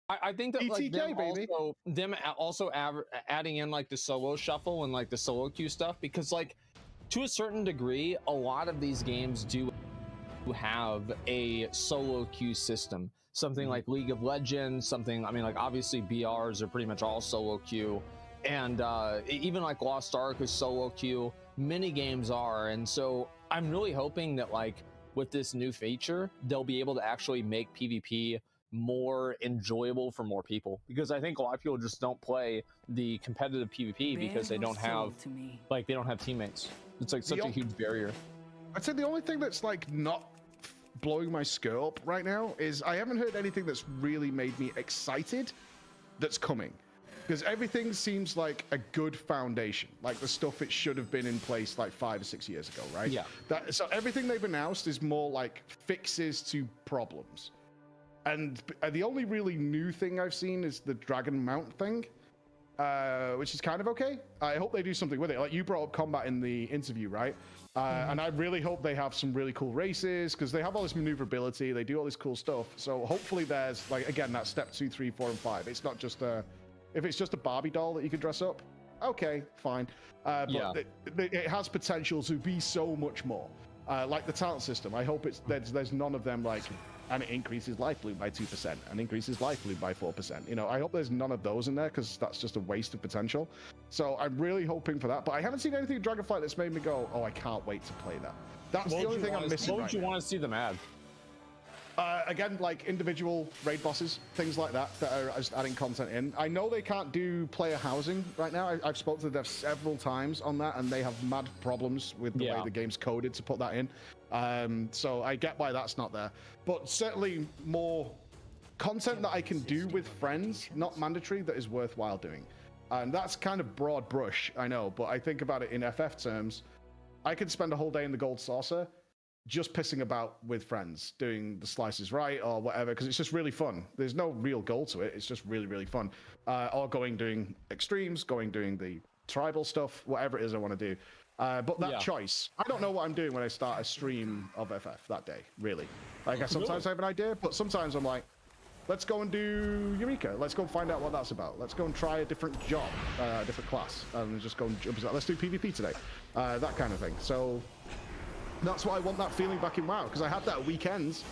I think that like them also adding in like the solo shuffle and like the solo queue stuff, because like to a certain degree, a lot of these games do have a solo queue system. Something like League of Legends, something, I mean, like obviously BRs are pretty much all solo queue, and even like Lost Ark is solo queue. Many games are, and so I'm really hoping that like with this new feature, they'll be able to actually make PvP more enjoyable for more people, because I think a lot of people just don't play the competitive PvP because they don't have like they don't have teammates. It's like such a huge barrier. I'd say the only thing that's like not blowing my skirt up right now is I haven't heard anything that's really made me excited that's coming, because everything seems like a good foundation, like the stuff it should have been in place like 5 or 6 years ago, right? Yeah. So everything they've announced is more like fixes to problems. And the only really new thing I've seen is the Dragon Mount thing, which is kind of okay. I hope they do something with it. Like you brought up combat in the interview, right? And I really hope they have some really cool races, because they have all this maneuverability. They do all this cool stuff. So hopefully there's, like, again, that step 2, 3, 4, and 5. It's not just if it's just a Barbie doll that you can dress up, okay, fine. But it has potential to be so much more. Like the talent system, I hope there's none of them like, and it increases life loot by 2% and increases life loot by 4%. You know, I hope there's none of those in there, because that's just a waste of potential. So I'm really hoping for that. But I haven't seen anything in Dragonflight that's made me go, oh, I can't wait to play that. That's the only thing I'm missing. What would you want to see them add? Again, like individual raid bosses, things like that are just adding content in. I know they can't do player housing right now. I've spoken to the devs several times on that, and they have mad problems with the way the game's coded to put that in. So I get why that's not there. But certainly more content that I can do with friends, not mandatory, that is worthwhile doing. And that's kind of broad brush, I know, but I think about it in FF terms. I could spend a whole day in the Gold Saucer just pissing about with friends, doing the slices right or whatever, because it's just really fun. There's no real goal to it. It's just really, really fun. Or doing extremes, doing the tribal stuff, whatever it is I want to do. But that choice, I don't know what I'm doing when I start a stream of FF that day, really. Like, I sometimes have an idea, but sometimes I'm like, let's go and do Eureka. Let's go find out what that's about. Let's go and try a different job, a different class, and just go and jump. Let's do PvP today. That kind of thing. So that's why I want that feeling back in WoW, because I had that at weekends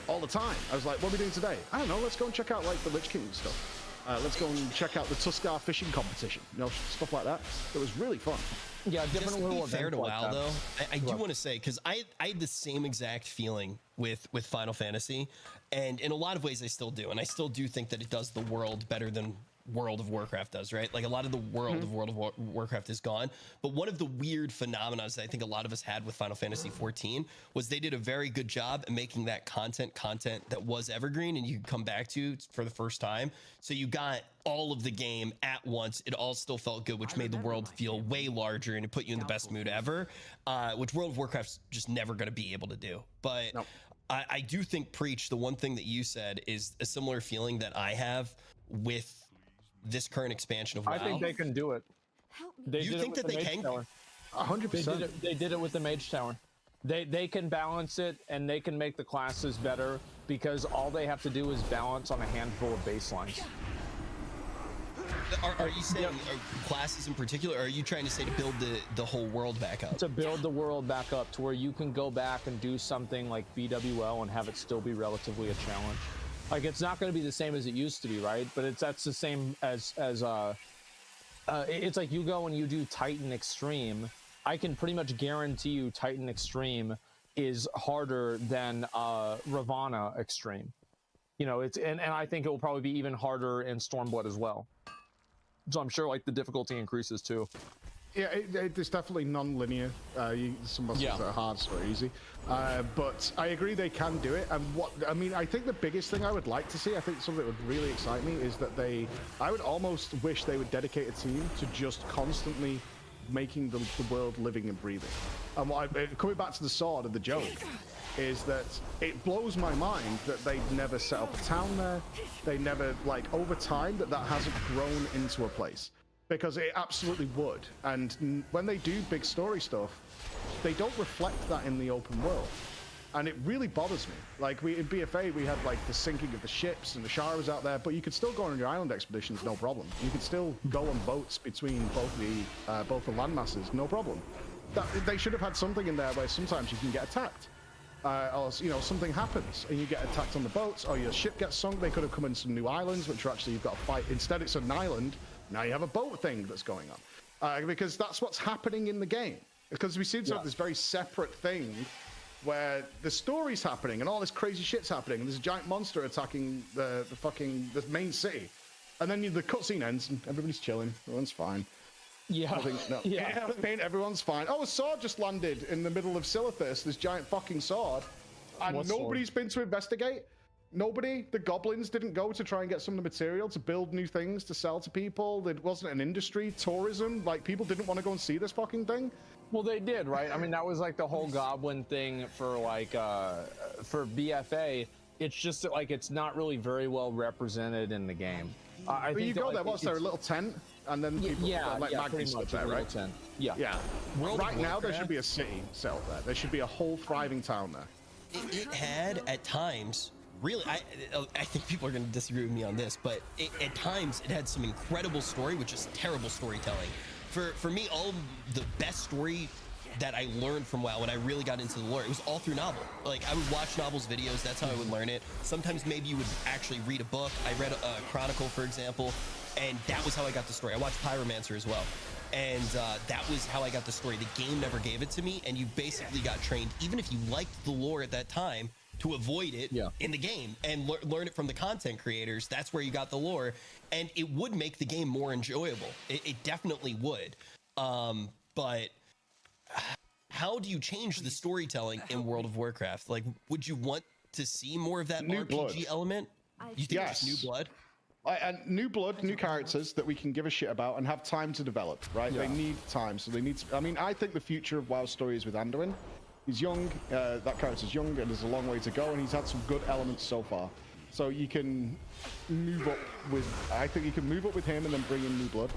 all the time. I was like, what are we doing today? I don't know, let's go and check out like the Lich King stuff. Let's go and check out the Tuskar fishing competition, you know, stuff like that. It was really fun. Yeah, different little events. Fair to WoW, though, I do want to say, because I had the same exact feeling with Final Fantasy, and in a lot of ways I still do, and I still do think that it does the world better than World of Warcraft does, right? Like a lot of the world of World of Warcraft is gone, but one of the weird phenomena that I think a lot of us had with Final Fantasy 14 was they did a very good job at making that content that was evergreen and you could come back to for the first time. So you got all of the game at once. It all still felt good, which made the world feel way larger and it put you in the best mood ever, which World of Warcraft's just never going to be able to do. But I do think, Preach, the one thing that you said is a similar feeling that I have with this current expansion of WoW. I think they can do it. You think that they can? 100%. They did it with the Mage Tower. They can balance it, and they can make the classes better, because all they have to do is balance on a handful of baselines. Are you saying classes in particular, or are you trying to say to build the whole world back up? To build the world back up to where you can go back and do something like BWL and have it still be relatively a challenge. Like, it's not going to be the same as it used to be, right? But that's the same as it's like you go and you do Titan Extreme. I can pretty much guarantee you Titan Extreme is harder than Ravana Extreme. You know, and I think it will probably be even harder in Stormblood as well. So I'm sure like the difficulty increases too. Yeah, it's definitely non-linear. Some bosses are hard, some are easy. But I agree they can do it. And I think the biggest thing I would like to see, I think something that would really excite me, is that I would almost wish they would dedicate a team to just constantly making the world living and breathing. And coming back to the sword and the joke, is that it blows my mind that they never set up a town there. They never, like, over time, that hasn't grown into a place. Because it absolutely would. And when they do big story stuff, they don't reflect that in the open world. and it really bothers me. Like in BFA, we had like the sinking of the ships and the Shara was out there, but you could still go on your island expeditions, no problem. You could still go on boats between both the landmasses, no problem. They should have had something in there where sometimes you can get attacked. Or something happens and you get attacked on the boats, or your ship gets sunk. They could have come in some new islands, which are actually you've got to fight. Instead, it's an island. Now you have a boat thing that's going on, because that's what's happening in the game. Because we seem to have this very separate thing where the story's happening and all this crazy shit's happening, and there's a giant monster attacking the main city, and then the cutscene ends and everybody's chilling. Everyone's fine. Yeah. Everyone's fine. Oh, a sword just landed in the middle of Silithus, this giant fucking sword. And nobody's been to investigate. Nobody. The goblins didn't go to try and get some of the material to build new things to sell to people. There wasn't an industry, tourism. Like, people didn't want to go and see this fucking thing. Well, they did, right? I mean, that was like the whole goblin thing for like, for BFA. It's just that, like, it's not really very well represented in the game. I think you go there, what's there, a little tent? And then people like Magnus up there, right? Yeah. Right now, there should be a city set up there. There should be a whole thriving town there. It had, at times, really, I think people are going to disagree with me on this, but at times, it had some incredible story, which is terrible storytelling. For me, all of the best story that I learned from WoW when I really got into the lore, it was all through novel. Like, I would watch novels, videos, that's how I would learn it. Sometimes maybe you would actually read a book. I read a Chronicle, for example, and that was how I got the story. I watched Pyromancer as well, and that was how I got the story. The game never gave it to me, and you basically got trained, even if you liked the lore at that time, to avoid it in the game and learn it from the content creators. That's where you got the lore, and it would make the game more enjoyable. It definitely would. But how do you change the storytelling in World of Warcraft? Like, would you want to see more of that new RPG blood element? You think it's new blood? And new blood, new characters that we can give a shit about and have time to develop, right? They need time, so they need to, I mean, I think the future of WoW story is with Anduin. He's young, that character's young, and there's a long way to go, and he's had some good elements so far. So you can move up with, I think you can move up with him and then bring in new blood.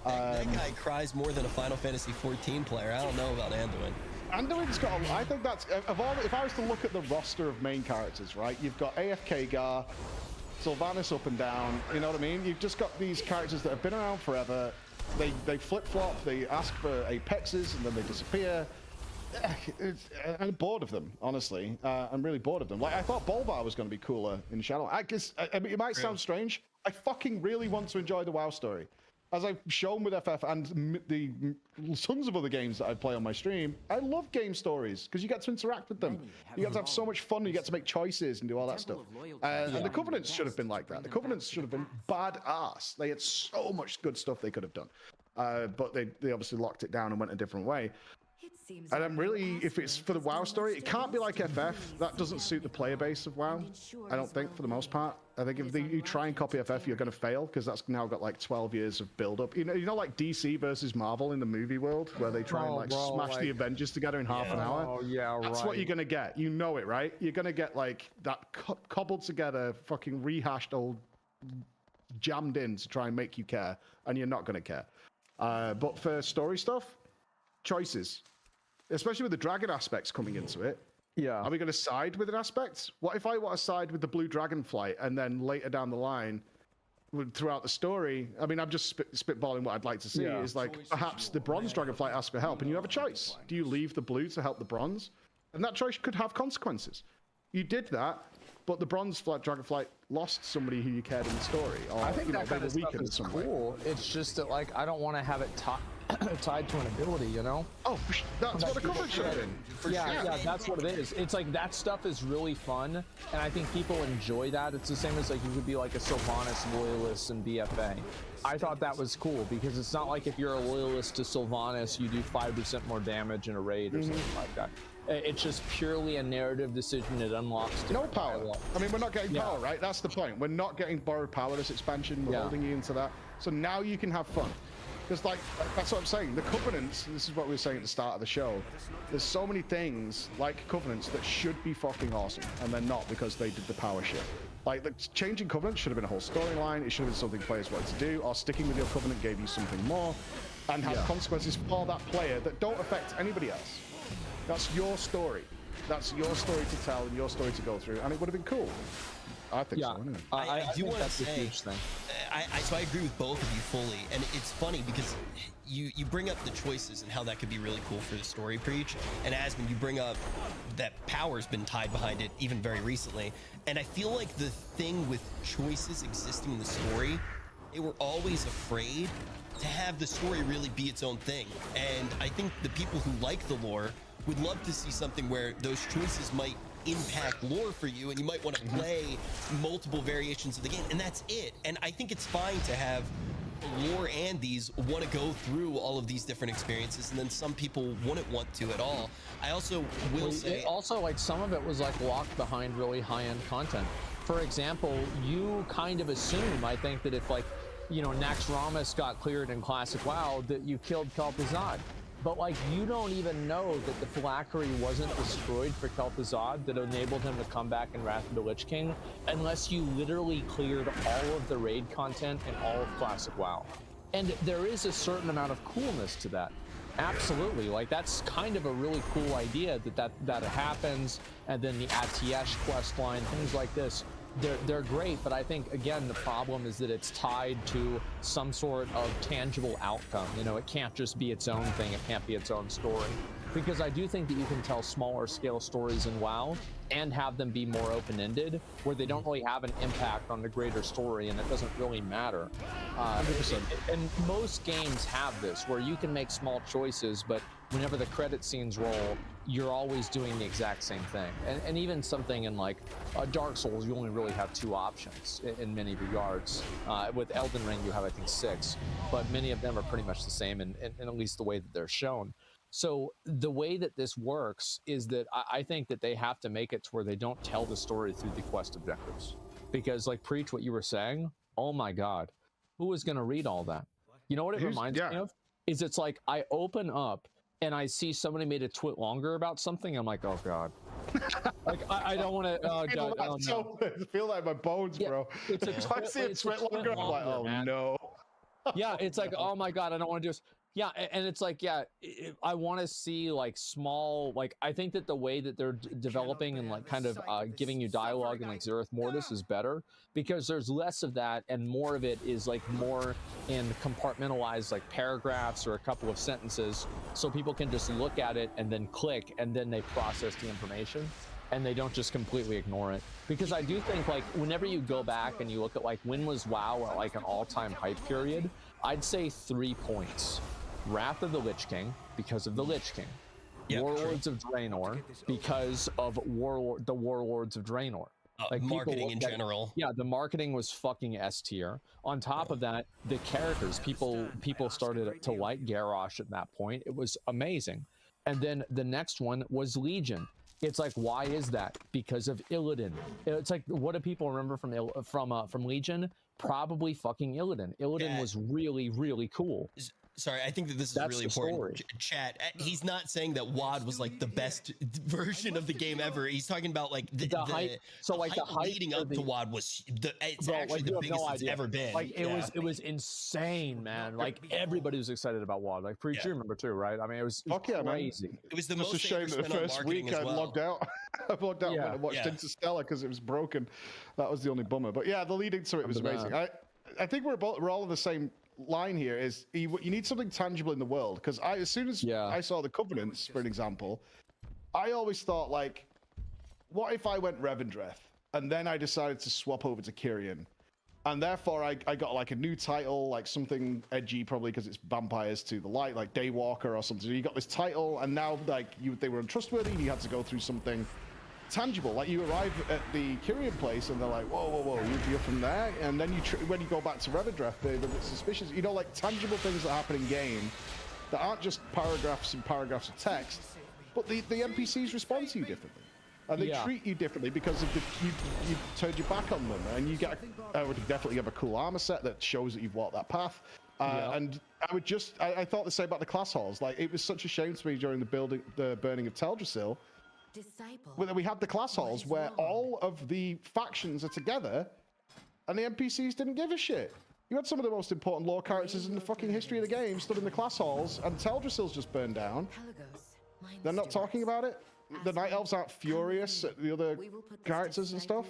That guy cries more than a Final Fantasy 14 player. I don't know about Anduin. Anduin's got, I think that's, if I was to look at the roster of main characters, right? You've got AFK Gar, Sylvanas up and down, you know what I mean? You've just got these characters that have been around forever. They flip-flop, they ask for apexes, and then they disappear. I'm bored of them, honestly. I'm really bored of them. Like, I thought Bolvar was going to be cooler in Shadow. I mean, it might sound strange. I fucking really want to enjoy the WoW story. As I've shown with FF and the tons of other games that I play on my stream, I love game stories because you get to interact with them. You get to have so much fun. You get to make choices and do all that stuff. And the Covenants should have been like that. The Covenants should have been badass. They had so much good stuff they could have done. But they obviously locked it down and went a different way. And I'm really, if it's for the WoW story, it can't be like FF. That doesn't suit the player base of WoW, I don't think, for the most part. I think if you try and copy FF, you're going to fail, because that's now got like 12 years of build-up. You know, like DC versus Marvel in the movie world, where they try and smash the Avengers together in half an hour. Oh, yeah, That's what you're going to get. You know it, right? You're going to get like that cobbled together, fucking rehashed old jammed in to try and make you care, and you're not going to care. But for story stuff, choices. Especially with the dragon aspects coming into it. Yeah. Are we going to side with an aspect? What if I want to side with the blue dragonflight, and then later down the line, throughout the story, I mean, I'm just spitballing what I'd like to see, is like perhaps the bronze dragonflight asks for help, and you have a choice. Do you leave the blue to help the bronze? And that choice could have consequences. You did that, but the bronze dragonflight lost somebody who you cared in the story. Or, I think that kind of stuff is cool. It's just that, like, I don't want to have it tied to an ability, you know? Oh, that's what a cover should have been. Yeah, that's what it is. It's like that stuff is really fun, and I think people enjoy that. It's the same as like you could be like a Sylvanas loyalist in BFA. I thought that was cool because it's not like if you're a loyalist to Sylvanas, you do 5% more damage in a raid or something like that. It's just purely a narrative decision. It unlocks no power. I mean, we're not getting power, right? That's the point. We're not getting borrowed power this expansion. We're holding you into that. So now you can have fun. Because, like, that's what I'm saying. The Covenants, this is what we were saying at the start of the show, there's so many things like Covenants that should be fucking awesome, and they're not because they did the power shit. Like, the changing Covenants should have been a whole storyline. It should have been something players wanted to do, or sticking with your Covenant gave you something more, and have consequences for that player that don't affect anybody else. That's your story. That's your story to tell and your story to go through, and it would have been cool. I think so. Anyway. I do want to that's say, a huge thing. So I agree with both of you fully, and it's funny because you bring up the choices and how that could be really cool for the story preach, and Asmund, you bring up that power's been tied behind it even very recently, and I feel like the thing with choices existing in the story, they were always afraid to have the story really be its own thing, and I think the people who like the lore would love to see something where those choices might impact lore for you, and you might want to play multiple variations of the game, and that's it. And I think it's fine to have lore and these want to go through all of these different experiences, and then some people wouldn't want to at all. I also will say also, like, some of it was like locked behind really high-end content. For example, you kind of assume, I think, that if, like, you know, Naxxramas got cleared in Classic WoW, that you killed Kel'Thuzad. But, like, you don't even know that the phylactery wasn't destroyed for Kel'Thuzad that enabled him to come back in Wrath of the Lich King unless you literally cleared all of the raid content in all of Classic WoW. And there is a certain amount of coolness to that. Absolutely. Like, that's kind of a really cool idea that happens. And then the Atiesh quest line, things like this. They're great, but I think, again, the problem is that it's tied to some sort of tangible outcome. You know, it can't just be its own thing. It can't be its own story. Because I do think that you can tell smaller scale stories in WoW and have them be more open-ended, where they don't really have an impact on the greater story, and it doesn't really matter. And most games have this, where you can make small choices, but whenever the credit scenes roll, you're always doing the exact same thing. And even something in, like, Dark Souls, you only really have 2 options in many regards. With Elden Ring, you have, I think, 6, but many of them are pretty much the same in at least the way that they're shown. So the way that this works is that I think that they have to make it to where they don't tell the story through the quest objectives. Because, like, preach what you were saying, oh my God, who is going to read all that? You know what it reminds me of? Is it's like I open up and I see somebody made a twit longer about something. I'm like, oh God. Like, I don't want to. Oh God, oh, no. I feel like my bones, bro. It's a twit, I see a twit longer, I'm like, oh man. No. Yeah, it's like, oh my God, I don't want to do this. Yeah, and it's like, yeah, I want to see, like, small, like, I think that the way that they're developing and, like, kind of giving you dialogue in, like, Zereth Mortis is better, because there's less of that and more of it is, like, more in compartmentalized, like, paragraphs or a couple of sentences, so people can just look at it and then click, and then they process the information, and they don't just completely ignore it. Because I do think, like, whenever you go back and you look at, like, when was WoW at, like, an all-time hype period, I'd say 3 points. Wrath of the Lich King, because of the Lich King. Yep, Warlords of Draenor, because of the Warlords of Draenor. Like, marketing in general. Yeah, the marketing was fucking S tier. On top of that, the characters, people started to like Garrosh at that point. It was amazing. And then the next one was Legion. It's like, why is that? Because of Illidan. It's like, what do people remember from Legion? Probably fucking Illidan. Illidan was really, really cool. Sorry, I think that this is really important. Chat, he's not saying that WoD was, like, the best version of the game ever. He's talking about, like, the hype. So, like, the hype leading up to WoD was actually the biggest it's ever been. Like, it was insane, man. Like, everybody was excited about WoD. Like, pretty sure you remember too, right? I mean, it was crazy. Man. It was the most. It's a shame that the first week I logged out. I logged out when I watched Interstellar because it was broken. That was the only bummer. But yeah, the leading to it was amazing. I think we're all on the same line here. Is you need something tangible in the world, because as soon as I saw the Covenants, for an example, I always thought, like, what if I went Revendreth and then I decided to swap over to Kyrian, and therefore I got, like, a new title, like something edgy, probably because it's Vampires to the Light, like Daywalker or something. So you got this title, and now, like, they were untrustworthy and you had to go through something tangible. Like, you arrive at the Kyrian place and they're like, whoa, you're from there, and then when you go back to Revendreth, they're a bit suspicious. You know, like, tangible things that happen in game that aren't just paragraphs and paragraphs of text, but the NPCs respond to you differently, and they treat you differently because of you turned your back on them, and you get would definitely have a cool armor set that shows that you've walked that path. And I thought the same about the class halls. Like, it was such a shame to me during the burning of Teldrassil, where we had the class halls where all of the factions are together and the NPCs didn't give a shit. You had some of the most important lore characters in the fucking history of the game stood in the class halls, and Teldrassil's just burned down. They're not talking about it. the night elves aren't furious at the other characters and stuff?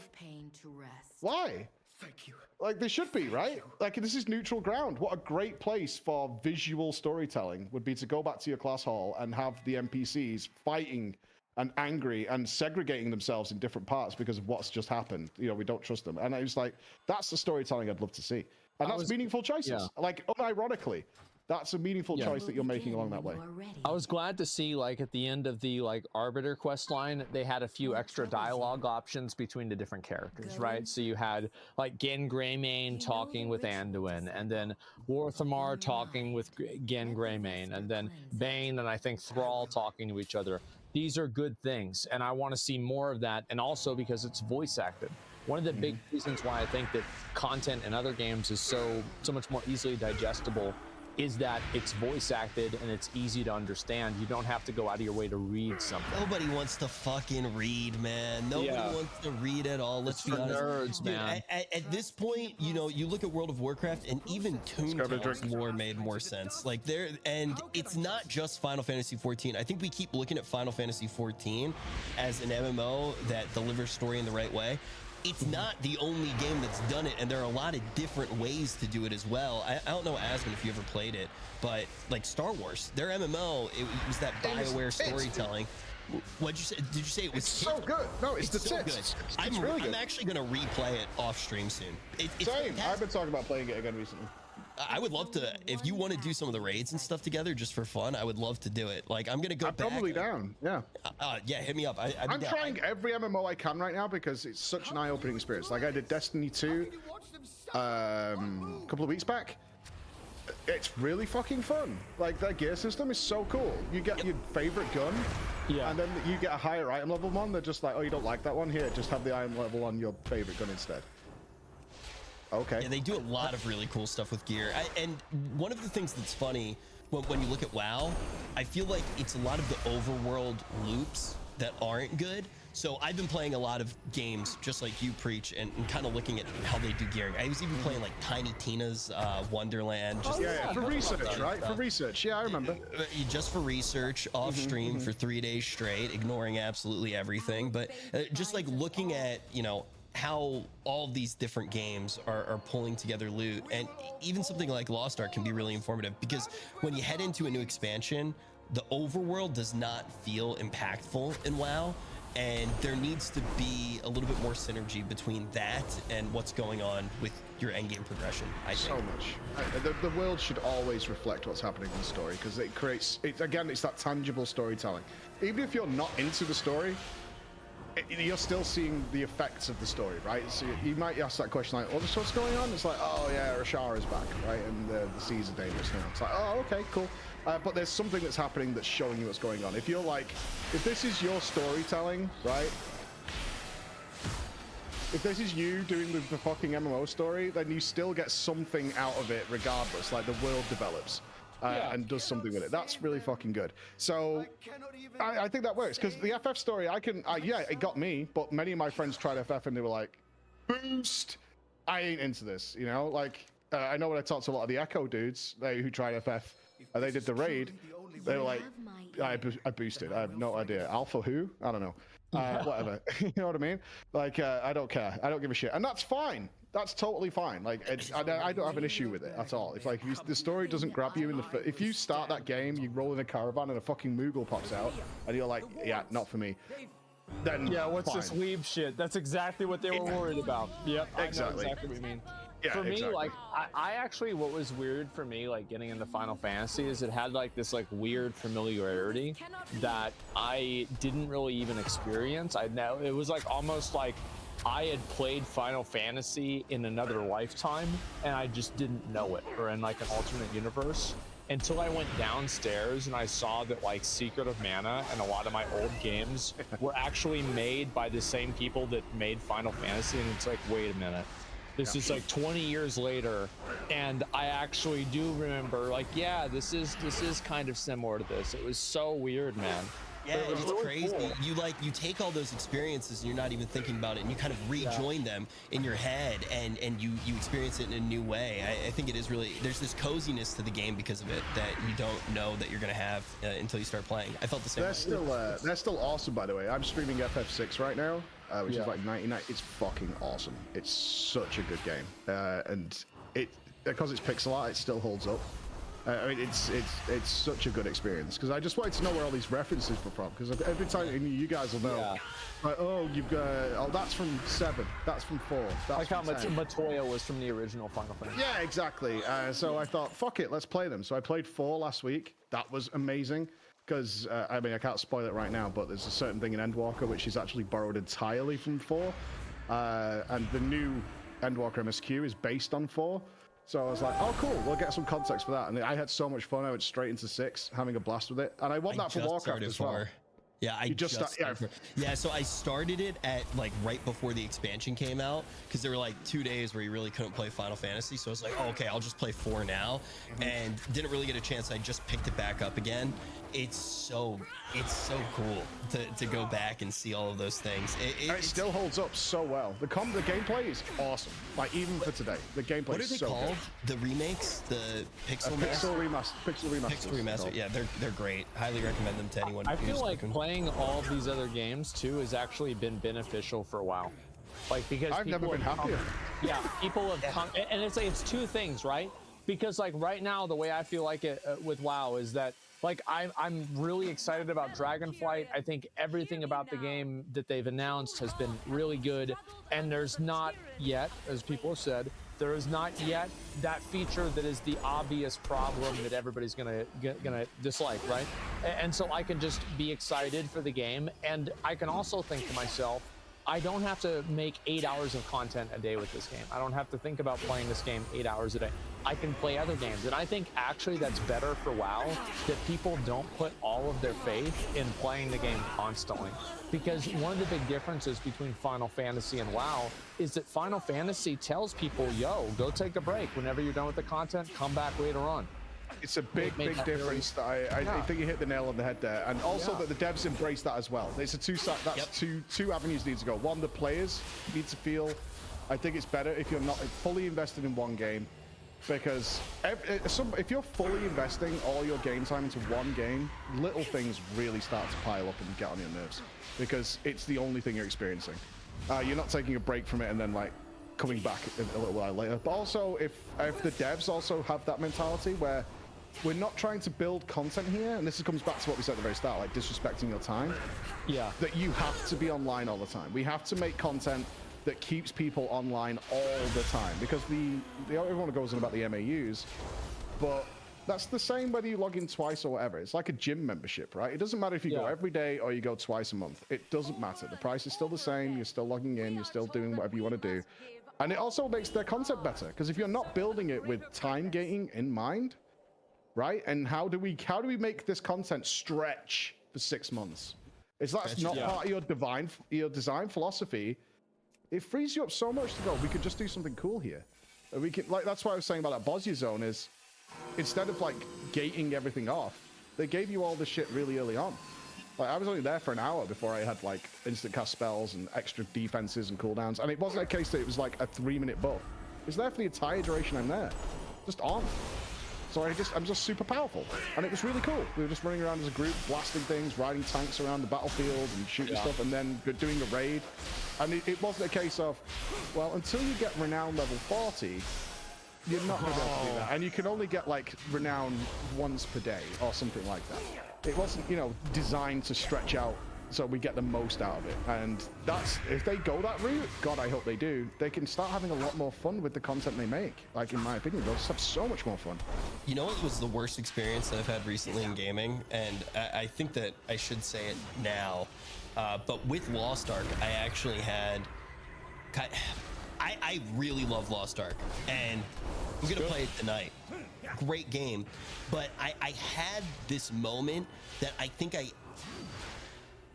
Why? Thank you. Like, they should be, right? Like, this is neutral ground. What a great place for visual storytelling would be to go back to your class hall and have the NPCs fighting and angry and segregating themselves in different parts because of what's just happened. You know, we don't trust them. And I was like, that's the storytelling I'd love to see. And that's meaningful choices. Yeah. Like, unironically, that's a meaningful choice that you're making along that way. I was glad to see, like, at the end of the Arbiter quest line, they had a few extra dialogue options between the different characters, right? So you had like Gen Greymane talking with Anduin, and then Warthamar talking with Gen Greymane, and then Bane and I think Thrall talking to each other. These are good things, and I want to see more of that, and also because it's voice acted. One of the big reasons why I think that content in other games is so much more easily digestible is that it's voice acted and it's easy to understand. You don't have to go out of your way to read something. Nobody wants to fucking read, man. Nobody wants to read at all. Let's be honest. Nerds, man. At this point, you know, you look at World of Warcraft, and even Toontalk's lore made more sense. Like it's not just Final Fantasy 14. I think we keep looking at Final Fantasy 14 as an MMO that delivers story in the right way. It's not the only game that's done it, and there are a lot of different ways to do it as well. I don't know, Asmon, if you ever played it, but like Star Wars, their MMO, it was that BioWare storytelling. What'd you say? Did you say it was so good? No, it's so good. I'm really good. I'm actually going to replay it off stream soon. It's same. I've been talking about playing it again recently. I would love to, if you want to do some of the raids and stuff together just for fun, I would love to do it. Like, I'm going to go back. I'm probably down, yeah. Yeah, hit me up. I'm trying every MMO I can right now because it's such an eye-opening experience. Like, I did Destiny 2 a couple of weeks back. It's really fucking fun. Like, their gear system is so cool. You get your favorite gun, and then you get a higher item level one. They're just like, oh, you don't like that one? Here, just have the item level on your favorite gun instead. Okay. Yeah, they do a lot of really cool stuff with gear. And one of the things that's funny when you look at WoW, I feel like it's a lot of the overworld loops that aren't good. So I've been playing a lot of games just like you preach and kind of looking at how they do gearing. I was even playing like Tiny Tina's Wonderland. Just for research, right? For research. Yeah, I remember. Just for research, off stream for 3 days straight, ignoring absolutely everything. But just like looking at, you know, how all of these different games are pulling together loot, and even something like Lost Ark can be really informative because when you head into a new expansion, the overworld does not feel impactful in WoW, and there needs to be a little bit more synergy between that and what's going on with your endgame progression. I think so much. The world should always reflect what's happening in the story because it creates it's that tangible storytelling. Even if you're not into the story, you're still seeing the effects of the story, right? So you might ask that question like, oh, this what's going on? It's like, oh yeah, Rashara is back, right? And the seas are dangerous now. It's like, oh, okay, cool. But there's something that's happening that's showing you what's going on. If you're like, if this is your storytelling, right? If this is you doing the fucking MMO story, then you still get something out of it regardless. Like the world develops. And does something with it. That's really fucking good. So I think that works because the FF story, yeah, it got me, but many of my friends tried FF and they were like, boost. I ain't into this, you know? Like, I know when I talked to a lot of the Echo dudes who tried FF, they did the raid, they were like, I boosted. I have no idea. Alpha who? I don't know. Whatever. You know what I mean? Like, I don't care. I don't give a shit. And that's fine. That's totally fine. Like, I don't have an issue with it at all. If the story doesn't grab you if you start that game, you roll in a caravan and a fucking Moogle pops out, and you're like, yeah, not for me. Then yeah, what's this weeb shit? That's exactly what they were worried about. Yep, exactly. I know exactly what you mean. Yeah, for me, exactly. like, I actually, what was weird for me, like, getting into Final Fantasy is it had, like, this, like, weird familiarity that I didn't really even experience. It was, like, almost like I had played Final Fantasy in another lifetime, and I just didn't know it, or in, like, an alternate universe, until I went downstairs and I saw that, like, Secret of Mana and a lot of my old games were actually made by the same people that made Final Fantasy, and it's like, wait a minute. This is like 20 years later, and I actually do remember, like, yeah, this is kind of similar to this. It was so weird, man. Yeah, it's crazy. Cool. You take all those experiences and you're not even thinking about it, and you kind of rejoin them in your head, and you experience it in a new way. I think it is really, there's this coziness to the game because of it that you don't know that you're gonna have until you start playing. I felt the same. They're still awesome, by the way. I'm streaming FF6 right now, which is like 99. It's fucking awesome. It's such a good game, and because it's pixel art, it still holds up. I mean, it's such a good experience, because I just wanted to know where all these references were from, because every time you guys will know, like, oh, you've got, that's from 7, that's from 4, that's like how from 10. Matoya was from the original Final Fantasy. Yeah, exactly. So I thought, fuck it, let's play them. So I played 4 last week. That was amazing, because I mean, I can't spoil it right now, but there's a certain thing in Endwalker which is actually borrowed entirely from 4, and the new Endwalker MSQ is based on 4. So I was like, oh, cool, we'll get some context for that. And I had so much fun. I went straight into 6, having a blast with it. And I want that for Warcraft as well. Yeah, so I started it at like right before the expansion came out, because there were like 2 days where you really couldn't play Final Fantasy. So I was like, oh, okay, I'll just play 4 now. And didn't really get a chance. I just picked it back up again. It's so cool to go back and see all of those things. It still holds up so well. The gameplay is awesome. Like, even for today, the gameplay is so good. What are they called? The remakes? The Pixel Remaster. Yeah, they're great. Highly recommend them to anyone. I feel like playing all of these other games too has actually been beneficial for WoW. Like, because I've never been happier. Yeah, people have come, and it's like, it's two things, right? Because like right now, the way I feel like it with WoW is that, like, I'm really excited about Dragonflight. I think everything about the game that they've announced has been really good. And there's not yet, as people have said, there is not yet that feature that is the obvious problem that everybody's gonna dislike, right? And so I can just be excited for the game. And I can also think to myself, I don't have to make 8 hours of content a day with this game. I don't have to think about playing this game 8 hours a day. I can play other games. And I think actually that's better for WoW, that people don't put all of their faith in playing the game constantly. Because one of the big differences between Final Fantasy and WoW is that Final Fantasy tells people, yo, go take a break. Whenever you're done with the content, come back later on. It's a big difference. That I think you hit the nail on the head there, and also that the devs embrace that as well. It's a two avenues need to go. One, the players need to feel. I think it's better if you're not fully invested in one game, because if you're fully investing all your game time into one game, little things really start to pile up and get on your nerves, because it's the only thing you're experiencing. You're not taking a break from it and then like coming back a little while later. But also, if the devs also have that mentality where we're not trying to build content here, and this comes back to what we said at the very start, like disrespecting your time. Yeah. That you have to be online all the time. We have to make content that keeps people online all the time, because everyone goes on about the MAUs, but that's the same whether you log in twice or whatever. It's like a gym membership, right? It doesn't matter if you go every day or you go twice a month. It doesn't matter. The price is still the same. You're still logging in. You're still doing whatever you want to do. And it also makes their content better, because if you're not building it with time gating in mind, right? And how do we make this content stretch for 6 months? If that's not part of your design philosophy, it frees you up so much to go, we could just do something cool here. We could, like, that's what I was saying about that Bosnia zone is, instead of like gating everything off, they gave you all this shit really early on. Like, I was only there for an hour before I had like instant cast spells and extra defenses and cooldowns, and it wasn't a case that it was like a 3-minute buff. It's there for the entire duration I'm there, just on. So I'm just super powerful, and it was really cool. We were just running around as a group, blasting things, riding tanks around the battlefield and shooting stuff, and then doing a raid. And it wasn't a case of, well, until you get renown level 40, you're not going to be able to do that. And you can only get like renown once per day or something like that. It wasn't, designed to stretch out so we get the most out of it. And that's, if they go that route, God, I hope they do, they can start having a lot more fun with the content they make. Like, in my opinion, they'll just have so much more fun. You know what was the worst experience that I've had recently in gaming? And I think that I should say it now, but with Lost Ark, I actually had, I really love Lost Ark, and I'm gonna play it tonight. Great game, but I had this moment that I think I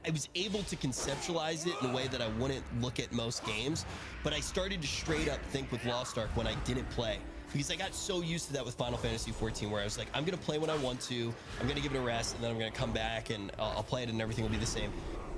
was able to conceptualize it in a way that I wouldn't look at most games, but I started to straight up think with Lost Ark when I didn't play. because I got so used to that with Final Fantasy 14, where I was like, I'm gonna play when I want to, I'm gonna give it a rest, and then I'm gonna come back and I'll play it and everything will be the same.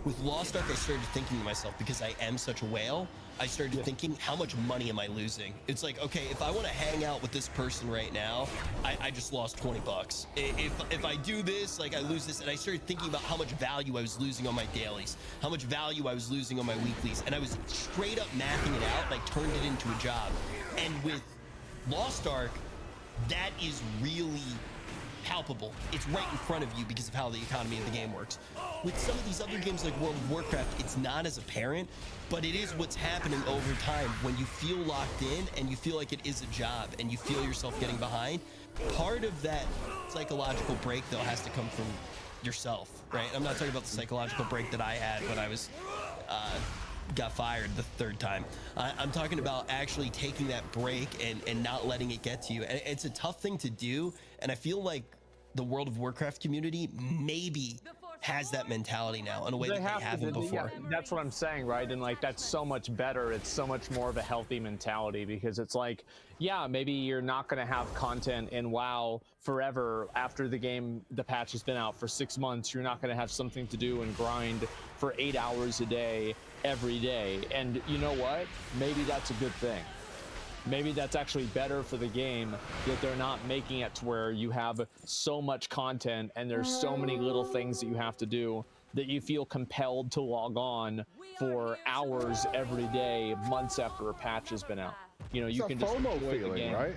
With Lost Ark, I started thinking to myself, because I am such a whale, I started thinking, how much money am I losing? It's like, okay, if I want to hang out with this person right now, I just lost 20 bucks. If I do this, like I lose this. And I started thinking about how much value I was losing on my dailies, how much value I was losing on my weeklies. And I was straight up mathing it out, and I turned it into a job. And with Lost Ark, that is really palpable. It's right in front of you because of how the economy of the game works. With some of these other games like World of Warcraft, it's not as apparent, but it is what's happening over time when you feel locked in and you feel like it is a job and you feel yourself getting behind. Part of that psychological break, though, has to come from yourself, right? I'm not talking about the psychological break that I had when I was got fired the third time. I'm talking about actually taking that break and not letting it get to you. And it's a tough thing to do, and I feel like the World of Warcraft community maybe has that mentality now in a way that they haven't before. Yeah, that's what I'm saying, right? And like, that's so much better. It's so much more of a healthy mentality, because it's like, yeah, maybe you're not going to have content in WoW forever after the patch has been out for 6 months. You're not going to have something to do and grind for 8 hours a day every day. And you know what? Maybe that's a good thing. Maybe that's actually better for the game, that they're not making it to where you have so much content and there's so many little things that you have to do that you feel compelled to log on for hours every day, months after a patch has been out. You know, you can just FOMO enjoy feeling, the game. right?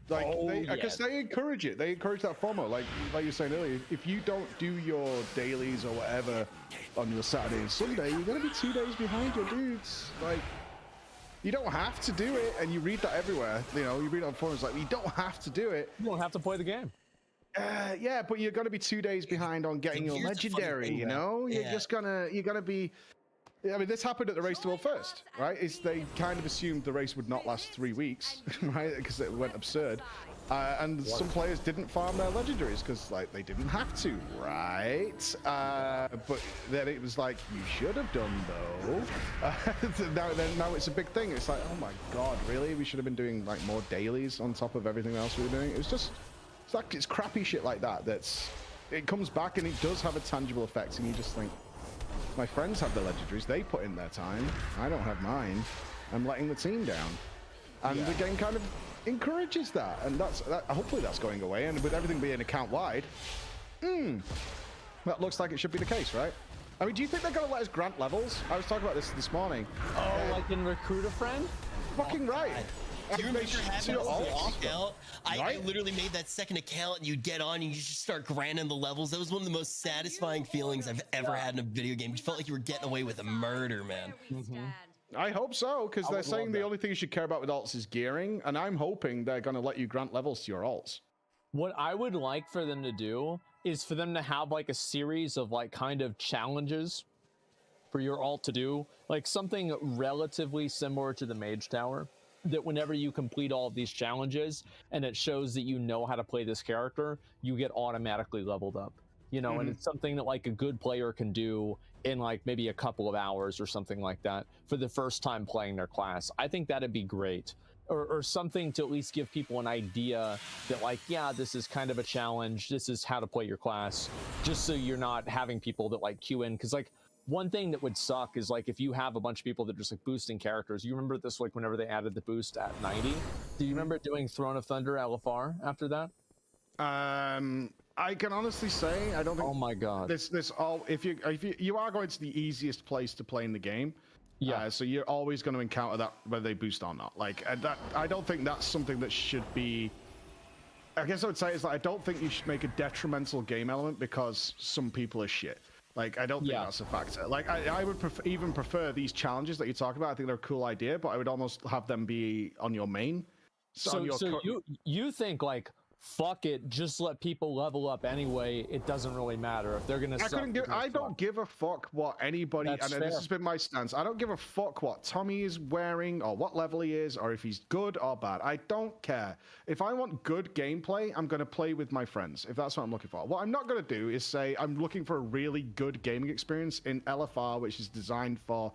Like, because they encourage it. They encourage that FOMO. Like you were saying earlier, if you don't do your dailies or whatever on your Saturday and Sunday, you're gonna be 2 days behind your dudes. Like, you don't have to do it, and you read that everywhere. You know, you read it on forums like, you don't have to do it. You don't have to play the game. Yeah, but you're gonna be 2 days behind on getting your legendary. You know, you're gonna be. I mean, this happened at the race to world first, right? They kind of assumed the race would not last 3 weeks, right? Because it went absurd. And some players didn't farm their legendaries because, like, they didn't have to, right? But then it was like, you should have done, though. Now it's a big thing. It's like, oh my god, really? We should have been doing, like, more dailies on top of everything else we were doing. It was just, it's crappy shit like that. It comes back and it does have a tangible effect, and you just think, my friends have the legendaries. They put in their time. I don't have mine. I'm letting the team down. And the game kind of encourages that, and hopefully that's going away. And with everything being account wide, that looks like it should be the case, right? I mean, do you think they're going to let us grant levels? I was talking about this morning. Oh, like in Recruit a Friend? Fucking right. Do you remember having a account? I literally made that second account, and you get on and you just start granting the levels. That was one of the most satisfying feelings I've ever had in a video game. You felt like you were getting away with a murder, man. I hope so, because they're saying the only thing you should care about with alts is gearing, and I'm hoping they're going to let you grant levels to your alts. What I would like for them to do is for them to have like a series of like kind of challenges for your alt to do, like something relatively similar to the Mage Tower, that whenever you complete all of these challenges and it shows that you know how to play this character, you get automatically leveled up, you know. And it's something that like a good player can do in like maybe a couple of hours or something like that for the first time playing their class. I think that'd be great. Or something to at least give people an idea that like, yeah, this is kind of a challenge, this is how to play your class, just so you're not having people that like queue in. Because like, one thing that would suck is like if you have a bunch of people that are just like boosting characters. You remember this, like whenever they added the boost at 90? Do you remember doing Throne of Thunder LFR after that? I can honestly say I don't think. Oh my god. This all if you are going to the easiest place to play in the game. Yeah. So you're always going to encounter that whether they boost or not. Like that, I don't think that's something that should be. I guess I would say is that I don't think you should make a detrimental game element because some people are shit. Like, I don't think that's a factor. Like, I would even prefer these challenges that you talk about. I think they're a cool idea, but I would almost have them be on your main. So you think, like, fuck it, just let people level up anyway. It doesn't really matter if they're gonna. I don't give a fuck what anybody. This has been my stance. I don't give a fuck what Tommy is wearing or what level he is or if he's good or bad. I don't care. If I want good gameplay, I'm gonna play with my friends. If that's what I'm looking for. What I'm not gonna do is say I'm looking for a really good gaming experience in LFR, which is designed for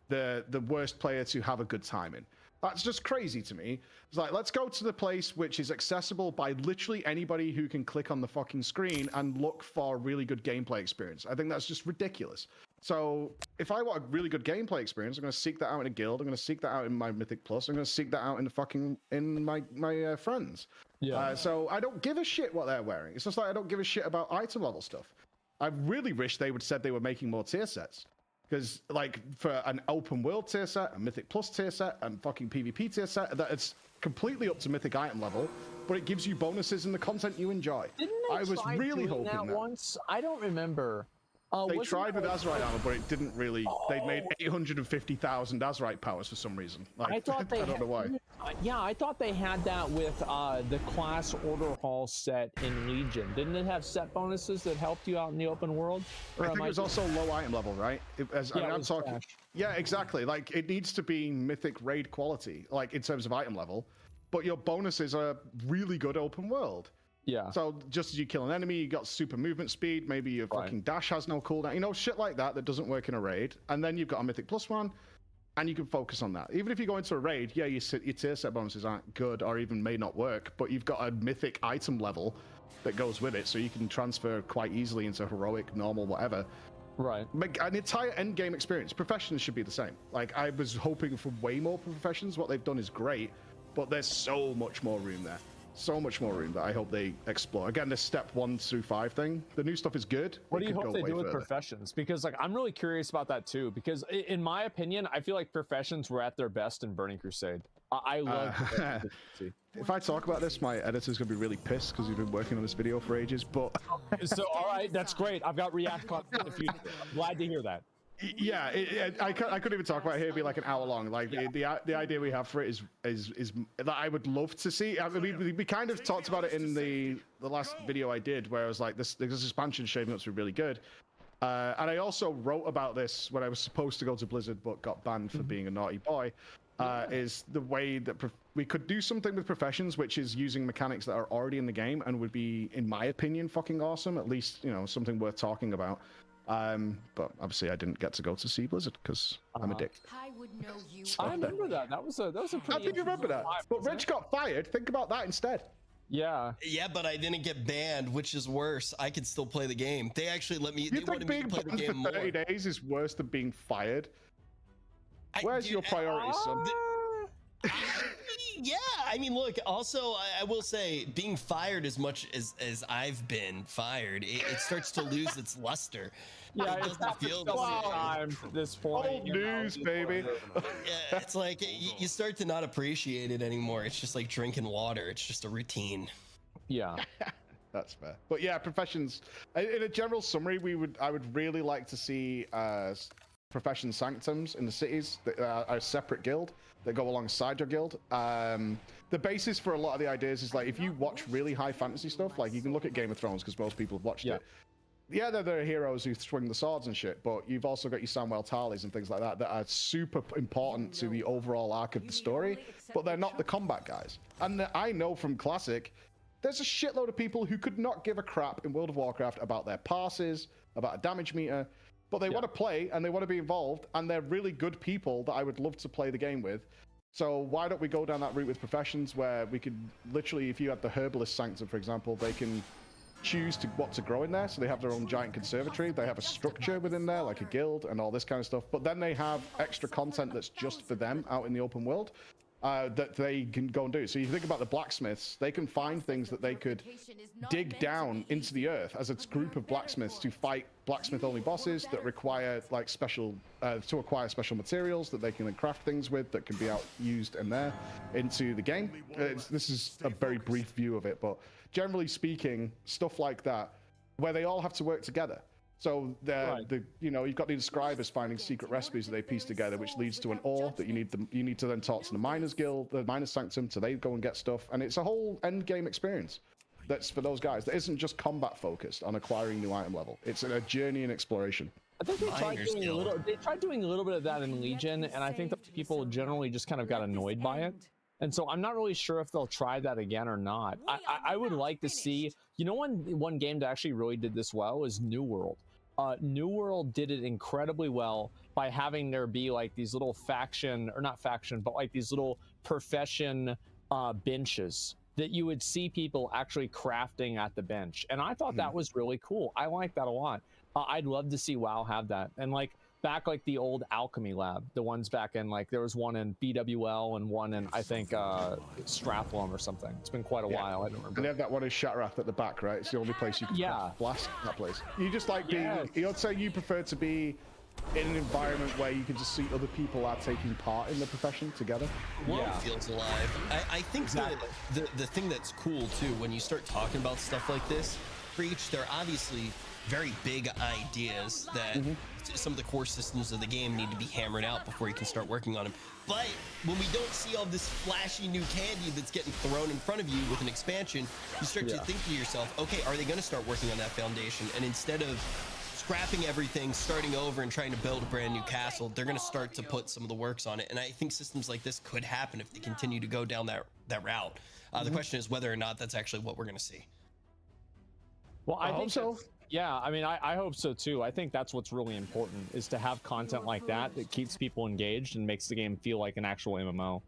the worst player to have a good time in. That's just crazy to me. It's like, let's go to the place which is accessible by literally anybody who can click on the fucking screen and look for a really good gameplay experience. I think that's just ridiculous. So if I want a really good gameplay experience, I'm going to seek that out in a guild. I'm going to seek that out in my Mythic Plus. I'm going to seek that out in my friends. Yeah. So I don't give a shit what they're wearing. It's just like I don't give a shit about item level stuff. I really wish they would said they were making more tier sets. Because, like, for an open world tier set, a Mythic Plus tier set, and fucking PvP tier set, that it's completely up to Mythic item level, but it gives you bonuses in the content you enjoy. Didn't they I was really hoping that once? I don't remember. They tried with Azerite armor, but it didn't really. They made 850,000 Azerite powers for some reason. Like, I thought they I don't know why. Yeah, I thought they had that with the class order hall set in Legion. Didn't it have set bonuses that helped you out in the open world? Or I think it was also low item level, right? I'm talking. Trash. Yeah, exactly. Like, it needs to be Mythic raid quality, like in terms of item level, but your bonuses are really good open world. Yeah. So just as you kill an enemy, you got super movement speed. Maybe your fucking dash has no cooldown. You know, shit like that doesn't work in a raid. And then you've got a Mythic Plus one, and you can focus on that. Even if you go into a raid, yeah, your tier set bonuses aren't good or even may not work, but you've got a Mythic item level that goes with it, so you can transfer quite easily into heroic, normal, whatever. Right. An entire end game experience. Professions should be the same. Like, I was hoping for way more professions. What they've done is great, but there's so much more room there. So much more room that I hope they explore. Again, this step 1 through 5 thing, the new stuff is good. What do you hope they do with professions? Because, like, I'm really curious about that too. Because in my opinion, I feel like professions were at their best in Burning Crusade. I love. If I talk about this, my editor's gonna be really pissed because he's been working on this video for ages. But so, all right, that's great. I've got React content in the future. I'm glad to hear that. Yeah, I couldn't even talk about it here. It'd be like an hour long. Like the idea we have for it is that I would love to see. I mean, we kind of talked about it in the last video I did, where I was like, this expansion shaping up to be really good. And I also wrote about this when I was supposed to go to Blizzard but got banned for being a naughty boy. Is the way that we could do something with professions, which is using mechanics that are already in the game and would be, in my opinion, fucking awesome. At least, you know, something worth talking about. But obviously I didn't get to go to see Blizzard because I'm a dick. I would know you. I remember that. That was a pretty. I think you remember that. But Rich got fired. Think about that instead. Yeah, but I didn't get banned, which is worse. I could still play the game. They actually let me. You think being banned for 30 days is worse than being fired? Where's your priorities, son? Yeah, I mean, look, also, I will say, being fired as much as I've been fired, it starts to lose its luster. Yeah, it doesn't feel the same. This point. Old news, baby. Yeah, it's like, you start to not appreciate it anymore. It's just like drinking water. It's just a routine. Yeah. That's fair. But yeah, professions, in a general summary, I would really like to see profession sanctums in the cities that are a separate guild that go alongside your guild. The basis for a lot of the ideas is like, if you watch really high fantasy stuff, like you can look at Game of Thrones because most people have watched it. Yeah, there are heroes who swing the swords and shit, but you've also got your Samwell Tarleys and things like that that are super important to the overall arc of the story, but they're not the combat guys. And I know from Classic, there's a shitload of people who could not give a crap in World of Warcraft about their passes, about a damage meter, but they want to play and they want to be involved, and they're really good people that I would love to play the game with. So why don't we go down that route with professions where we could literally, if you had the Herbalist Sanctum, for example, they can choose what to grow in there. So they have their own giant conservatory. They have a structure within there, like a guild and all this kind of stuff. But then they have extra content that's just for them out in the open world. That they can go and do. So you think about the blacksmiths, they can find things that they could dig down into the earth as a group of blacksmiths to fight blacksmith-only bosses that require like special, to acquire special materials that they can then craft things with that can be used in there into the game. This is a very brief view of it, but generally speaking, stuff like that, where they all have to work together. So you've got the inscribers finding secret recipes that they piece together, which leads to an ore that you need to then talk to the miners guild, the miners sanctum, so they go and get stuff, and it's a whole end game experience. That's for those guys. That isn't just combat focused on acquiring new item level. It's a journey and exploration. I think they tried doing a little bit of that in Legion, and I think that people generally just kind of got annoyed by it. And so I'm not really sure if they'll try that again or not. I would like to see, one game that actually really did this well is New World. New World did it incredibly well by having there be like these little not faction, but like these little profession benches that you would see people actually crafting at the bench. And I thought that was really cool. I like that a lot. I'd love to see WoW have that. And like back like the old alchemy lab, the ones back in like there was one in BWL and one in I think Strathlum or something. It's been quite a while. I don't remember. And they have that one in Shattrath at the back, right? It's the only place you can blast that place. You just like being, you'd say you prefer to be in an environment where you can just see other people are taking part in the profession together. WoW feels alive. I think the thing that's cool too, when you start talking about stuff like this, Preach, they're obviously very big ideas that some of the core systems of the game need to be hammered out before you can start working on them. But when we don't see all this flashy new candy that's getting thrown in front of you with an expansion, you start to think to yourself, okay, are they going to start working on that foundation? And instead of scrapping everything, starting over and trying to build a brand new castle, they're going to start to put some of the works on it. And I think systems like this could happen if they continue to go down that route. The question is whether or not that's actually what we're going to see. Well, I think so. Yeah, I mean, I hope so too. I think that's what's really important, is to have content like that that keeps people engaged and makes the game feel like an actual MMO.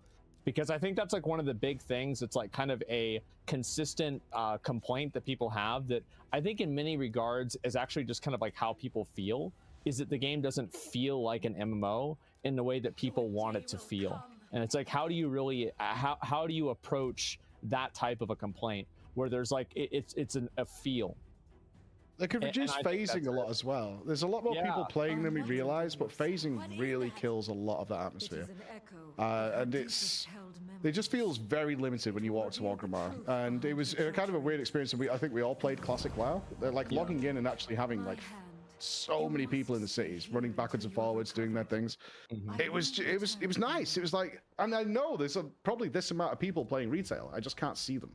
Because I think that's like one of the big things. It's like kind of a consistent complaint that people have that I think in many regards is actually just kind of like how people feel, is that the game doesn't feel like an MMO in the way that people want it to feel. And it's like, how do you really, how do you approach that type of a complaint where there's like, it's a feel. They could reduce phasing a lot as well. There's a lot more people playing than we realize, but phasing really kills a lot of that atmosphere. And it just feels very limited when you walk to Orgrimmar. And it was kind of a weird experience. I think we all played Classic WoW. They're like logging in and actually having like so many people in the cities running backwards and forwards, doing their things. It was nice. It was like, and I know there's probably this amount of people playing retail. I just can't see them.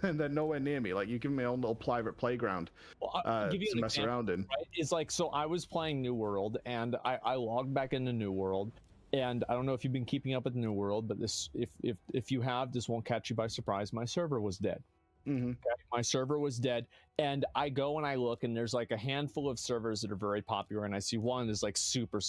And they're nowhere near me. Like, you give me my own little private playground to mess around in. Right? It's like, so I was playing New World, and I logged back into New World, and I don't know if you've been keeping up with New World, but this, if you have, this won't catch you by surprise. My server was dead. Okay? My server was dead, and I go and I look, and there's like a handful of servers that are very popular, and I see one is like super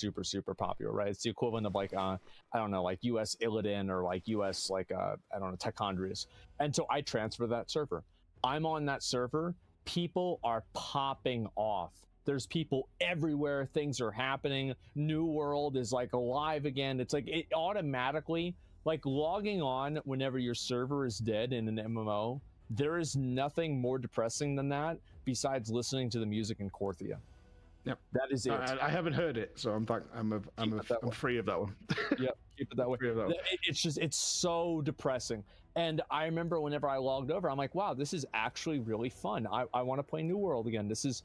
popular, right? It's the equivalent of like I don't know, like US Illidan or like US like I don't know, Tichondrius. And so I transfer that server. I'm on that server. People are popping off. There's people everywhere. Things are happening. New World is like alive again. It's like it automatically, like logging on whenever your server is dead in an MMO. There is nothing more depressing than that besides listening to the music in Korthia. Yep. That is it. I haven't heard it, so I'm free of that one. Yep, keep it that way. It's so depressing. And I remember whenever I logged over, I'm like, wow, this is actually really fun. I want to play New World again. This is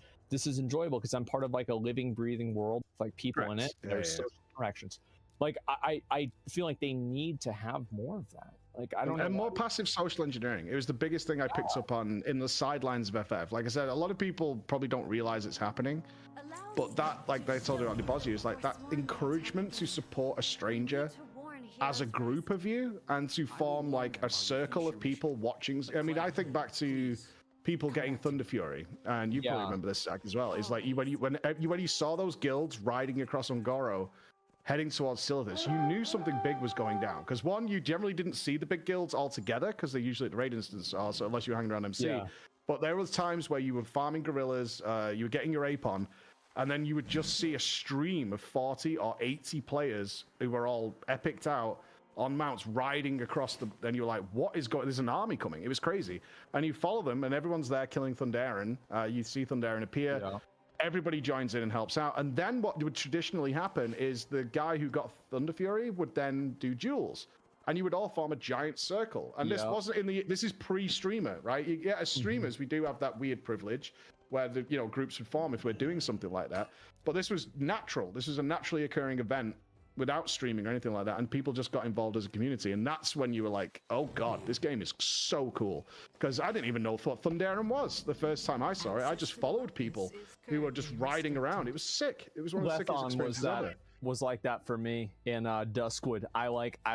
enjoyable because I'm part of like a living, breathing world with like people in it. There's social interactions. Like I feel like they need to have more of that. Like I don't know. And more passive social engineering. It was the biggest thing I picked up on in the sidelines of FF. Like I said, a lot of people probably don't realize it's happening. But that, like they told you on Deposit, is like that encouragement to support a stranger as a group of you and to form like a circle of people watching. I mean, I think back to people getting Thunder Fury, and you probably remember this, Zach, as well. It's like when you saw those guilds riding across Ungoro, heading towards Silithus, you knew something big was going down. Because one, you generally didn't see the big guilds altogether because they're usually at the raid instance, also unless you were hanging around MC. Yeah. But there was times where you were farming gorillas, you were getting your ape on, and then you would just see a stream of 40 or 80 players who were all epicked out on mounts riding across the... And you're like, what is going... There's an army coming. It was crazy. And you follow them, and everyone's there killing Thunderen. You see Thunderen appear. Yeah. Everybody joins in and helps out. And then what would traditionally happen is the guy who got Thunder Fury would then do duels. And you would all form a giant circle. And this wasn't in the... This is pre-streamer, right? Yeah, as streamers, we do have that weird privilege where the groups would form if we're doing something like that. But this was natural. This was a naturally occurring event without streaming or anything like that, and people just got involved as a community. And that's when you were like, oh god, this game is so cool. Because I didn't even know what Thunderen was the first time I saw it. I just followed people who were just riding around. It was sick. It was one of the sickest experiences ever. Was like that for me in Duskwood. I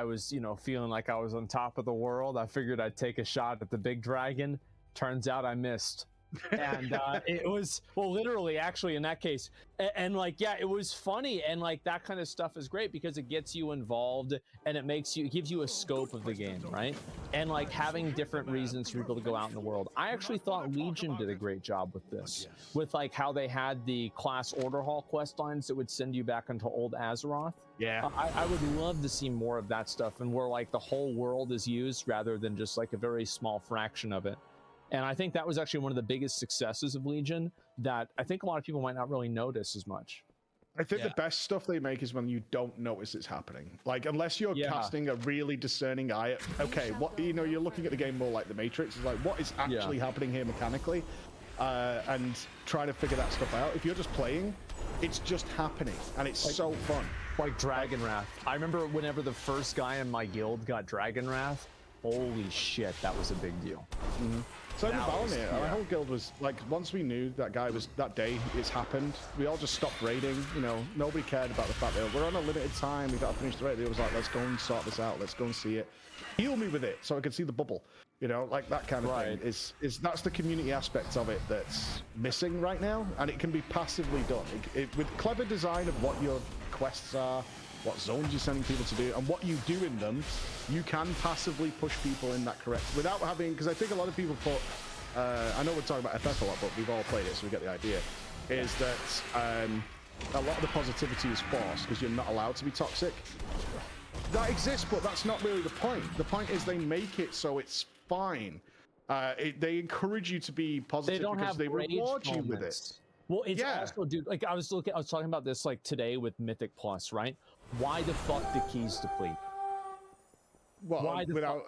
was feeling like I was on top of the world. I figured I'd take a shot at the big dragon. Turns out I missed. And it was, well, literally, actually, in that case, and like, yeah, it was funny, and like that kind of stuff is great because it gets you involved and it gives you a scope of the game, right? And like having different reasons for people to go out in the world. I actually thought Legion did a great job with this, with like how they had the class order hall quest lines that would send you back into old Azeroth. Yeah, I would love to see more of that stuff, and where like the whole world is used rather than just like a very small fraction of it. And I think that was actually one of the biggest successes of Legion that I think a lot of people might not really notice as much. I think the best stuff they make is when you don't notice it's happening. Like, unless you're casting a really discerning eye at, okay, what, you know, you're looking at the game more like the Matrix. It's like, what is actually happening here mechanically? And trying to figure that stuff out. If you're just playing, it's just happening, and it's like, so fun. Like Dragon Wrath. I remember whenever the first guy in my guild got Dragon Wrath, holy shit, that was a big deal. So our whole guild was like, once we knew that guy was, that day it's happened, we all just stopped raiding. You know, nobody cared about the fact that we're on a limited time, we got to finish the raid. It was like, let's go and sort this out, let's go and see it. Heal me with it so I can see the bubble. You know, like that kind of thing. That's the community aspect of it that's missing right now, and it can be passively done. With clever design of what your quests are, what zones you're sending people to do, and what you do in them, you can passively push people in that correct, without having, because I think a lot of people put, I know we're talking about FF a lot, but we've all played it, so we get the idea, is that a lot of the positivity is forced, because you're not allowed to be toxic. That exists, but that's not really the point. The point is they make it so it's fine. They encourage you to be positive because they reward you with it. Well, it's also, dude, like I was talking about this like today with Mythic Plus, right? Why the fuck do keys deplete? Well, why the without,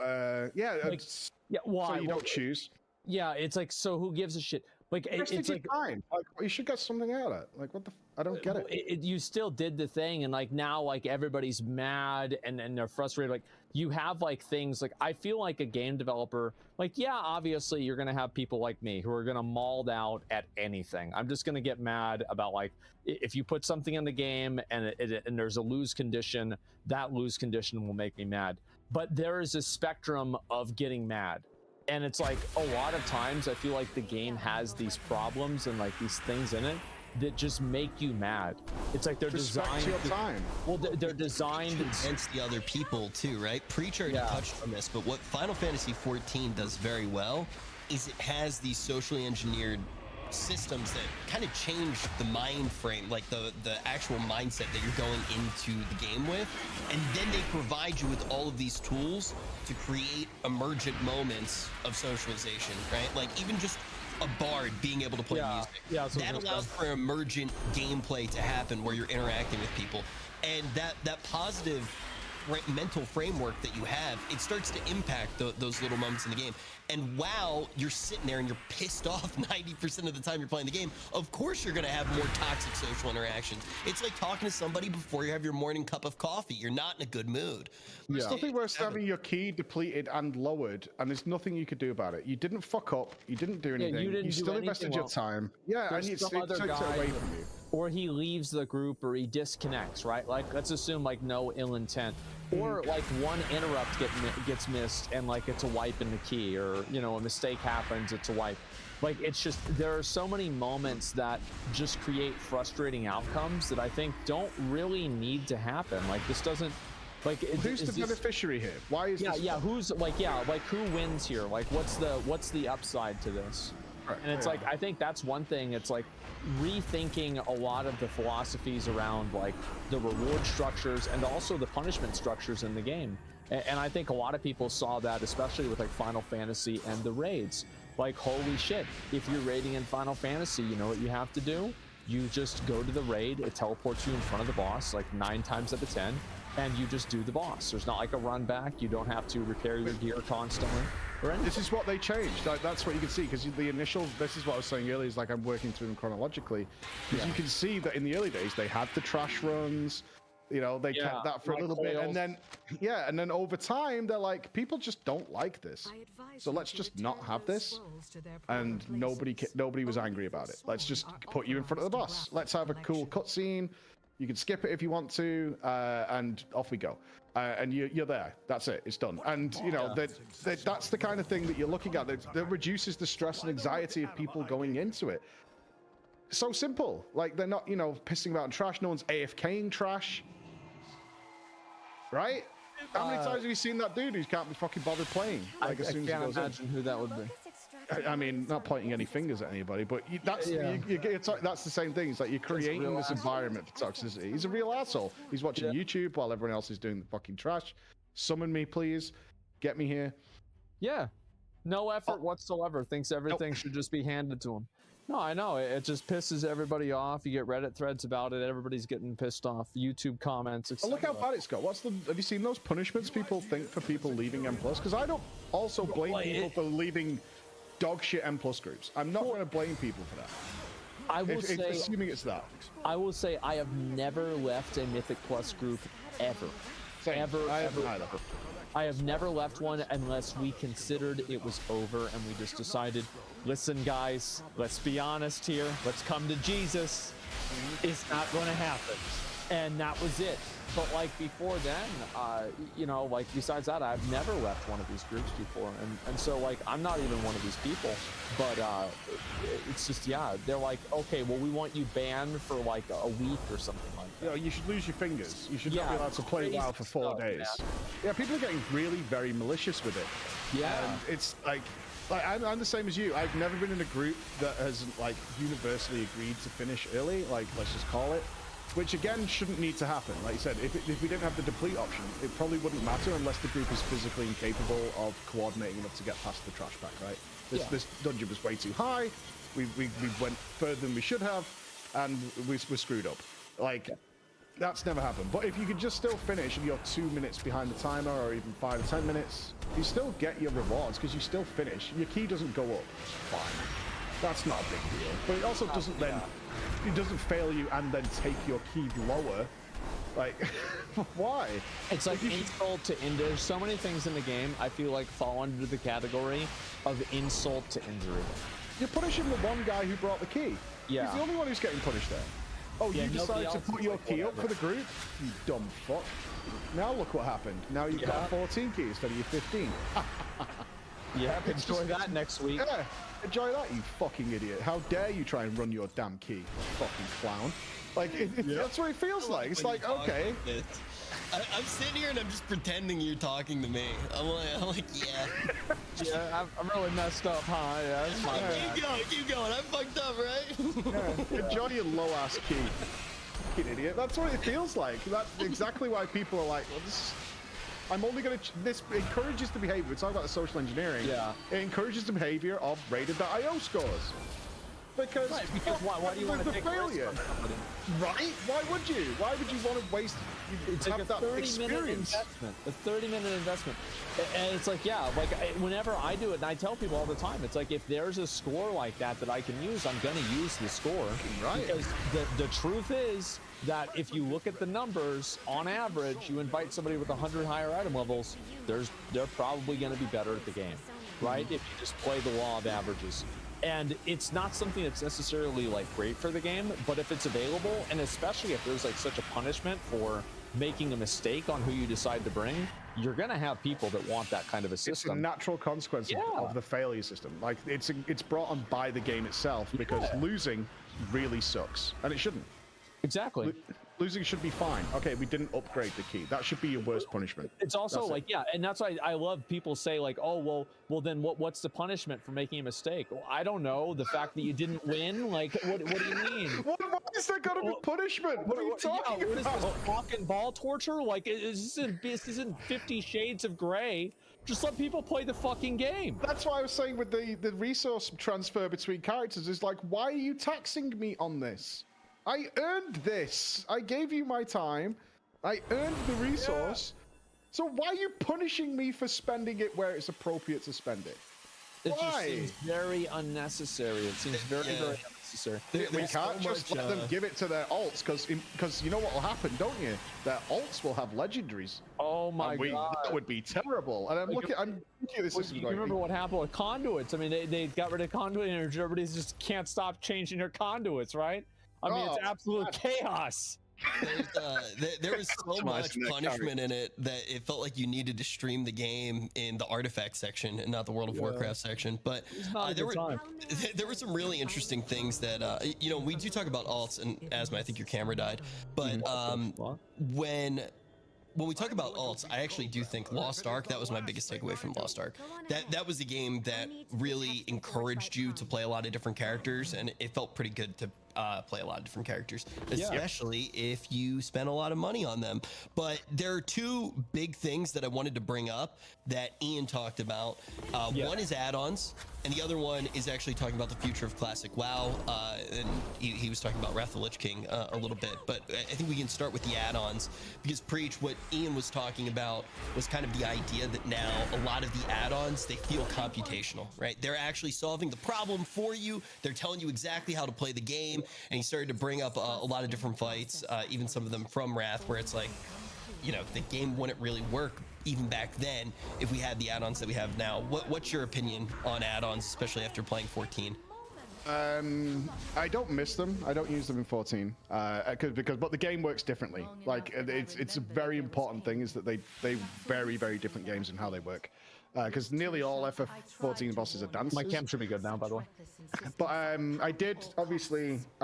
why? So you don't choose. Yeah, it's like, so who gives a shit? Like, it's like time. Like, you should get something out of it. Like, what the? I don't get it. You still did the thing, and like now, like everybody's mad and they're frustrated. Like, you have like things like, I feel like a game developer, like, yeah, obviously you're gonna have people like me who are gonna mauled out at anything. I'm just gonna get mad about, like, if you put something in the game and there's a lose condition, that lose condition will make me mad. But there is a spectrum of getting mad. And it's like, a lot of times I feel like the game has these problems and like these things in it that just make you mad. It's like they're designed your time. Well, they're designed against the other people too, right? Preach already touched on this, but what Final Fantasy XIV does very well is it has these socially engineered systems that kind of change the mind frame, like the actual mindset that you're going into the game with, and then they provide you with all of these tools to create emergent moments of socialization, right? Like even just a bard being able to play music, that allows for emergent gameplay to happen where you're interacting with people, and that positive mental framework that you have, it starts to impact those little moments in the game. And while you're sitting there and you're pissed off 90% of the time you're playing the game, of course you're going to have more toxic social interactions. It's like talking to somebody before you have your morning cup of coffee. You're not in a good mood. There's nothing worse than having your key depleted and lowered, and there's nothing you could do about it. You didn't fuck up. You didn't do anything. You still invested your time. Yeah, and it takes it away from you. Or he leaves the group, or he disconnects, right? Like, let's assume like no ill intent, or like one interrupt gets missed and like it's a wipe in the key, or you know, a mistake happens, it's a wipe. Like, it's just, there are so many moments that just create frustrating outcomes that I think don't really need to happen. Like, this doesn't, like, who's the beneficiary here? Why is this who's like, like who wins here? Like, what's the upside to this? Right. And it's like, I think that's one thing. It's like rethinking a lot of the philosophies around like the reward structures and also the punishment structures in the game. And I think a lot of people saw that, especially with like Final Fantasy and the raids. Like, holy shit, if you're raiding in Final Fantasy, you know what you have to do? You just go to the raid, it teleports you in front of the boss like 9 times out of 10, and you just do the boss. There's not like a run back. You don't have to repair your gear constantly. This is what they changed. That's what you can see, because the initial, this is what I was saying earlier, is like I'm working through them chronologically, because you can see that in the early days they had the trash runs, you know, they kept that for a little bit, and then over time they're like, people just don't like this, so let's just not have this, and nobody was angry about it. Let's just put you in front of the boss. Let's have a cool cutscene. You can skip it if you want to, and off we go. And you're there. That's it. It's done. And you know that's the kind of thing that you're looking at that reduces the stress and anxiety of people going into it. So simple. Like they're not, you know, pissing about in trash. No one's AFKing trash. Right? How many times have you seen that dude who can't be fucking bothered playing? Like as soon as he goes imagine who that would be. I mean, not pointing any fingers at anybody, but that's the same thing. It's like you're creating this environment for toxicity. He's a real asshole. He's watching YouTube while everyone else is doing the fucking trash. Summon me, please. Get me here. Yeah. No effort whatsoever. Thinks everything should just be handed to him. No, I know. It just pisses everybody off. You get Reddit threads about it. Everybody's getting pissed off. YouTube comments. Oh, look how bad it's got. Have you seen those punishments people think for people leaving M+? Because I don't also blame people for leaving dog shit M+ groups. I'm not going to blame people for that. I will say, assuming it's that. I will say I have never left a Mythic Plus group ever. Ever. I have never left one unless we considered it was over and we just decided, listen guys, let's be honest here. Let's come to Jesus. It's not going to happen. And that was it. But like before then, you know, like besides that, I've never left one of these groups before. And so like, I'm not even one of these people, but it's just, yeah, they're like, okay, well, we want you banned for like a week or something like that. You know, you should lose your fingers. You should not be allowed to play WoW for 4 days. Yeah, people are getting really very malicious with it. Yeah. And it's like I'm the same as you. I've never been in a group that has like universally agreed to finish early, like let's just call it. Which again shouldn't need to happen. Like you said, if we didn't have the deplete option, it probably wouldn't matter unless the group is physically incapable of coordinating enough to get past the trash pack, right? This dungeon was way too high. We went further than we should have, and we're screwed up. Like, that's never happened. But if you could just still finish and you're 2 minutes behind the timer, or even 5 or 10 minutes, you still get your rewards because you still finish. Your key doesn't go up. Fine. That's not a big deal. But it also doesn't then... It doesn't fail you and then take your key lower. Like, why? It's like insult to injury. There's so many things in the game I feel like fall under the category of insult to injury. You're punishing the one guy who brought the key. Yeah. He's the only one who's getting punished there. Oh, you decided to put your key up for the group? You dumb fuck. Now look what happened. Now you've got 14 keys instead of your 15. Yeah, enjoy that next week. Yeah, enjoy that, you fucking idiot. How dare you try and run your damn key, fucking clown. Like, that's what it feels like. It's like, okay. I'm sitting here and I'm just pretending you're talking to me. I'm like, yeah. Yeah, I'm really messed up, huh? Yeah, that's fine. Keep going. I'm fucked up, right? Yeah. Enjoy your low-ass key. Fucking idiot. That's what it feels like. That's exactly why people are like, well, this... I'm only going to... This encourages the behavior. We're talking about the social engineering. Yeah. It encourages the behavior of rated.io scores. Because, because why do you want to take failure? Right? Why would you? Why would you want to waste... It's like a 30-minute investment. A 30-minute investment. And it's like, yeah, like whenever I do it, and I tell people all the time, it's like if there's a score like that I can use, I'm going to use the score. Right. Because the truth is that if you look at the numbers, on average, you invite somebody with 100 higher item levels, they're probably going to be better at the game, right? If you just play the law of averages. And it's not something that's necessarily like great for the game, but if it's available, and especially if there's like such a punishment for making a mistake on who you decide to bring, you're gonna have people that want that kind of a system. It's a natural consequence of the failure system. Like it's brought on by the game itself, because losing really sucks, and it shouldn't. Exactly. Losing should be fine. Okay, we didn't upgrade the key. That should be your worst punishment. It's also like, yeah, and that's why I love people say like, oh, well then what's the punishment for making a mistake? Well, I don't know. The fact that you didn't win? Like, what do you mean? Why is there gotta be punishment? What are you talking about? What is this, fucking ball torture? Like, this isn't 50 Shades of Grey. Just let people play the fucking game. That's why I was saying with the resource transfer between characters is like, why are you taxing me on this? I earned this. I gave you my time. I earned the resource. Yeah. So why are you punishing me for spending it where it's appropriate to spend it? It just seems very unnecessary. It seems very unnecessary. We can't just let them give it to their alts, because you know what will happen, don't you? Their alts will have legendaries. Oh my god, that would be terrible. And I'm looking at this. You remember what happened with conduits? I mean, they got rid of conduit energy. Everybody just can't stop changing their conduits, right? I mean, it's absolute chaos. There was so much punishment in it that it felt like you needed to stream the game in the artifact section and not the World of Warcraft section. But there were some really interesting things that we do talk about alts, and Asma, I think your camera died, but when we talk about alts, I actually do think Lost Ark, that was my biggest takeaway from Lost Ark. That was a game that really encouraged you to play a lot of different characters, and it felt pretty good to play a lot of different characters, especially if you spend a lot of money on them. But there are two big things that I wanted to bring up that Ian talked about. One is add-ons, and the other one is actually talking about the future of classic WoW. And he was talking about Wrath of the Lich King a little bit, but I think we can start with the add-ons, because Preach, what Ian was talking about was kind of the idea that now a lot of the add-ons, they feel computational, right? They're actually solving the problem for you. They're telling you exactly how to play the game. And he started to bring up a lot of different fights, even some of them from Wrath, where it's like, the game wouldn't really work even back then if we had the add-ons that we have now. What's your opinion on add-ons, especially after playing 14? I don't miss them. I don't use them in 14 but the game works differently. Like it's a very important thing is that they very, very different games in how they work. Because nearly all FF14 bosses are dancers. My cam should be good now, by the way. But I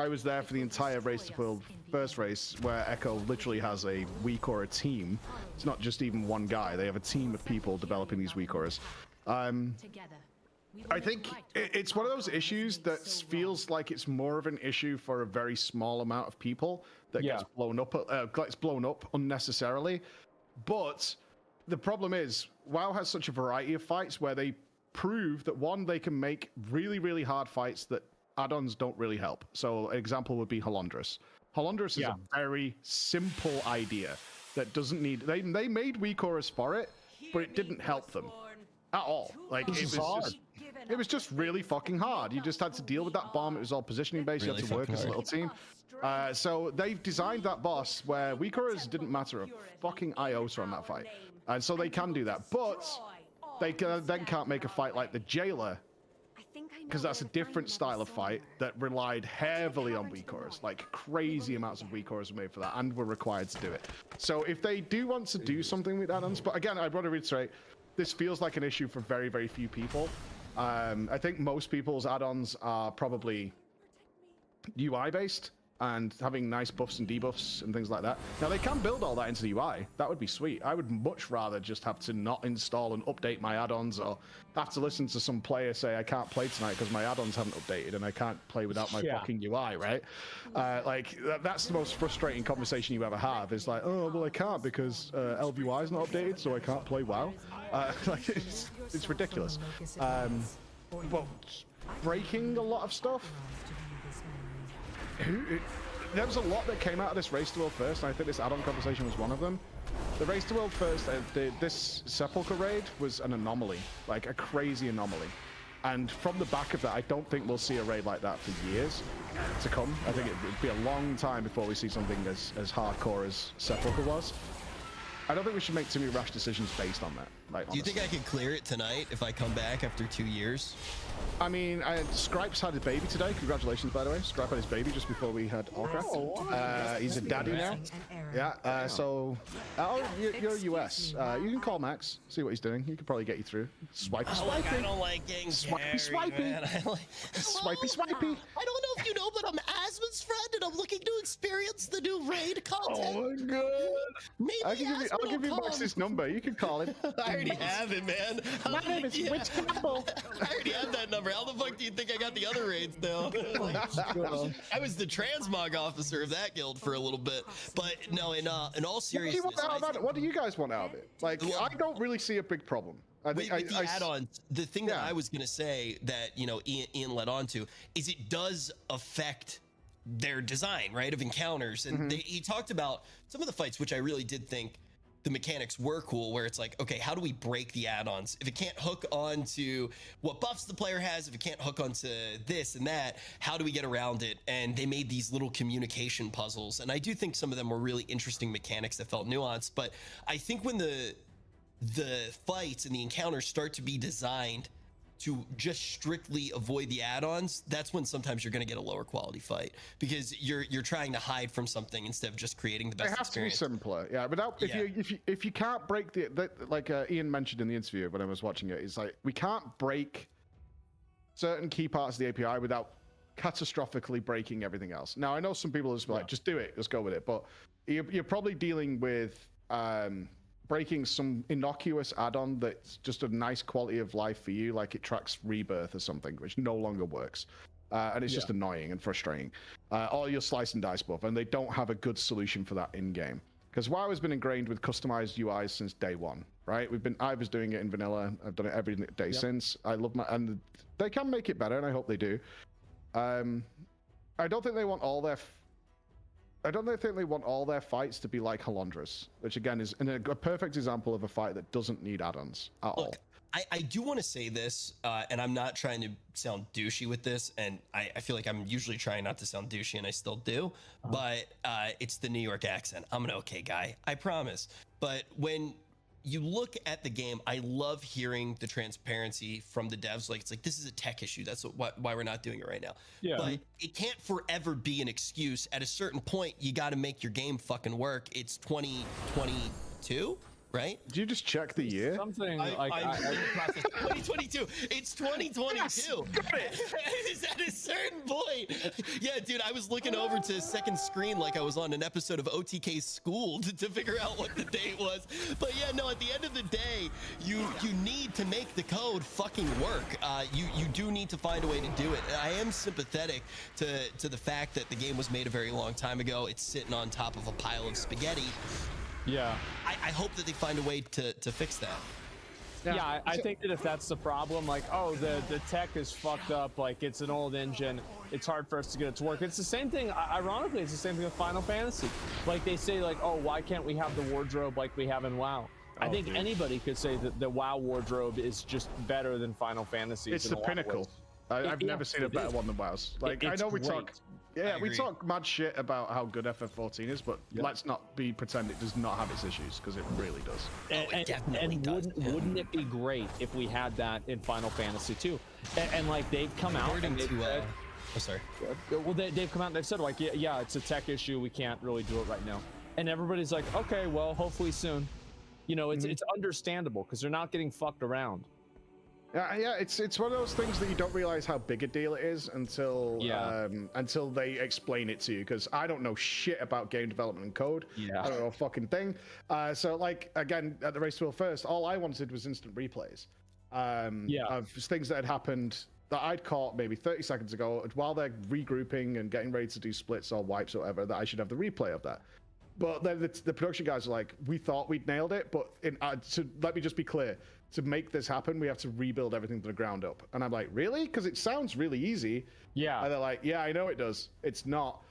was there for the entire Race to World first race, where Echo literally has a weak aura team. It's not just even one guy. They have a team of people developing these weak auras. I think it's one of those issues that feels like it's more of an issue for a very small amount of people that gets blown up unnecessarily. But the problem is, WoW has such a variety of fights where they prove that, one, they can make really, really hard fights that add-ons don't really help. So an example would be Halondrus. Halondrus is a very simple idea that doesn't need... They made weak auras for it, but it didn't help them at all. Like, it was just really fucking hard. You just had to deal with that bomb. It was all positioning based. You had to work as a little team. So they've designed that boss where weak auras didn't matter a fucking iota on that fight. And so they can do that. But they then can't make a fight like the Jailer, because that's a different style of fight that relied heavily on weak auras. Like crazy amounts of weak auras were made for that and were required to do it. So if they do want to do something with add-ons, but again, I want to reiterate, this feels like an issue for very, very few people. I think most people's add-ons are probably UI based and having nice buffs and debuffs and things like that. Now they can build all that into the UI. That would be sweet. I would much rather just have to not install and update my add-ons, or have to listen to some player say I can't play tonight because my add-ons haven't updated and I can't play without my fucking UI, right? That's the most frustrating conversation you ever have, is like, oh, well, I can't because LVUI is not updated, so I can't play WoW. It's ridiculous. But breaking a lot of stuff. There was a lot that came out of this Race to World First, and I think this add-on conversation was one of them. The Race to World First, this Sepulchre raid was an anomaly, like a crazy anomaly. And from the back of that, I don't think we'll see a raid like that for years to come. I think it'd be a long time before we see something as hardcore as Sepulchre was. I don't think we should make too many rash decisions based on that. Like, do you think I can clear it tonight if I come back after 2 years? I mean, Scripes had his baby today. Congratulations, by the way. Scripe had his baby just before we had allcraft. He's a daddy now. Yeah. You're US. You can call Max, see what he's doing. He could probably get you through. Swipey. I don't like getting swipey. Man. Swipey. I don't know if you know, but I'm Asmon's friend, and I'm looking to experience the new raid content. Oh my god. Maybe I'll give you Max's number. You can call him. I already have it, man. My name is Witch Campbell. I already have that number. How the fuck do you think I got the other raids now? I was the transmog officer of that guild for a little bit. But no, in all seriousness, what do you guys want out of it? Like, I don't really see a big problem. With the add-ons, the thing that I was going to say that, Ian led on to is it does affect their design, right, of encounters. And he talked about some of the fights, which I really did think the mechanics were cool, where it's like, okay, how do we break the add-ons? If it can't hook onto what buffs the player has, if it can't hook onto this and that, how do we get around it? And they made these little communication puzzles. And I do think some of them were really interesting mechanics that felt nuanced. But I think when the fights and the encounters start to be designed to just strictly avoid the add-ons, that's when sometimes you're going to get a lower quality fight, because you're trying to hide from something instead of just creating the best experience. It has to be simpler, yeah. Without if you can't break like Ian mentioned in the interview when I was watching it, it's like we can't break certain key parts of the API without catastrophically breaking everything else. Now I know some people just like just do it, just go with it, but you're probably dealing with breaking some innocuous add-on that's just a nice quality of life for you, like it tracks rebirth or something, which no longer works. And it's just annoying and frustrating. Or your slice and dice buff, and they don't have a good solution for that in-game. Because WoW has been ingrained with customized UIs since day one, right? I was doing it in vanilla. I've done it every day since. I love and they can make it better, and I hope they do. I don't think they want all their fights to be like Halondra's, which again is a perfect example of a fight that doesn't need add-ons at all. I do want to say this, and I'm not trying to sound douchey with this, and I feel like I'm usually trying not to sound douchey, and I still do, but it's the New York accent. I'm an okay guy, I promise. But when you look at the game, I love hearing the transparency from the devs. Like, it's like, this is a tech issue. That's why we're not doing it right now. Yeah. But it can't forever be an excuse. At a certain point, you got to make your game fucking work. It's 2022, right? Did you just check the year? Something I 2022. It's 2022. Yes, is at a certain point. Yeah, dude, I was looking over to second screen like I was on an episode of OTK School to figure out what the date was. But yeah, no, at the end of the day, you need to make the code fucking work. You do need to find a way to do it. And I am sympathetic to the fact that the game was made a very long time ago. It's sitting on top of a pile of spaghetti. Yeah, I hope that they find a way to fix that. Yeah, I think that if that's the problem, like, oh, the tech is fucked up, like it's an old engine, it's hard for us to get it to work. It's the same thing, ironically, it's the same thing with Final Fantasy. Like they say, like, oh, why can't we have the wardrobe like we have in WoW? I think anybody could say that the WoW wardrobe is just better than Final Fantasy. It's the pinnacle. I've never seen a better one than WoW's. Like, I know we talk. Yeah, we talk mad shit about how good FF14 is, but let's not pretend it does not have its issues, because it really does. And wouldn't it be great if we had that in Final Fantasy 2? And like they've come out and they've said, well, they've come out and they've said, like, yeah, it's a tech issue, we can't really do it right now. And everybody's like, okay, well, hopefully soon. You know, it's understandable because they're not getting fucked around. Yeah, it's one of those things that you don't realize how big a deal it is until they explain it to you, because I don't know shit about game development and code. I don't know a fucking thing. So like, again, at the Race to Will First, all I wanted was instant replays of things that had happened that I'd caught maybe 30 seconds ago while they're regrouping and getting ready to do splits or wipes or whatever, that I should have the replay of that. But then the production guys are like, we thought we'd nailed it, but let me just be clear. To make this happen, we have to rebuild everything from the ground up. And I'm like, really? Because it sounds really easy. Yeah. And they're like, yeah, I know it does. It's not.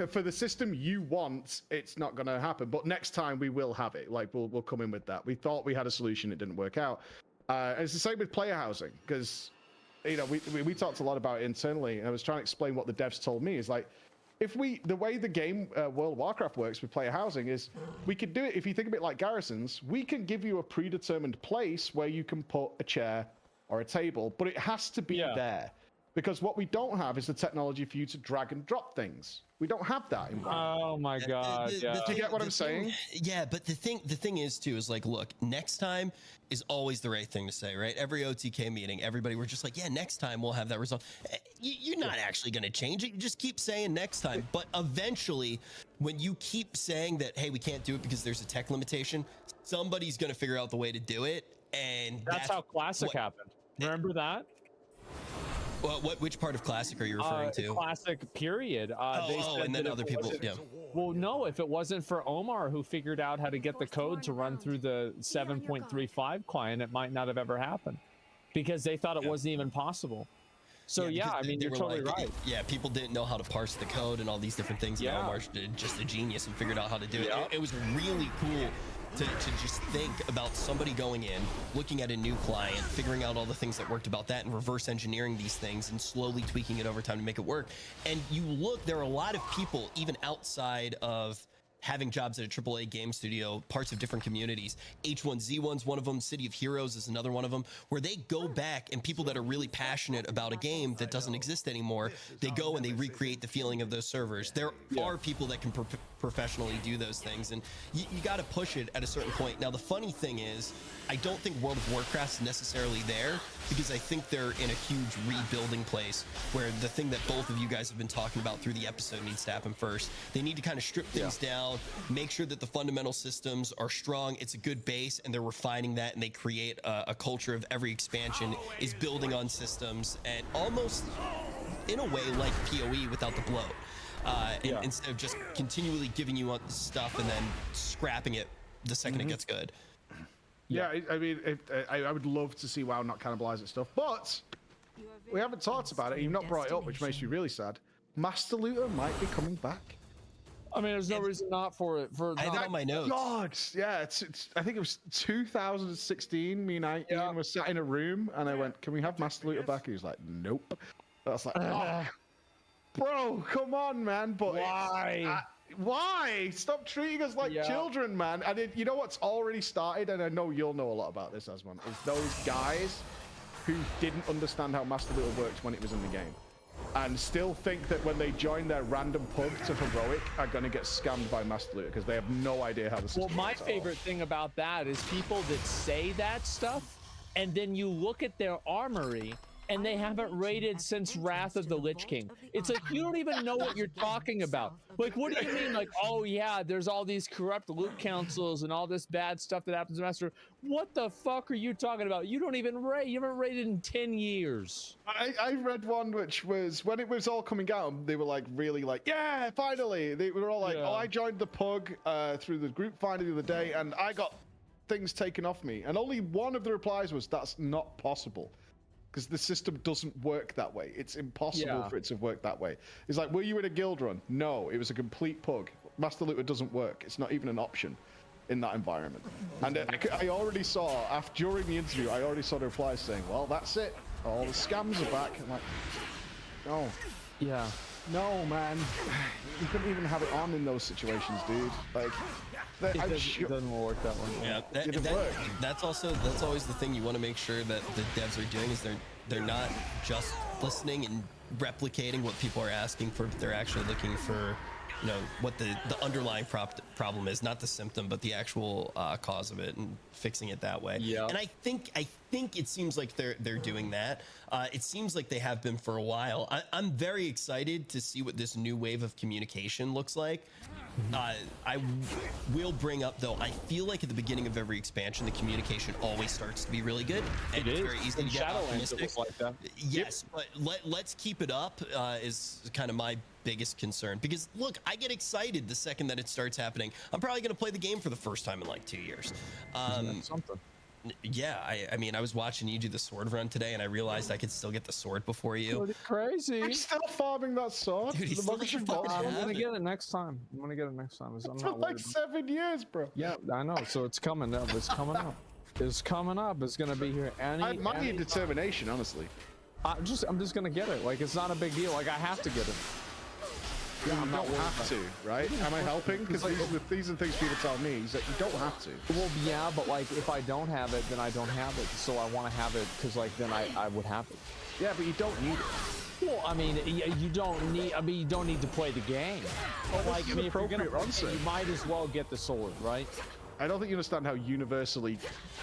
For the system you want, it's not going to happen. But next time we will have it. Like, we'll come in with that. We thought we had a solution. It didn't work out. And it's the same with player housing. Because, you know, we talked a lot about it internally. And I was trying to explain what the devs told me. Is like, the way the game World of Warcraft works with player housing is, we could do it, if you think of it like garrisons, we can give you a predetermined place where you can put a chair or a table, but it has to be there. Because what we don't have is the technology for you to drag and drop things. We don't have that in WoW. Oh my god. Do you get what I'm saying? Yeah, but the thing is too, is like, look, next time is always the right thing to say, right? Every OTK meeting, everybody, we're just like, yeah, next time we'll have that result. You're not actually going to change it. You just keep saying next time. But eventually, when you keep saying that, hey, we can't do it because there's a tech limitation, somebody's going to figure out the way to do it. And that's how Classic happened. Remember that? Well, which part of Classic are you referring to? Classic, period. And then other people, Well, no, if it wasn't for Omar, who figured out how to get the code to run through the 7.35 client, it might not have ever happened, because they thought it wasn't even possible. So I mean, you're totally right. Yeah, people didn't know how to parse the code and all these different things. And Omar's just a genius and figured out how to do it. It was really cool to just think about somebody going in, looking at a new client, figuring out all the things that worked about that, and reverse engineering these things and slowly tweaking it over time to make it work. And you look, there are a lot of people, even outside of having jobs at a AAA game studio, parts of different communities. H1Z1's one of them, City of Heroes is another one of them, where they go back and people that are really passionate about a game that doesn't exist anymore, they go and they recreate the feeling of those servers. There are people that can professionally do those things, and you got to push it at a certain point. Now, the funny thing is, I don't think World of Warcraft's necessarily there, because I think they're in a huge rebuilding place where the thing that both of you guys have been talking about through the episode needs to happen first. They need to kind of strip things down, make sure that the fundamental systems are strong, it's a good base, and they're refining that, and they create a culture of every expansion is building on systems, and almost in a way like PoE without the bloat. Instead of just continually giving you stuff and then scrapping it the second it gets good. Yeah, I mean, I would love to see WoW not cannibalize its stuff, but we haven't talked about it. You've not brought it up, which makes me really sad. Master Looter might be coming back. I mean, there's no reason not for it. I have it on my notes. God, yeah, I think it was 2016. Me and Ian were sat in a room, and I went, "Can we have Master Looter back?" He was like, "Nope." I was like, "Oh, bro, come on, man!" But why? Why? Stop treating us like children, man. And you know what's already started, and I know you'll know a lot about this, Asman, is those guys who didn't understand how Master Looter worked when it was in the game, and still think that when they join their random pug to heroic are going to get scammed by Master Looter because they have no idea how the system works. Well, my favorite thing about that is people that say that stuff, and then you look at their armory, and they haven't raided since Wrath of the Lich King. It's like, you don't even know what you're talking about. Like, what do you mean? Like, oh yeah, there's all these corrupt loot councils and all this bad stuff that happens in Master. What the fuck are you talking about? You don't even raid. You haven't raided in 10 years. I read one which was, when it was all coming out, they were like, really like, yeah, finally. They were all like, oh, I joined the pug through the group finder the other day, and I got things taken off me. And only one of the replies was, that's not possible. Because the system doesn't work that way. It's impossible for it to work that way. It's like, were you in a guild run? No, it was a complete pug. Master Looter doesn't work. It's not even an option in that environment. And I already saw, during the interview, I already saw the replies saying, well, that's it. All the scams are back. I'm like, no. Yeah. No, man. You couldn't even have it on in those situations, dude. Like, it doesn't work that way. Yeah, that's always the thing you want to make sure that the devs are doing is they're not just listening and replicating what people are asking for, but they're actually looking for, you know, what the underlying problem is, not the symptom, but the actual cause of it, and fixing it that way. Yeah. And I think it seems like they're doing that. It seems like they have been for a while. I'm very excited to see what this new wave of communication looks like. I will bring up, though, I feel like at the beginning of every expansion, the communication always starts to be really good, and it's very easy to get optimistic. Like that. Yes, but let's keep it up is kind of my biggest concern, because look, I get excited the second that it starts happening. I'm probably going to play the game for the first time in like 2 years. Something. Yeah, I mean, I was watching you do the sword run today, and I realized I could still get the sword before you. Pretty crazy. I'm still farming that sword. Dude, I'm gonna get it next time. It's been like 7 years, bro. Yeah, I know. So it's coming up. It's coming up. It's coming up. It's gonna be here. I need determination, honestly. I'm just gonna get it. Like, it's not a big deal. Like, I have to get it. Yeah, you don't have to, right? Am I helping? Because these are things people tell me, is that you don't have to. Well, yeah, but like, if I don't have it, then I don't have it. So I want to have it, because like, then I would have it. Yeah, but you don't need it. Well, I mean, you don't need. I mean, you don't need to play the game. But like, I mean, if you're gonna play, you might as well get the sword, right? I don't think you understand how universally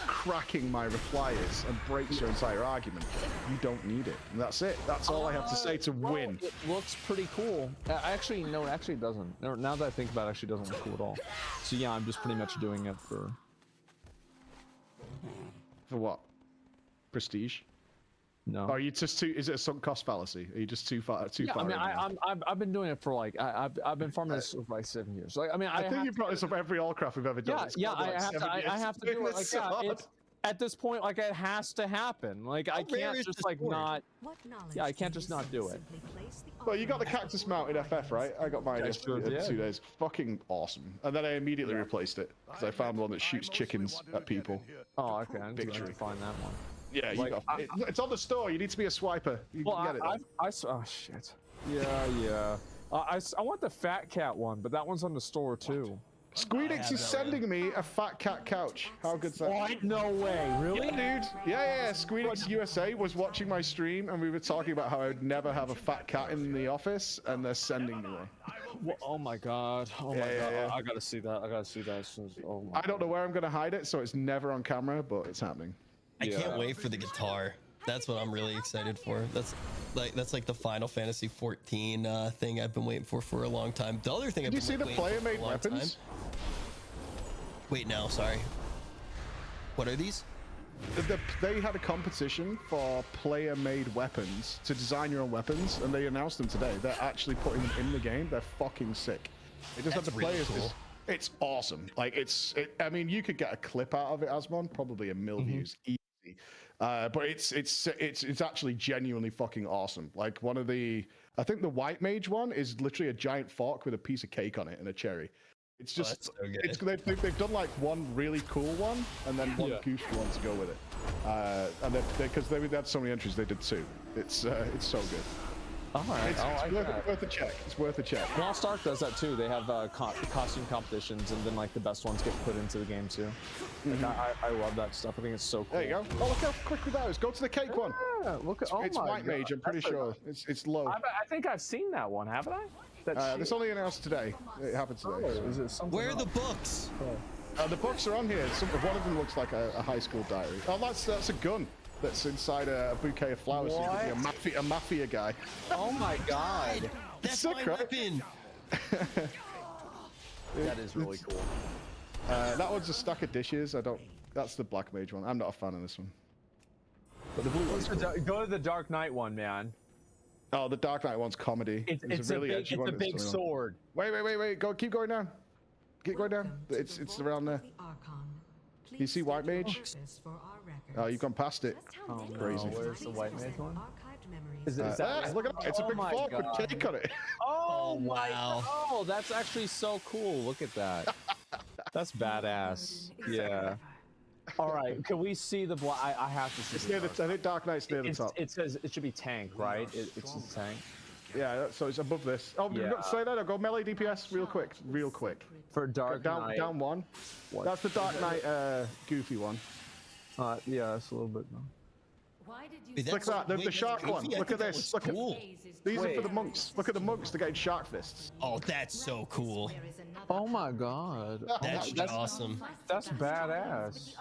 cracking my reply is and breaks your entire argument. You don't need it. And that's it. That's all I have to say to win. It looks pretty cool. Actually, no, it actually doesn't. Now that I think about it, it actually doesn't look cool at all. So yeah, I'm just pretty much doing it for... For what? Prestige? No. Are you just too? Is it a sunk cost fallacy? Are you just too far? I mean, I've been doing it for like I've been farming this for like 7 years. Like, I mean, I think you brought this up every allcraft we've ever done. Yeah, I have to do it. Like, it's, at this point, like, it has to happen. Like, I can't just like not. Yeah, I can't just not do it. Well, you got the cactus mount in FF, right? I got mine in 2 days. Fucking awesome. And then I immediately replaced it because I found one that shoots chickens at people. Oh, okay. I need to find that one. Yeah, you got it's on the store. You need to be a swiper. You can get it. Oh shit. Yeah. I want the fat cat one, but that one's on the store too. Squeenix is sending me a fat cat couch. How good's that? What? No way, really? Yeah, dude. Yeah. Squeenix USA was watching my stream, and we were talking about how I would never have a fat cat in the office, and they're sending me one. Well, oh my god. Oh my god. Yeah. I gotta see that. I gotta see that. Oh my I don't know where I'm gonna hide it, so it's never on camera, but it's happening. I can't wait for the guitar. That's what I'm really excited for. That's like the Final Fantasy 14 thing I've been waiting for a long time. The other thing Did you see the player-made weapons? Wait, no, sorry. What are these? They had a competition for player-made weapons to design your own weapons, and they announced them today. They're actually putting them in the game. They're fucking sick. They just have the really players. cool. It's awesome. Like I mean, you could get a clip out of it, Asmon, probably a mil views easy. But it's actually genuinely fucking awesome. Like I think the white mage one is literally a giant fork with a piece of cake on it and a cherry. It's just, so good. they've done like one really cool one and then one goofy one to go with it. And because they had so many entries, they did two. It's so good. All right, It's worth a check. It's worth a check. Lost Ark does that too. They have costume competitions, and then like the best ones get put into the game too. Like, I love that stuff. I think it's so cool. There you go. Oh, look how quickly that is. Go to the cake one. Look at It's white mage. I'm pretty sure it's low. I think I've seen that one, haven't I? This only announced today. It happened today. Oh, is it something Where are the books? The books are on here. One of them looks like a high school diary. Oh, that's a gun that's inside a bouquet of flowers. So you could be a mafia guy. Oh my god. That's sick, my right? weapon. That is really cool. That one's a stack of dishes. That's the black mage one. I'm not a fan of this one. But the blue one's cool. Go to the Dark Knight one, man. Oh, the Dark Knight one's comedy. It's a big sword. Wait. Keep going down. Keep going down. It's around there. You see white mage? Oh, you've gone past it. Oh, crazy. No. Where's the white mage one? Is that look at that. It's a big fork with cake on it. Oh, wow. Oh, that's actually so cool. Look at that. That's badass. Yeah. All right. Can we see the black? I have to see. It's near the. I think Dark Knight's near the top. It says it should be tank, right? It's a tank. Yeah. So it's above this. Oh, yeah. Say that. I'll go melee DPS real quick. For Dark Knight. Down one. What? That's the Dark Knight goofy one. Yeah, that's a little bit. Look at that. The shark one. Look at this. Look cool. These are for the monks. Look at the monks. They're getting shark fists. Oh, that's so cool. Oh my god. That's awesome. That's badass.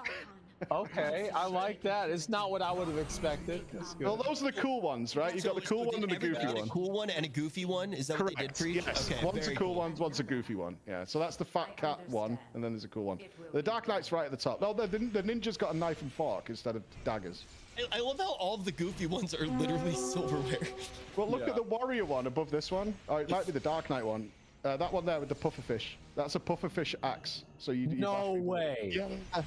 Okay, I like that. It's not what I would have expected. That's good. Well, those are the cool ones, right? You got the cool one and the goofy one. A cool one and a goofy one. Is that Correct. what they did, Priest? Yes. Okay, one's a cool one, one's a goofy one. Yeah. So that's the fat cat one, and then there's a cool one. The Dark Knight's right at the top. No, the ninja's got a knife and fork instead of daggers. I love how all of the goofy ones are literally silverware. Well, look at the warrior one above this one. Oh, it might be the Dark Knight one. That one there with the pufferfish. That's a pufferfish axe. So you. No way. Yeah.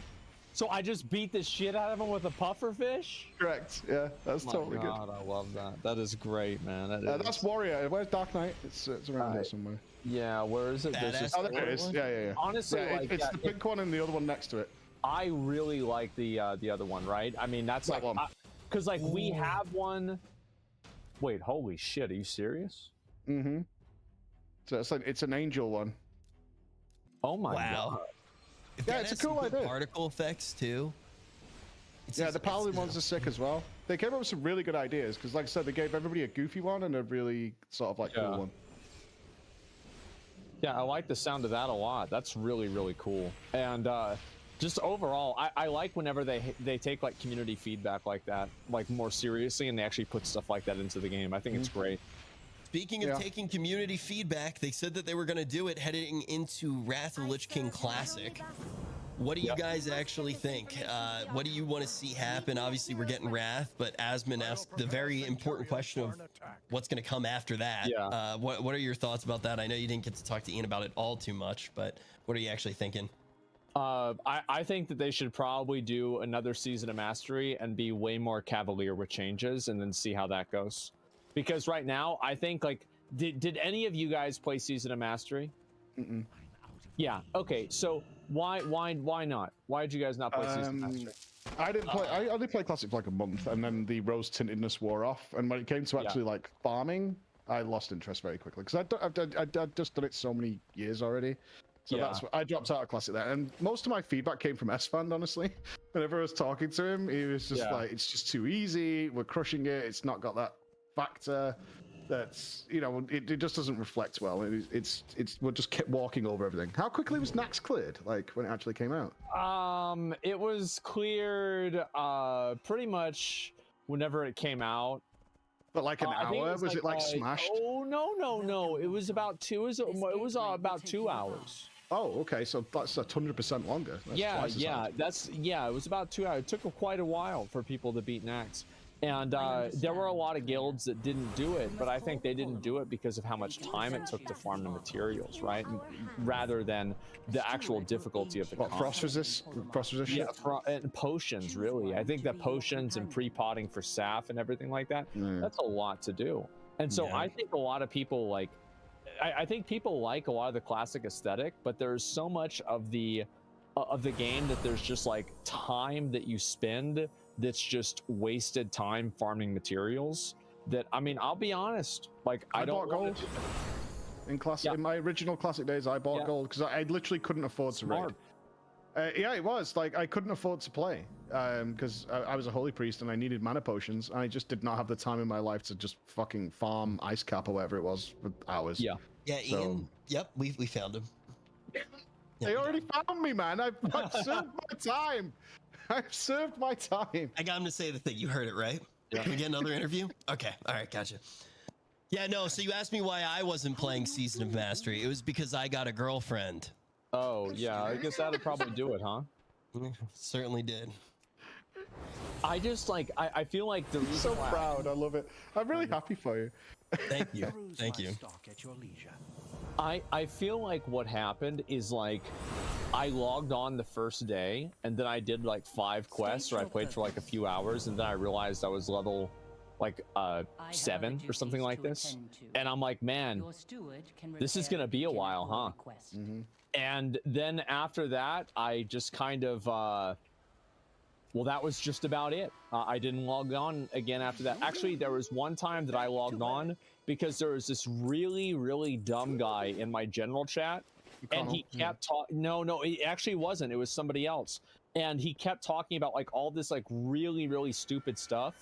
So I just beat the shit out of him with a pufferfish? Correct. Yeah, that's totally good. I love that. That is great, man. That's warrior. Where's Dark Knight? It's around there somewhere. Yeah, where is it? Oh, there it is. Yeah. Honestly, it's the pink one and the other one next to it. I really like the other one, right? I mean, that's that like, one. Because like we have one. Wait, holy shit! Are you serious? Mm-hmm. So it's an angel one. Oh my god! Yeah, it's a cool idea. Particle effects too. Yeah, the paladin ones are sick as well. They came up with some really good ideas because, like I said, they gave everybody a goofy one and a really sort of like cool one. Yeah, I like the sound of that a lot. That's really, really cool. And just overall, I like whenever they take like community feedback like that, like more seriously, and they actually put stuff like that into the game. I think it's great. Speaking of taking community feedback, they said that they were going to do it heading into Wrath of the Lich King Classic. What do you guys actually think? What do you want to see happen? Obviously, we're getting Wrath, but Asmon asked the very important question of what's going to come after that. Yeah. What are your thoughts about that? I know you didn't get to talk to Ian about it all too much, but what are you actually thinking? I think that they should probably do another season of Mastery and be way more cavalier with changes and then see how that goes. Because right now, I think, like, did any of you guys play Season of Mastery? Mm-mm. Yeah. Okay. So why not? Why did you guys not play Season of Mastery? I didn't play. I only played Classic for like a month, and then the rose tintedness wore off. And when it came to actually like farming, I lost interest very quickly because I'd just done it so many years already. So that's what I dropped out of Classic there. And most of my feedback came from S-Fan, honestly. Whenever I was talking to him, he was just like, it's just too easy. We're crushing it. It's not got that factor. That's, you know, it just doesn't reflect well. It's we'll just kept walking over everything. How quickly was Nax cleared, like when it actually came out? It was cleared pretty much whenever it came out. But like an hour? Was it like smashed? Oh no! It was about two. It was about 2 hours. Oh, okay. So that's 100% longer. That's it was about 2 hours. It took quite a while for people to beat Nax. And there were a lot of guilds that didn't do it, but I think they didn't do it because of how much time it took to farm the materials, right? Rather than the actual difficulty of the frost resist? Yeah, and potions, really. I think that potions and pre-potting for Saf and everything like that, that's a lot to do. And so I think a lot of people like, I think people like a lot of the classic aesthetic, but there's so much of the game that there's just like time that you spend that's just wasted time farming materials that, I mean, I'll be honest, like I don't bought gold in classic. In my original classic days, I bought gold because I literally couldn't afford to raid. Yeah, it was like I couldn't afford to play because I was a holy priest and I needed mana potions, and I just did not have the time in my life to just fucking farm ice cap or whatever it was for hours. Yeah, Ian. Yep, we found him. They already found me, man. I've served my time. I've served my time. I got him to say the thing. You heard it, right? Yeah. Can we get another interview? Okay. All right. Gotcha. Yeah, no. So you asked me why I wasn't playing Season of Mastery. It was because I got a girlfriend. Oh, yeah. I guess that'd probably do it, huh? Certainly did. I just like, I feel like the reason so proud. I love it. I'm really happy for you. Thank you. Thank you. I feel like what happened is like I logged on the first day and then I did like 5 quests, or I played for like a few hours, and then I realized I was level like 7 or something like this, and I'm like, man, this is gonna be a while, huh? And then after that I just kind of well, that was just about it. I didn't log on again after that. Actually, there was one time that I logged on because there was this really, really dumb guy in my general chat, and he kept talking. No, it actually wasn't. It was somebody else, and he kept talking about like all this like really, really stupid stuff,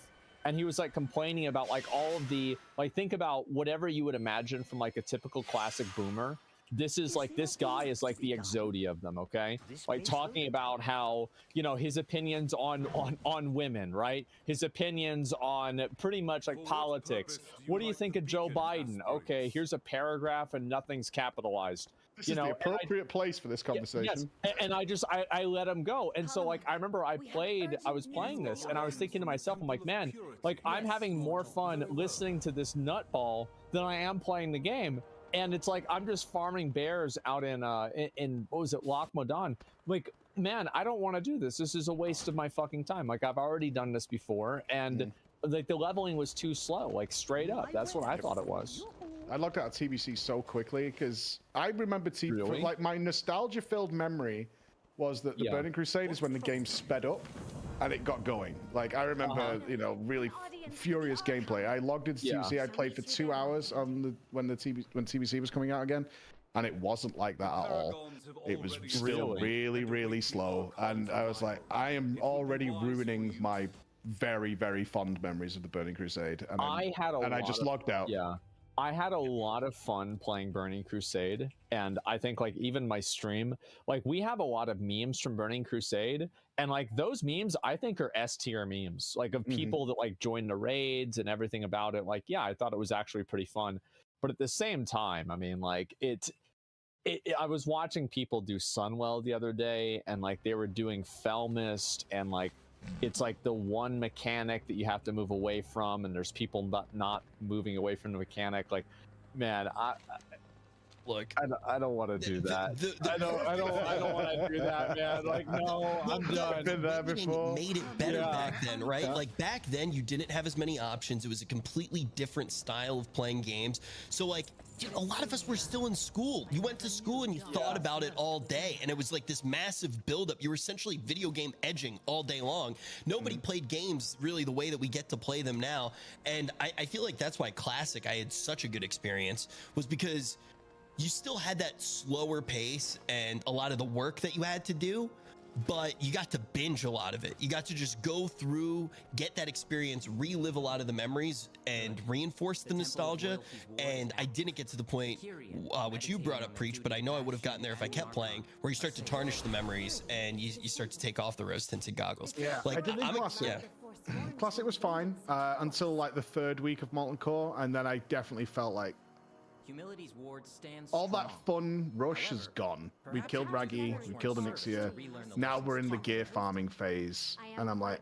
and he was like complaining about like all of the like, think about whatever you would imagine from like a typical classic boomer. This is like, this guy is like the Exodia of them, okay? Like talking about how, you know, his opinions on women, right? His opinions on pretty much like politics. What do you think of Joe Biden? Okay, here's a paragraph and nothing's capitalized. This is the appropriate place for this conversation. Yes, and I let him go. And so like, I remember I was playing this and I was thinking to myself, I'm like, man, like I'm having more fun listening to this nutball than I am playing the game. And it's like, I'm just farming bears out in what was it, Loch Modan. Like, man, I don't want to do this. This is a waste of my fucking time. Like, I've already done this before, and like the leveling was too slow, like straight up. That's what I thought it was. I looked at TBC so quickly because I remember like my nostalgia-filled memory was that the Burning Crusade is when the game sped up and it got going. Like I remember, you know, really furious gameplay. I logged into TBC. I played for 2 hours on when TBC was coming out again, and it wasn't like that at all. It was still really, really slow, and I was like, I am already ruining my very, very fond memories of the Burning Crusade. And I just logged out. Yeah. I had a lot of fun playing Burning Crusade, and I think like even my stream, like we have a lot of memes from Burning Crusade, and like those memes I think are S tier memes, like of people that like join the raids and everything about it. Like, yeah, I thought it was actually pretty fun, but at the same time, I mean, like I was watching people do Sunwell the other day, and like they were doing Fell Mist, and like it's like the one mechanic that you have to move away from, and there's people not moving away from the mechanic. Like, man, Look, I don't want to do that. I don't want to do that, man. Like, no, I'm done. Been there before. Made it better Yeah. back then, right? Yeah. Like back then, you didn't have as many options. It was a completely different style of playing games. So like, dude, a lot of us were still in school. You went to school and you thought about it all day, and it was like this massive buildup. You were essentially video game edging all day long. Nobody played games really the way that we get to play them now, and I feel like that's why Classic, I had such a good experience, was because you still had that slower pace and a lot of the work that you had to do, but you got to binge a lot of it. You got to just go through, get that experience, relive a lot of the memories, and reinforce the nostalgia. And I didn't get to the point, which you brought up, Preach, but I know I would have gotten there if I kept playing, where you start to tarnish the memories and you start to take off the rose-tinted goggles. Yeah, like, I did in Classic. Classic was fine until like the 3rd week of Molten Core, and then I definitely felt like Humility's ward stands all that strong. fun rush is gone. We killed Raggy, we killed Onyxia. Now we're in the gear farming phase, and I'm like,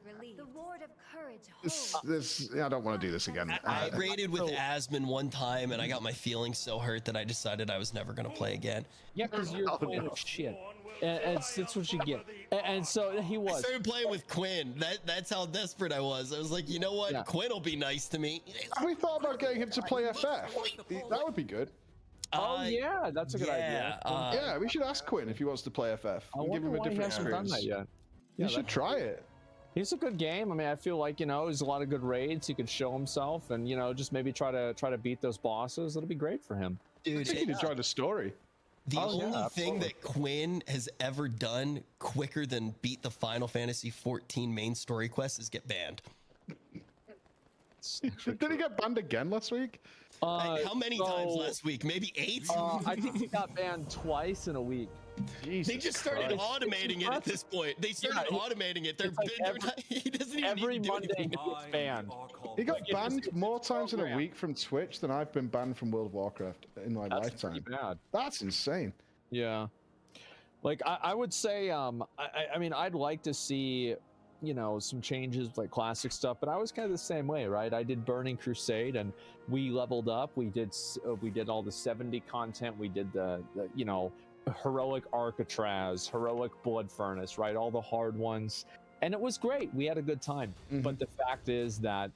I don't want to do this again. I raided with Asmon one time, and I got my feelings so hurt that I decided I was never going to play again. Yeah, because you're playing with shit. And it's what you get. And so he was. I started playing with Quinn. That's how desperate I was. I was like, you know what? Yeah. Quinn will be nice to me. We thought about getting him to play FF. That would be good. Oh yeah, that's a good idea. Yeah, we should ask Quinn if he wants to play FF and give him a different experience. Done that yet. You should try it. He's a good game. I mean, I feel like, there's a lot of good raids. He could show himself and, just maybe try to beat those bosses. It'll be great for him. Dude, I think he'd enjoy the story. The only thing that Quinn has ever done quicker than beat the Final Fantasy 14 main story quest is get banned. Did he get banned again last week? How many times last week? Maybe 8? I think he got banned twice in a week. Jesus they just started automating it at this point. They started automating it. He doesn't even every need to do Monday he anything. gets banned. He got banned more times in a week from Twitch than I've been banned from World of Warcraft in my lifetime. Bad. That's insane. Yeah. Like I would say, I mean, I'd like to see, some changes like classic stuff, but I was kind of the same way, right? I did Burning Crusade and we leveled up. We did all the 70 content. We did the heroic Arcatraz, heroic Blood Furnace, right? All the hard ones. And it was great. We had a good time. Mm-hmm. But the fact is that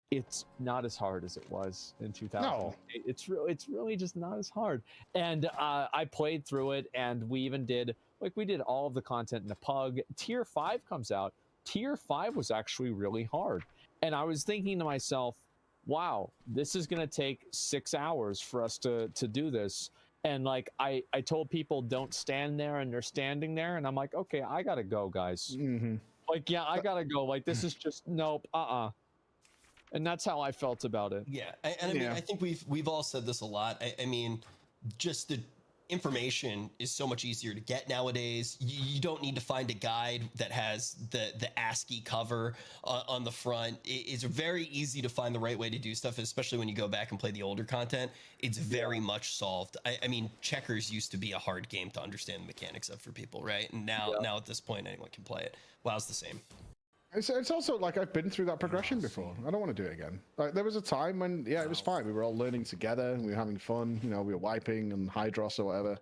it's not as hard as it was in 2000. No. It's really just not as hard. And I played through it, and we even did all of the content in the pug. Tier 5 comes out. Tier 5 was actually really hard. And I was thinking to myself, wow, this is going to take 6 hours for us to do this. And like I told people, don't stand there, and they're standing there, and I'm like, okay, I gotta go, guys. Mm-hmm. Like, yeah, I gotta go. Like, this is just nope, And that's how I felt about it. Yeah, I mean, I think we've all said this a lot. I mean, just the information is so much easier to get nowadays. You don't need to find a guide that has the ASCII cover on the front. It's very easy to find the right way to do stuff, especially when you go back and play the older content. It's very much solved. I mean, checkers used to be a hard game to understand the mechanics of for people, right? And now at this point, anyone can play it. WoW's the same. It's also like I've been through that progression before. I don't want to do it again. Like there was a time when it was fine. We were all learning together and we were having fun. We were wiping and Hydros or whatever.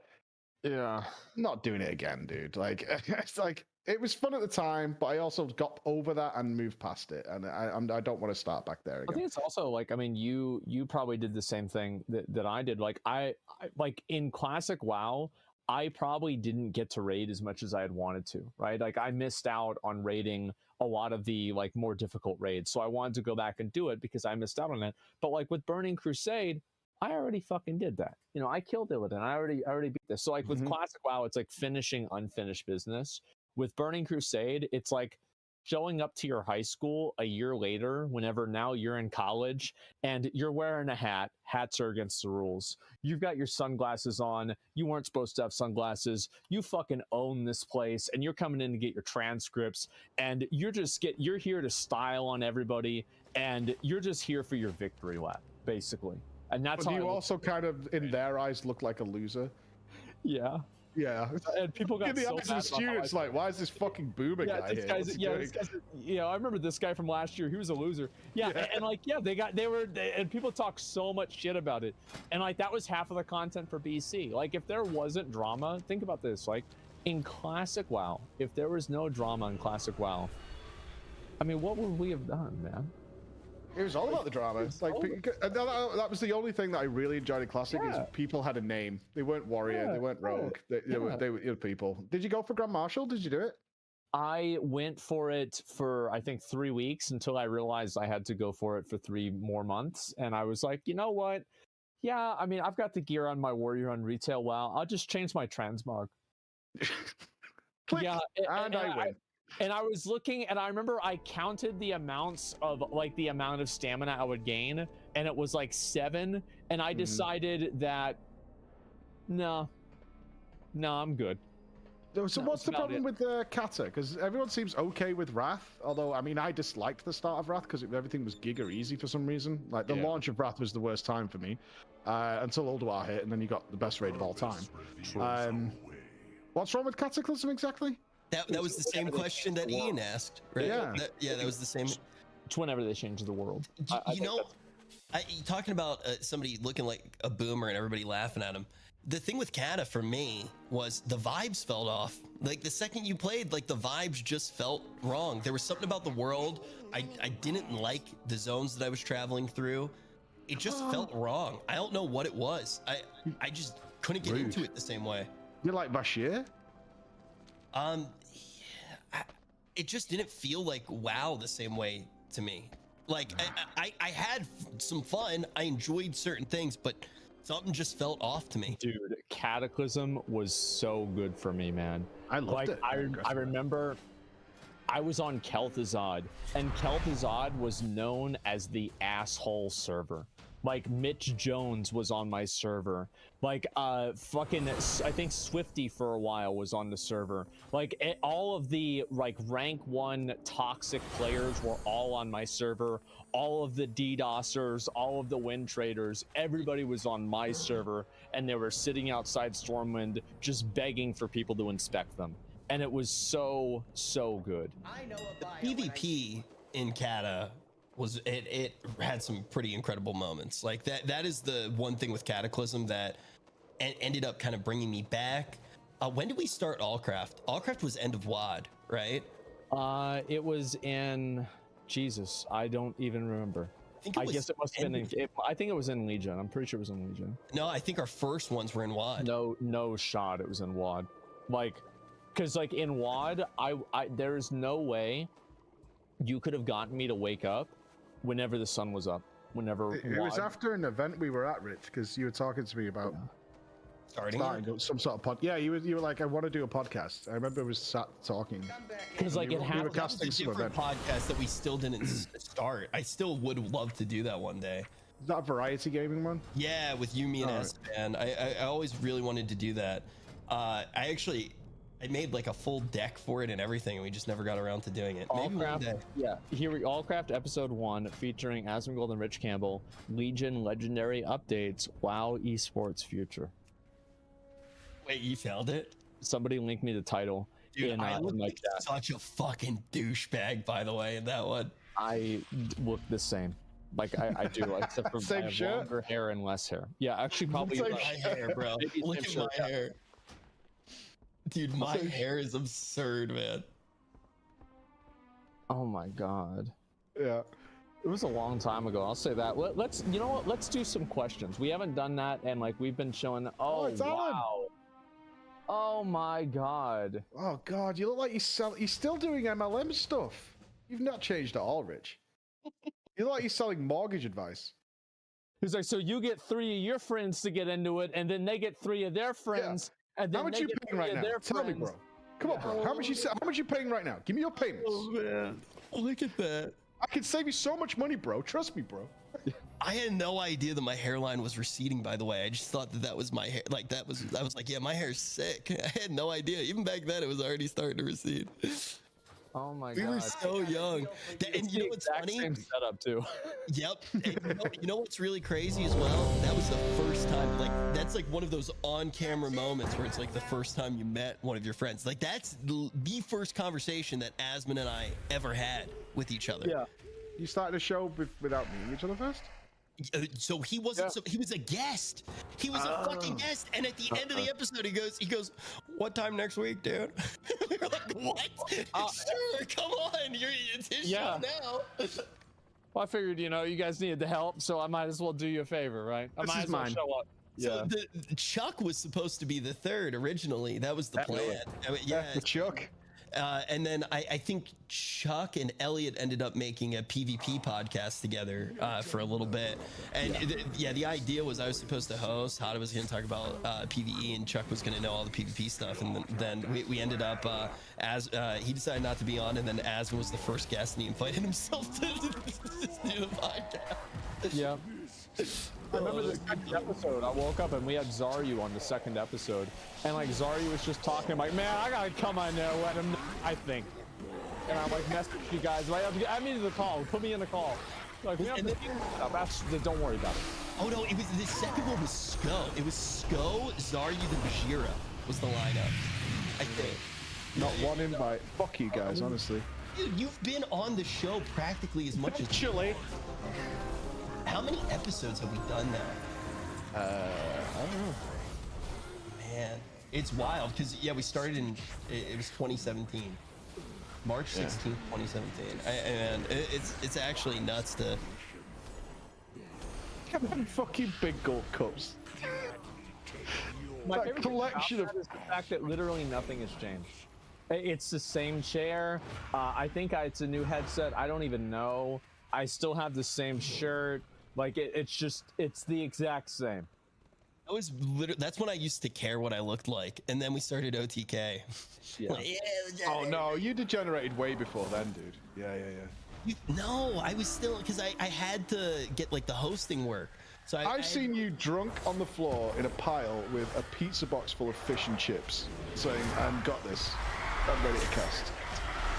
Yeah, not doing it again, dude. Like it's like it was fun at the time, but I also got over that and moved past it, and I don't want to start back there again. I think it's also like, I mean, you probably did the same thing that I did. Like I like in classic WoW, I probably didn't get to raid as much as I had wanted to, right? Like I missed out on raiding a lot of the like more difficult raids. So I wanted to go back and do it because I missed out on it. But like with Burning Crusade, I already fucking did that. I killed Illidan. I already beat this. So like with classic WoW, it's like finishing unfinished business. With Burning Crusade, it's like showing up to your high school a year later, whenever now you're in college, and you're wearing a hat. Hats are against the rules. You've got your sunglasses on. You weren't supposed to have sunglasses. You fucking own this place, and you're coming in to get your transcripts, and you're here to style on everybody, and you're just here for your victory lap, basically. And that's but do you also kind of, in their eyes, look like a loser? Yeah. Yeah. And people got In the so eyes mad of the about how students, like, why is this fucking boomer guy here? What's he doing? this guy's, I remember this guy from last year. He was a loser. Yeah, and like, yeah, and people talk so much shit about it, and like that was half of the content for BC. Like, if there wasn't drama, think about this. Like, in Classic WoW, if there was no drama in Classic WoW, I mean, what would we have done, man? It was all about the drama. Like, that was the only thing that I really enjoyed in Classic is people had a name. They weren't warrior, they weren't rogue. They were people. Did you go for Grand Marshal? Did you do it? I went for it for, I think, 3 weeks until I realized I had to go for it for 3 more months. And I was like, you know what? Yeah, I mean, I've got the gear on my warrior on retail. WoW. I'll just change my transmog. Click, yeah, and I win. And I was looking, and I remember I counted the amounts of, like, the amount of stamina I would gain, and it was like 7. And I decided that, no, I'm good. So what's the problem with Kata? Because everyone seems okay with Wrath. Although, I mean, I disliked the start of Wrath because everything was giga easy for some reason. Like, the launch of Wrath was the worst time for me. Until Ulduar hit, and then you got the best raid of all time. What's wrong with Cataclysm exactly? That was the same question that Ian asked, right? Yeah. That was the same. It's whenever they change the world. Talking about somebody looking like a boomer and everybody laughing at him. The thing with Kata for me was the vibes fell off. Like, the second you played, like, the vibes just felt wrong. There was something about the world. I didn't like the zones that I was traveling through. It just felt wrong. I don't know what it was. I just couldn't get into it the same way. You like Bashir? It just didn't feel like WoW the same way to me. Like, I had some fun. I enjoyed certain things, but something just felt off to me. Dude, Cataclysm was so good for me, man. I loved it. I remember I was on Kel'Thuzad, and Kel'Thuzad was known as the asshole server. Like, Mitch Jones was on my server. Like, I think Swifty for a while was on the server. Like, all of the, like, rank 1 toxic players were all on my server. All of the DDoSers, all of the win traders, everybody was on my server, and they were sitting outside Stormwind just begging for people to inspect them. And it was so good. The PvP in Kata was it had some pretty incredible moments. Like, that is the one thing with Cataclysm that ended up kind of bringing me back. When did we start allcraft? Allcraft was end of WoD, right? It was in, Jesus, I don't even remember. I guess it must have been I think it was in Legion. I'm pretty sure it was in Legion. No, I think our first ones were in WoD. No shot it was in WoD. Like, because, like, in WoD, there is no way you could have gotten me to wake up whenever the sun was up. Whenever it was after an event we were at, Rich, because you were talking to me about starting some sort of pod. Yeah, you were like, I want to do a podcast. I remember we sat talking because, like, we were casting some different podcast that we still didn't start. I still would love to do that one day. Is that a variety gaming one? Yeah, with you, me, and Esteban. I always really wanted to do that. I made like a full deck for it and everything, and we just never got around to doing it. Maybe one day. Yeah, Allcraft episode 1 featuring Asmongold and Rich Campbell, Legion legendary updates, WoW esports future. Wait, you found it? Somebody linked me the title. Dude, I look like such a fucking douchebag, by the way, in that one. I look the same. Like, I do, except for same I have shirt? longer hair and less hair. Yeah, actually, probably my hair, bro. Look at my hair. Dude, my hair is absurd, man. Oh my god. Yeah. It was a long time ago, I'll say that. Let's, you know what, let's do some questions. We haven't done that, and, like, we've been showing, it's wow. Oh my god. Oh god, you look like you're still doing MLM stuff. You've not changed at all, Rich. You look like you're selling mortgage advice. He's like, so you get 3 of your friends to get into it, and then they get 3 of their friends. Yeah. And then how much you paying right now? Tell me, bro. Come on, bro. How much you paying right now? Give me your payments. Oh man, look at that. I can save you so much money, bro. Trust me, bro. I had no idea that my hairline was receding, by the way. I just thought that was my hair. Like, I was like, yeah, my hair's sick. I had no idea. Even back then, it was already starting to recede. Oh my god. We were so young. And you know what's funny? Same setup too. Yep. And you know what's really crazy as well? That was the first time, like, that's like one of those on-camera moments where it's like the first time you met one of your friends. Like, that's the first conversation that Asmon and I ever had with each other. Yeah. You started a show without meeting each other first? So he wasn't. So he was a guest. He was a fucking guest. And at the end of the episode, he goes, "What time next week, dude?" We were like, "What? Sure, come on. It's his show now." Well, I figured, you know, you guys needed the help, so I might as well do you a favor, right? I might as well show up. So the Chuck was supposed to be the third originally. That was the plan. I mean, yeah, the Chuck. And then I think Chuck and Elliot ended up making a PvP podcast together for a little bit. And the idea was I was supposed to host. Hada was going to talk about PvE, and Chuck was going to know all the PvP stuff. And then we ended up he decided not to be on, and then Asmon was the first guest, and he invited himself to do the podcast. Yeah. I remember the second episode. I woke up and we had Zaryu on the second episode, and like Zaryu was just talking like, "Man, I gotta come on there, let him know, I think." And I'm like, "Message you guys, like, add me to the call, put me in the call." Like, we have don't worry about it. Oh no, it was the second one was Sko. It was Sko, Zaryu, the Bajira was the lineup, I think. Not one invite. Fuck you guys, honestly. Dude, you've been on the show practically as much as Chile. How many episodes have we done now? I don't know. Man, it's wild because we started in it was 2017, March 16th, 2017. And it's actually nuts to. Fucking big gold cups. My That favorite collection thing about that is the fact that literally nothing has changed. It's the same chair. I think it's a new headset. I don't even know. I still have the same shirt. Like it's the exact same. That's when I used to care what I looked like, and then we started OTK. Yeah. Oh no, you degenerated way before then, dude. Yeah. No, I was still because I had to get like the hosting work. So I've seen you drunk on the floor in a pile with a pizza box full of fish and chips, saying, "I've got this. I'm ready to cast."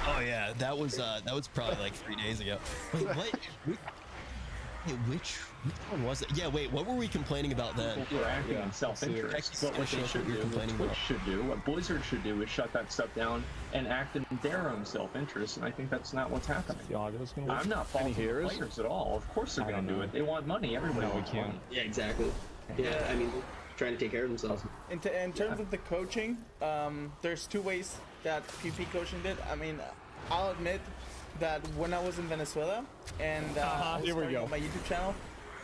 Oh yeah, that was probably like 3 days ago. Wait, what? Which one was it? Yeah, wait, what were we complaining about then? People were acting in self-interest. But what they should do, what Twitch should do, what Blizzard should do is shut that stuff down and act in their own self-interest, and I think that's not what's happening. I'm not faulting the players at all. Of course they're going to do it. They want money. Everybody wants money. Yeah, exactly. Yeah, I mean, trying to take care of themselves. In terms of the coaching, there's two ways that PvP coaching did. I mean, I'll admit that when I was in Venezuela and I was starting my YouTube channel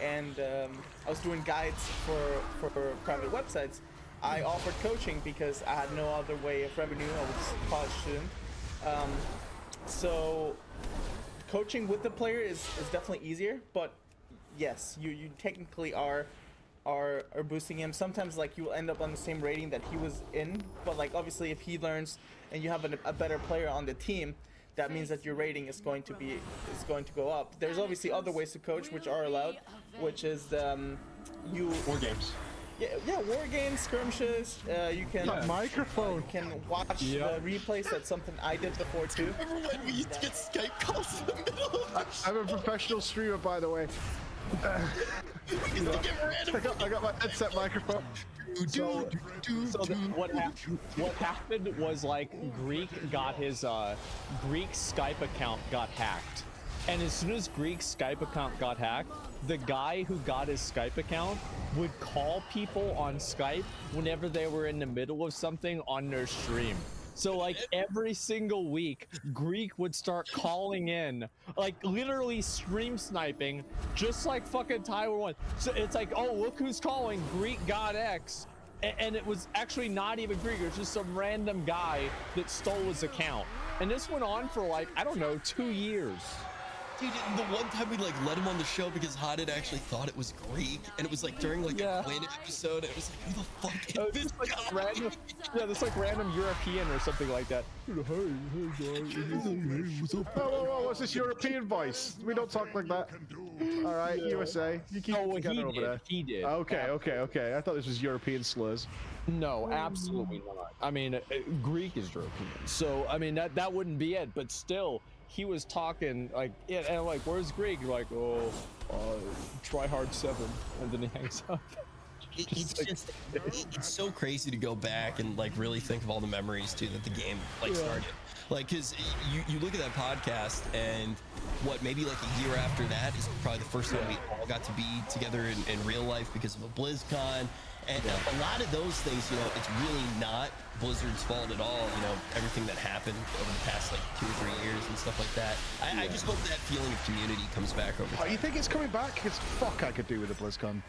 and I was doing guides for private websites, I offered coaching because I had no other way of revenue. I was a college student. So coaching with the player is definitely easier, but yes, you technically are boosting him. Sometimes like you will end up on the same rating that he was in, but like obviously if he learns and you have a better player on the team, that means that your rating is going to go up. There's obviously other ways to coach which are allowed, which is war games. Yeah, war games, skirmishes. You can microphone. You can watch the replays. That's something I did before too. Remember when we used to get Skype calls in the middle of I'm a professional streamer, by the way. I got my headset microphone. What happened was like Greek got his Greek Skype account got hacked, and as soon as Greek's Skype account got hacked, the guy who got his Skype account would call people on Skype whenever they were in the middle of something on their stream. So like every single week, Greek would start calling in, like literally stream sniping, just like fucking Tyler one. So it's like, oh, look who's calling, Greek God X. And it was actually not even Greek, it was just some random guy that stole his account. And this went on for like, I don't know, 2 years. Dude, the one time we like let him on the show because Hadid actually thought it was Greek, and it was like during like a Planet episode, it was like, who the fuck is this like guy? Random, this like random European or something like that. Hey, what's up? Whoa, what's this European voice? We don't talk like that. All right, USA. You keep it together over there. He did. Okay. I thought this was European slurs. No, absolutely not. I mean, Greek is European, so I mean that wouldn't be it. But still, he was talking like, and like, where's Greek? Like, try hard 7, and then he hangs up. It's so crazy to go back and like really think of all the memories too that the game started. Like, because you look at that podcast and maybe like a year after that is probably the first time we all got to be together in real life because of a BlizzCon. And a lot of those things, it's really not Blizzard's fault at all. Everything that happened over the past like 2 or 3 years and stuff like that. I just hope that feeling of community comes back over time. You think it's coming back? Because fuck, I could do with a BlizzCon.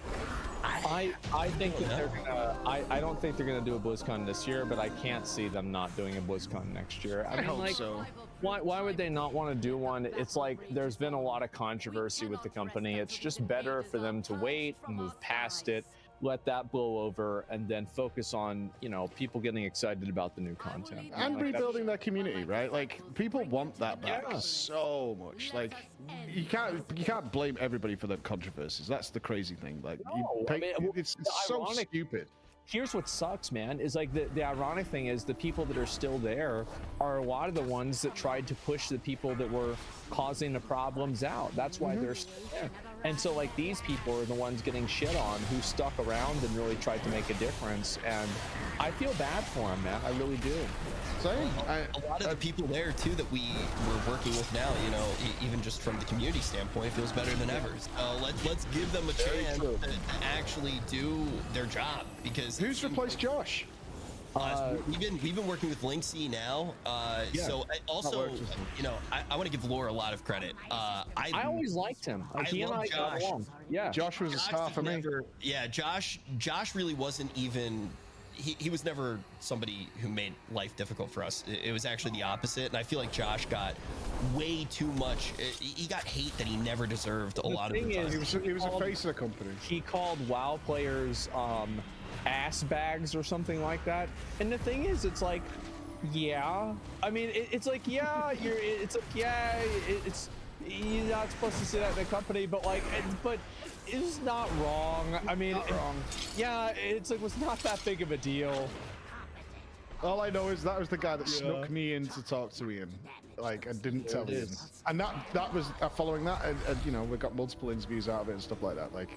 I think that they're gonna. I don't think they're gonna do a BlizzCon this year, but I can't see them not doing a BlizzCon next year. I mean, hope so. Why would they not want to do one? It's like there's been a lot of controversy with the company. It's just better for them to wait, move past it, let that blow over, and then focus on people getting excited about the new content and rebuilding their community, right? Like, people want that back so much. Like, you can't blame everybody for the controversies. That's the crazy thing. Like, it's so stupid. Here's what sucks, man, is like the ironic thing is the people that are still there are a lot of the ones that tried to push the people that were causing the problems out. That's why they're still there. And so like these people are the ones getting shit on who stuck around and really tried to make a difference. And I feel bad for them, man. I really do. Same. A lot of the people there too that we were working with now, even just from the community standpoint, feels better than ever. Let's give them a chance to actually do their job. Because who's replaced Josh? We've been working with Linksy now. So I want to give Laura a lot of credit. I always liked him. He and I got along. Yeah, Josh was a star for me. Yeah, Josh really wasn't even. He was never somebody who made life difficult for us. It was actually the opposite, and I feel like Josh got way too much. He got hate that he never deserved a lot of the time. He was a face of the company. He called WoW players ass bags or something like that. And the thing is, it's like, I mean, it's like, you're not supposed to say that in a company, but like, but it's not wrong. I mean, it's like, was not that big of a deal. All I know is that was the guy that snuck me in to talk to Ian. Like, I didn't tell Ian. And that was following that, and we got multiple interviews out of it and stuff like that. Like,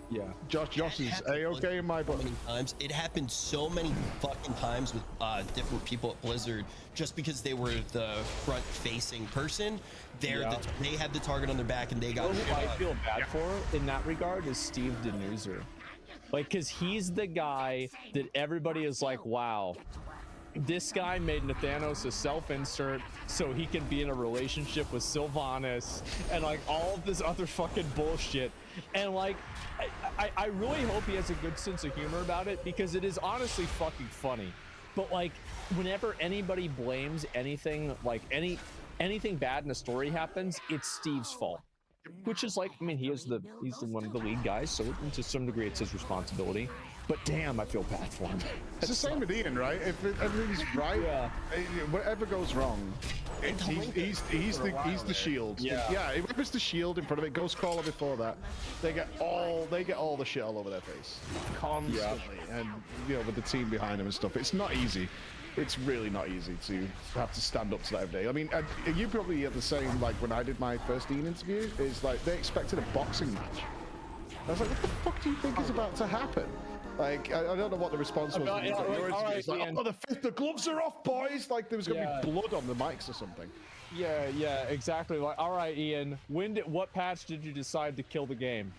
Josh is A-okay in my book. It happened so many fucking times with different people at Blizzard, just because they were the front-facing person. They had the target on their back, and they got. Who I feel bad for in that regard is Steve Denuser, like, because he's the guy that everybody is like, wow. This guy made Nathanos a self-insert so he can be in a relationship with Sylvanas and like all of this other fucking bullshit. And like, I really hope he has a good sense of humor about it, because it is honestly fucking funny. But like, whenever anybody blames anything, like anything bad in a story happens, it's Steve's fault. Which is like, I mean, he's one of the lead guys, so to some degree it's his responsibility. But damn, I feel bad for him. It's the same with Ian, right? If everything's right, whatever goes wrong, he's the shield. If it's the shield in front of it, Ghostcrawler before that, they get all the shit all over their face constantly, and with the team behind them and stuff. It's not easy. It's really not easy to have to stand up to that every day. I mean, you probably get the same, like when I did my first Ian interview, is like they expected a boxing match. I was like, what the fuck do you think is about to happen? Like, I don't know what the response was. The gloves are off, boys! Like, there was going to be blood on the mics or something. Yeah, exactly. Like, all right, Ian, what patch did you decide to kill the game?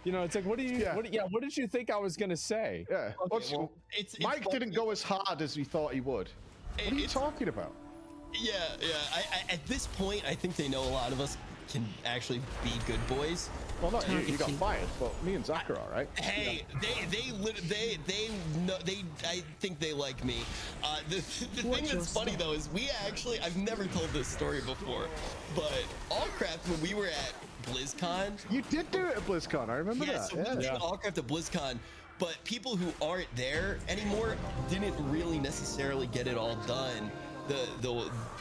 It's like, what did you think I was going to say? Yeah. Okay, Mike didn't go as hard as we thought he would. What are you talking about? Yeah. At this point, I think they know a lot of us can actually be good boys. Well, not you. You got fired, but me and Zach are all right. Hey, they know, I think they like me. The thing that's funny though is I've never told this story before, but allcraft, when we were at BlizzCon, you did do it at BlizzCon. I remember that. So we did allcraft at BlizzCon, but people who aren't there anymore didn't really necessarily get it all done.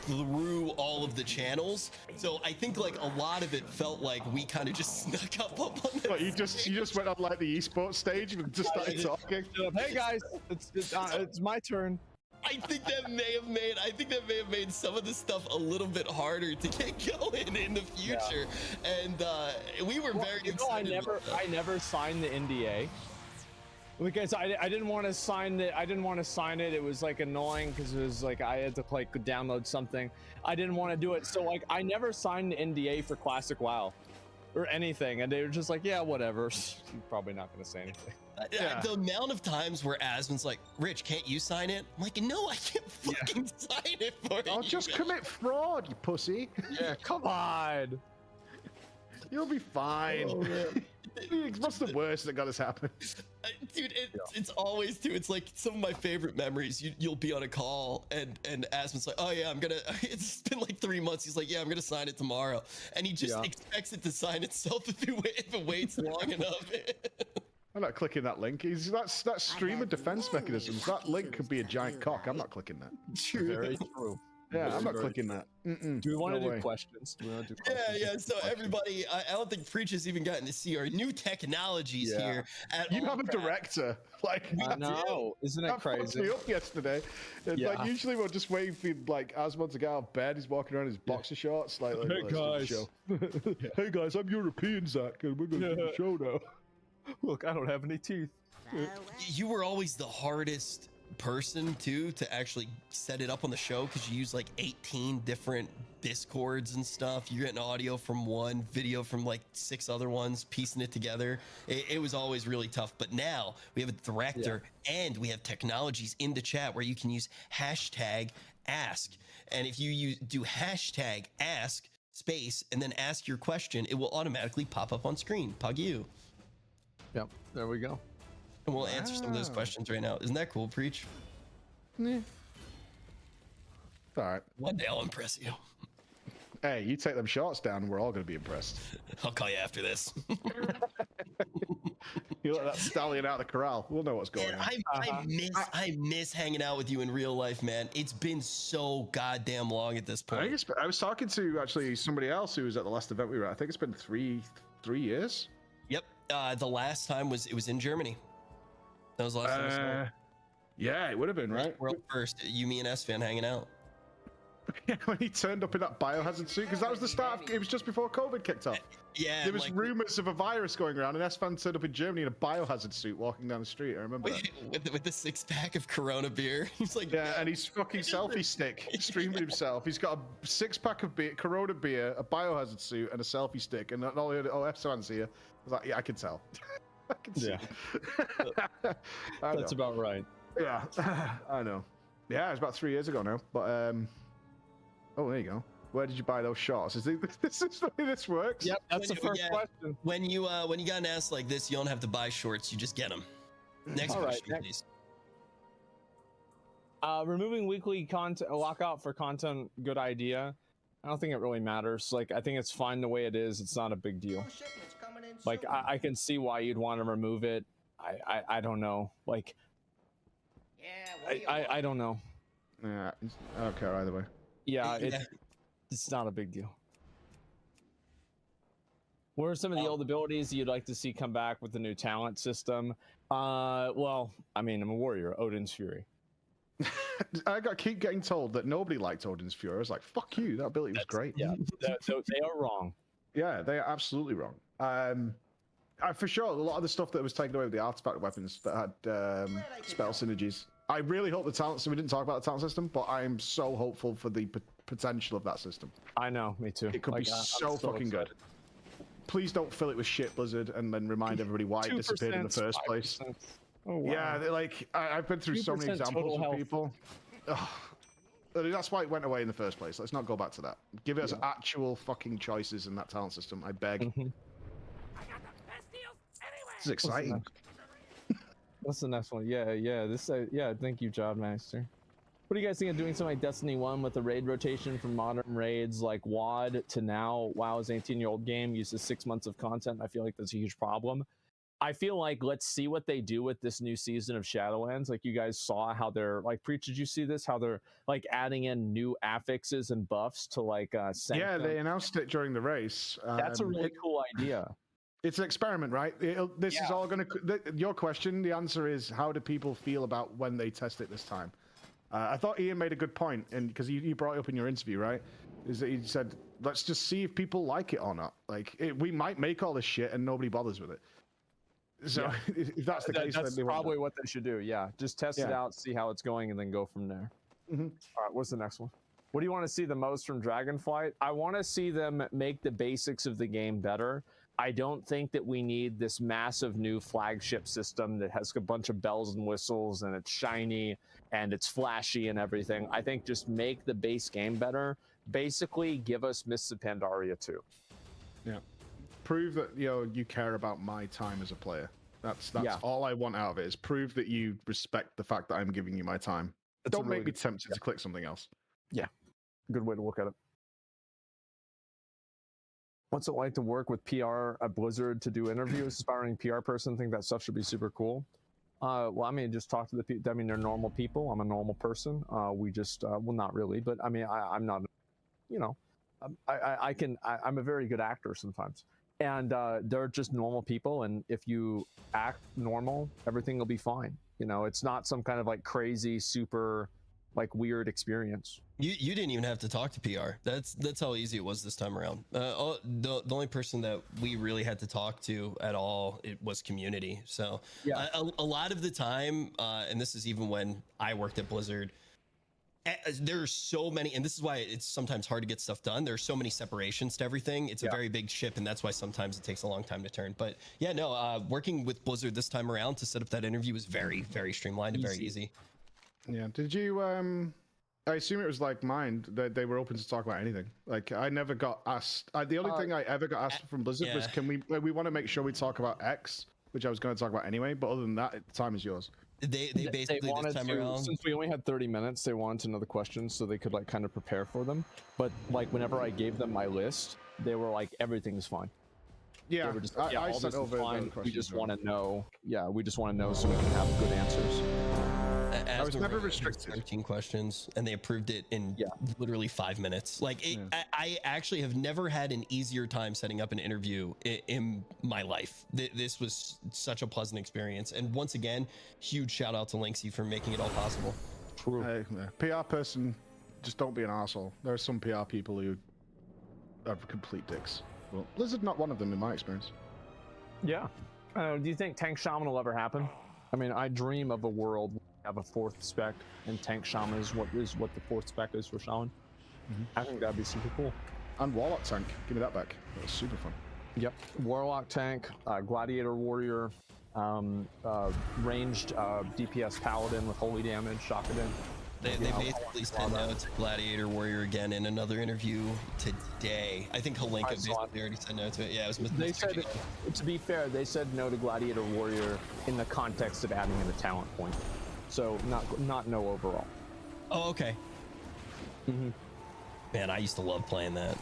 through all of the channels. So I think like a lot of it felt like we kind of just snuck up on this. What, you just went on like the esports stage and just started talking? Hey guys, it's my turn. I think that may have made some of the stuff a little bit harder to get going in the future. And we were very excited. I never signed the NDA because I didn't want to sign it. It was like annoying because it was like I had to like download something. I didn't want to do it, so like I never signed the NDA for Classic WoW or anything, and they were just like, yeah, whatever. You're probably not going to say anything. The amount of times where Asmon's like, Rich, can't you sign it? I'm like, no, I can't fucking sign it for you. I'll just commit fraud, you pussy. Yeah, come on. You'll be fine. What's the worst that got us happen? Dude, it's always too. It's like some of my favorite memories. You'll be on a call and Asmon's like, oh yeah, I'm gonna. It's been like 3 months. He's like, yeah, I'm gonna sign it tomorrow, and he just expects it to sign itself if it waits long enough. I'm not clicking that link. That's streamer defense mechanisms. That link could be a giant cock. I'm not clicking that. True. Very true. Yeah, I'm not clicking that. Do we want to do questions? Yeah. So everybody, I don't think Preach has even gotten to see our new technologies here. You have a director. Like, I know. Isn't it crazy? That fucked me up yesterday. It's like usually we're just waiting for like Asmon to get out of bed. He's walking around in his boxer shorts. Like, hey guys. Hey guys, I'm European Zach, and we're gonna do the show now. Look, I don't have any teeth. You were always the hardest person too to actually set it up on the show because you use like 18 different Discords and stuff. You're getting audio from one, video from like 6 other ones, piecing it together. It was always really tough. But now we have a director and we have technologies in the chat where you can use hashtag ask. And if you do hashtag ask space and then ask your question, it will automatically pop up on screen. Pug you. Yep, there we go. And we'll answer some of those questions right now. Isn't that cool, Preach? Yeah. All right. One day I'll impress you. Hey, you take them shorts down and we're all going to be impressed. I'll call you after this. You let that stallion out of the corral. We'll know what's going on. I miss hanging out with you in real life, man. It's been so goddamn long at this point. I was talking to actually somebody else who was at the last event we were at. I think it's been three years. Yep. The last time was in Germany. That was the last time. Yeah, it would have been, right? World first. You, me, and S-Fan hanging out. Yeah, when he turned up in that biohazard suit, because that was the start of, it was just before COVID kicked off. Yeah. There was rumors of a virus going around, and S-Fan turned up in Germany in a biohazard suit walking down the street. I remember that. With the 6-pack of Corona beer. He's like, yeah, and he's fucking selfie stick, streaming himself. He's got a 6-pack of beer, Corona beer, a biohazard suit, and a selfie stick. And not only, S-Fan's here. I was like, yeah, I can tell. I can see. Yeah. That's about right. Yeah, I know. Yeah, it was about 3 years ago now. But oh, there you go. Where did you buy those shorts? This is the way this works? Yep, that's the first question. When you got an ass like this, you don't have to buy shorts. You just get them. Next question, please. Removing weekly content, lockout for content, good idea. I don't think it really matters. Like, I think it's fine the way it is. It's not a big deal. Like, I can see why you'd want to remove it. I don't know. Like, I don't know. Yeah, I don't care either way. Yeah, it's not a big deal. What are some of the old abilities you'd like to see come back with the new talent system? Well, I mean, I'm a warrior. Odin's Fury. I keep getting told that nobody liked Odin's Fury. I was like, fuck you. That ability was great. Yeah, so they are wrong. Yeah, they are absolutely wrong. For sure, a lot of the stuff that was taken away with the artifact weapons that had spell synergies. I really hope the talent. So we didn't talk about the talent system, but I'm so hopeful for the potential of that system. I know, me too. It could be so fucking good. Please don't fill it with shit, Blizzard, and then remind everybody why it disappeared in the first place. Oh, wow. Yeah, I've been through so many examples of people. That's why it went away in the first place. Let's not go back to that. Give us actual fucking choices in that talent system. I beg. This is exciting. What's the next one? Yeah. Thank you, Jobmaster. What do you guys think of doing something like Destiny 1 with the raid rotation from modern raids like WoD to now? WoW is an 18-year-old game, uses 6 months of content. I feel like that's a huge problem. I feel like let's see what they do with this new season of Shadowlands. Like you guys saw how they're like, Preach, did you see this? How they're like adding in new affixes and buffs to like yeah, they announced it during the race. That's a really cool idea. It's an experiment, right? This is all going to. Your question, the answer is, how do people feel about when they test it this time? I thought Ian made a good point, and because you brought it up in your interview, right? Is that he said, let's just see if people like it or not. Like we might make all this shit and nobody bothers with it. So if that's the case, that's probably what they should do. Yeah, just test it out, see how it's going, and then go from there. All right, what's the next one? What do you want to see the most from Dragonflight? I want to see them make the basics of the game better. I don't think that we need this massive new flagship system that has a bunch of bells and whistles and it's shiny and it's flashy and everything. I think just make the base game better. Basically, give us Mists of Pandaria 2. Yeah. Prove that you care about my time as a player. That's all I want out of it, is prove that you respect the fact that I'm giving you my time. Don't make me tempted to click something else. Yeah. Good way to look at it. What's it like to work with PR at Blizzard to do interviews? Aspiring PR person, think that stuff should be super cool. Well, I mean, just talk to the people. I mean, they're normal people. I'm a normal person. We just, well, not really, but I mean, I'm not, I'm a very good actor sometimes. And they're just normal people. And if you act normal, everything will be fine. It's not some kind of like crazy, super like weird experience. You didn't even have to talk to PR. That's how easy it was this time around. The only person that we really had to talk to at all, it was community. So yeah, a lot of the time, and this is even when I worked at Blizzard, there's so many, and this is why it's sometimes hard to get stuff done. There's so many separations to everything. It's a very big ship, and that's why sometimes it takes a long time to turn. But yeah, no, working with Blizzard this time around to set up that interview was very, very streamlined and very easy. Yeah. Did you I assume it was like mine, that they were open to talk about anything. Like I never got asked. The only thing I ever got asked from Blizzard was, can we want to make sure we talk about X, which I was going to talk about anyway. But other than that, the time is yours. They basically wanted this time to, around, since we only had 30 minutes, they wanted to know the questions so they could like kind of prepare for them. But like whenever I gave them my list, they were like, everything's fine. Yeah, they were just, I all sent this over is fine. the We just questions, want to know. Yeah, we just want to know so we can have good answers. I was never restricted. 13 questions, and they approved it in literally 5 minutes. Like I actually have never had an easier time setting up an interview in my life. This was such a pleasant experience, and once again, huge shout out to Linksy for making it all possible. True. PR person, just don't be an asshole. There are some PR people who are complete dicks. Well, Blizzard not one of them in my experience. Yeah. Do you think Tank Shaman will ever happen? I mean, I dream of a world have a 4th spec, and Tank Shaman is what the 4th spec is for Shaman. I think that'd be super cool. And Warlock Tank, give me that back. That was super fun. Yep, Warlock Tank, Gladiator Warrior, ranged DPS Paladin with holy damage, Shakadin. They basically said no to Gladiator Warrior again in another interview today. I think Halinka basically already said no to it. Yeah, it was. They said, to be fair, they said no to Gladiator Warrior in the context of adding in a talent point. So not no overall. Oh, okay. Man, I used to love playing that.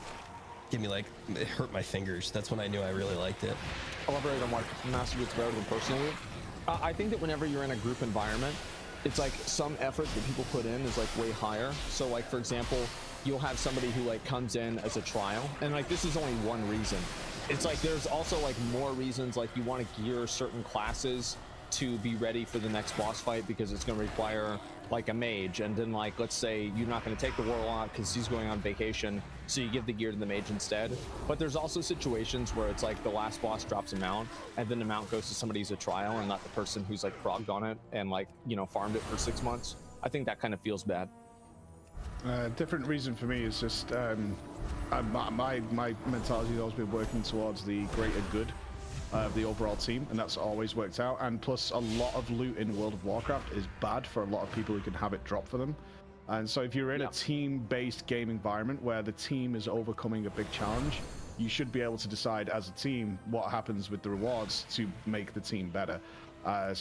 Give me like, it hurt my fingers. That's when I knew I really liked it. Elaborate on what Master gets better than personally. I think that whenever you're in a group environment, it's like some effort that people put in is like way higher. So like, for example, you'll have somebody who like comes in as a trial, and like this is only one reason. It's like there's also like more reasons, like you want to gear certain classes to be ready for the next boss fight because it's going to require like a mage, and then like let's say you're not going to take the warlock because he's going on vacation, so you give the gear to the mage instead. But there's also situations where it's like the last boss drops a mount, and then the mount goes to somebody who's a trial and not the person who's like progged on it and like farmed it for 6 months. I think that kind of feels bad. Different reason for me is just my mentality has always been working towards the greater good of the overall team, and that's always worked out. And plus, a lot of loot in World of Warcraft is bad for a lot of people who can have it drop for them. And so if you're in a team-based game environment where the team is overcoming a big challenge, you should be able to decide as a team what happens with the rewards to make the team better. The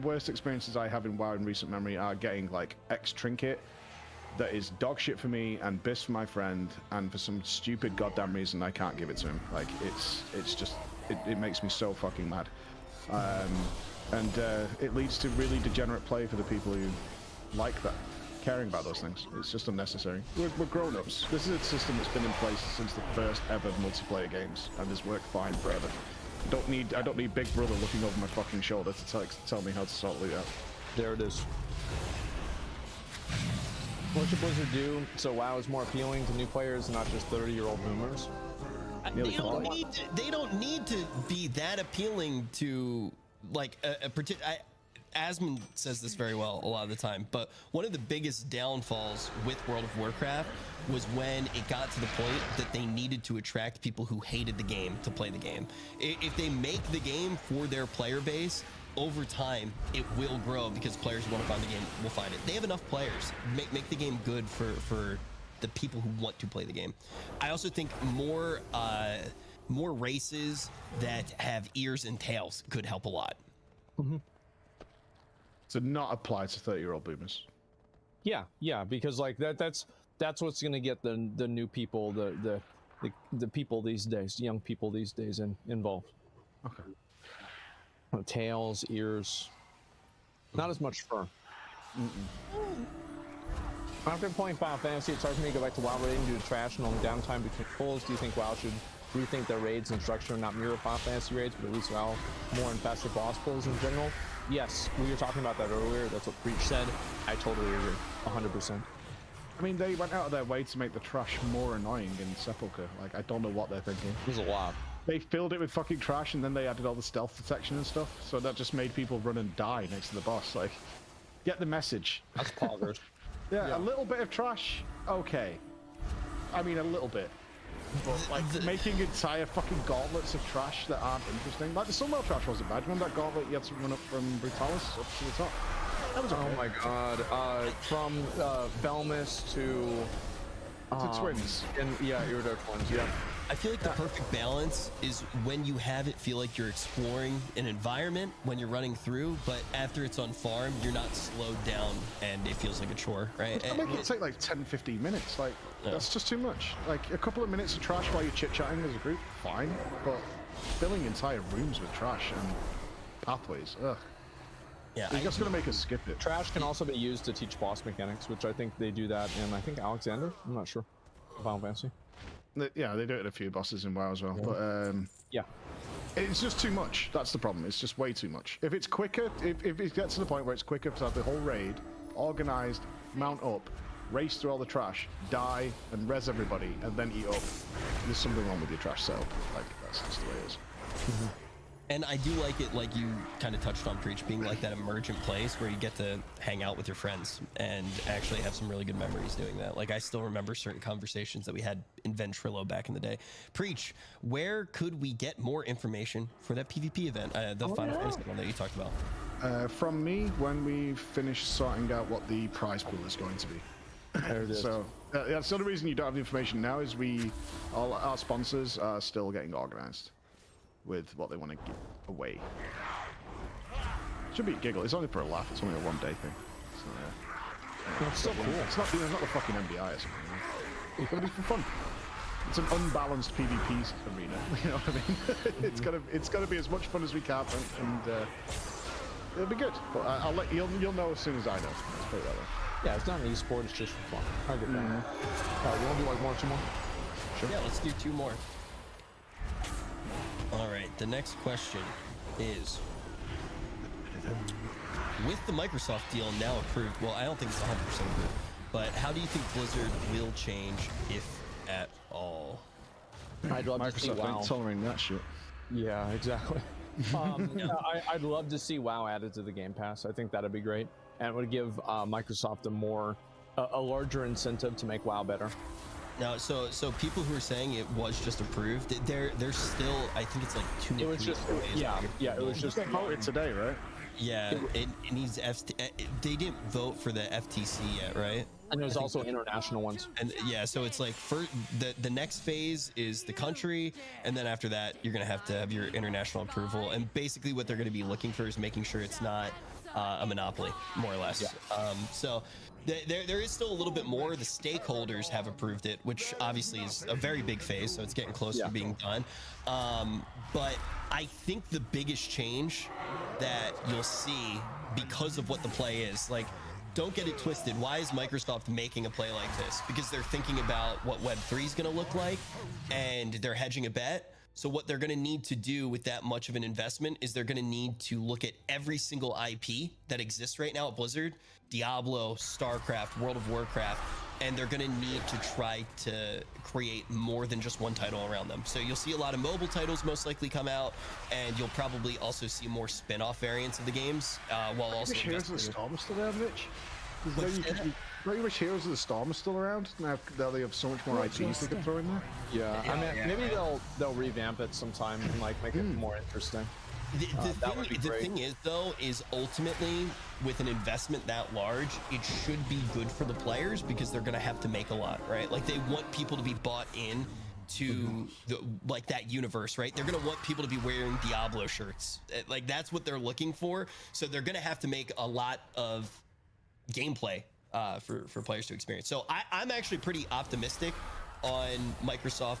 worst experiences I have in WoW in recent memory are getting like X trinket that is dog shit for me and BIS for my friend, and for some stupid goddamn reason I can't give it to him. Like it's just it makes me so fucking mad. And it leads to really degenerate play for the people who like that, caring about those things. It's just unnecessary. We're grown-ups. This is a system that's been in place since the first ever multiplayer games, and has worked fine forever. I don't need Big Brother looking over my fucking shoulder to tell me how to sort loot out. There it is. What should Blizzard do so WoW is more appealing to new players, not just 30-year-old boomers? They don't need to be that appealing to like a particular. Asmund says this very well a lot of the time, but one of the biggest downfalls with World of Warcraft was when it got to the point that they needed to attract people who hated the game to play the game. If they make the game for their player base, over time it will grow because players who want to find the game will find it. They have enough players. Make the game good for the people who want to play the game. I also think more races that have ears and tails could help a lot. Mm-hmm. To not apply to 30-year-old boomers. Yeah, because like that's what's gonna get the new people, the people these days, young people these days involved. Okay. Tails, ears, not as much fur. After playing Final Fantasy, it's hard for me to go back to WoW raiding due to trash and only downtime between pulls. Do you think WoW should rethink their raids and structure, not mirror Final Fantasy raids, but at least WoW more and faster boss pulls in general? Yes, we were talking about that earlier. That's what Preach said. I totally agree, 100%. I mean, they went out of their way to make the trash more annoying in Sepulchre. Like, I don't know what they're thinking. There's a lot. They filled it with fucking trash, and then they added all the stealth detection and stuff, so that just made people run and die next to the boss. Like, get the message. That's poggers. Yeah, a little bit of trash, okay. I mean, a little bit. But, like, making entire fucking gauntlets of trash that aren't interesting. Like, the Sunwell trash wasn't bad. Remember that gauntlet you had to run up from Brutalis up to the top? That was okay. Oh my god. From Belmis to Twins. Iridar Twins, yeah. I feel like the perfect balance is when you have it feel like you're exploring an environment when you're running through, but after it's on farm, you're not slowed down and it feels like a chore, right? I make it take like 10, 15 minutes. Like, that's just too much. Like, a couple of minutes of trash while you're chit-chatting as a group, fine. But filling entire rooms with trash and pathways, ugh. Yeah, you're just going to make us skip it. Trash can also be used to teach boss mechanics, which I think they do that in, I think, Alexander? I'm not sure. Final Fantasy. Yeah, they do it in a few bosses in WoW as well, but yeah, it's just too much. That's the problem. It's just way too much. If it's quicker, if it gets to the point where it's quicker to have the whole raid organized, mount up, race through all the trash, die, and res everybody, and then eat up, there's something wrong with your trash setup. Like, that's just the way it is. Mm-hmm. And I do like it, like you kind of touched on, Preach, being like that emergent place where you get to hang out with your friends and actually have some really good memories doing that. Like, I still remember certain conversations that we had in Ventrilo back in the day. Preach, where could we get more information for that PvP event, the Final Fantasy one that you talked about? From me, when we finish sorting out what the prize pool is going to be. There it is. So that's the only reason you don't have the information now is all our sponsors are still getting organized with what they want to give away. Should be a giggle. It's only for a laugh. It's only a one-day thing. So, it's so cool. It's not the fucking MBI or something. It's gonna be for fun. It's an unbalanced PvP arena. You know what I mean? it's gonna be as much fun as we can, and it'll be good. But I'll let you'll know as soon as I know. Let's put it that way. Yeah, it's not an e-sport. It's just for fun. I get that. You want to do like two more? Sure. Yeah, let's do 2 more. All right, the next question is, with the Microsoft deal now approved, well, I don't think it's 100% approved, but how do you think Blizzard will change, if at all? I'd love to see WoW. Ain't tolerating that shit. Yeah, exactly. I'd love to see WoW added to the Game Pass. I think that'd be great, and it would give Microsoft a larger incentive to make WoW better. Now, so people who are saying it was just approved, they're still, I think it's like 2 It was just, it was just voted today, right? Yeah, it needs they didn't vote for the FTC yet, right? And there's also international ones. And yeah, so it's like for the next phase is the country, and then after that you're gonna have to have your international approval. And basically what they're gonna be looking for is making sure it's not a monopoly, more or less. So there is still a little bit more. The stakeholders have approved it, which obviously is a very big phase, so it's getting close to being done. But I think the biggest change that you'll see because of what the play is, like, don't get it twisted. Why is Microsoft making a play like this? Because they're thinking about what Web3 is going to look like, and they're hedging a bet. So what they're going to need to do with that much of an investment is they're going to need to look at every single IP that exists right now at Blizzard, Diablo, StarCraft, World of Warcraft, and they're going to need to try to create more than just one title around them. So you'll see a lot of mobile titles most likely come out, and you'll probably also see more spin-off variants of the games, while also Heroes of the Storm are still around, Mitch? Don't you wish Heroes of the Storm are still around? Now they have so much more IPs they can throw in there. Yeah, I mean, maybe they'll revamp it sometime and like make it more interesting. The thing is, though, is ultimately with an investment that large, it should be good for the players because they're going to have to make a lot, right? Like they want people to be bought in to like that universe, right? They're going to want people to be wearing Diablo shirts. Like that's what they're looking for. So they're going to have to make a lot of gameplay for players to experience. So I'm actually pretty optimistic on Microsoft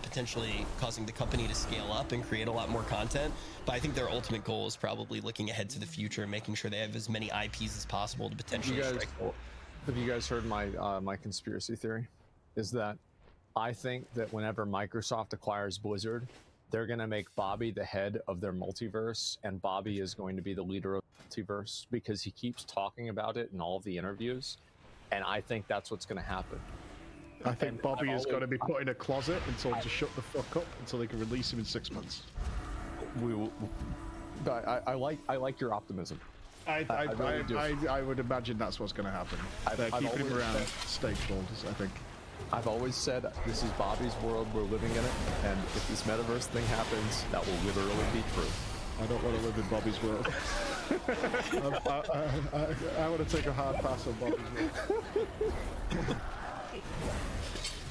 potentially causing the company to scale up and create a lot more content. But I think their ultimate goal is probably looking ahead to the future and making sure they have as many IPs as possible to potentially strike. Have you guys heard my conspiracy theory? Is that I think that whenever Microsoft acquires Blizzard, they're going to make Bobby the head of their multiverse, and Bobby is going to be the leader of the multiverse because he keeps talking about it in all of the interviews, and I think that's what's going to happen. I think Bobby is going to be put in a closet and told to shut the fuck up until they can release him in 6 months. I like your optimism. I would imagine that's what's going to happen. They're keeping him around stakeholders, I think. I've always said this is Bobby's world, we're living in it, and if this metaverse thing happens, that will literally be true. I don't want to live in Bobby's world. I want to take a hard pass on Bobby's world.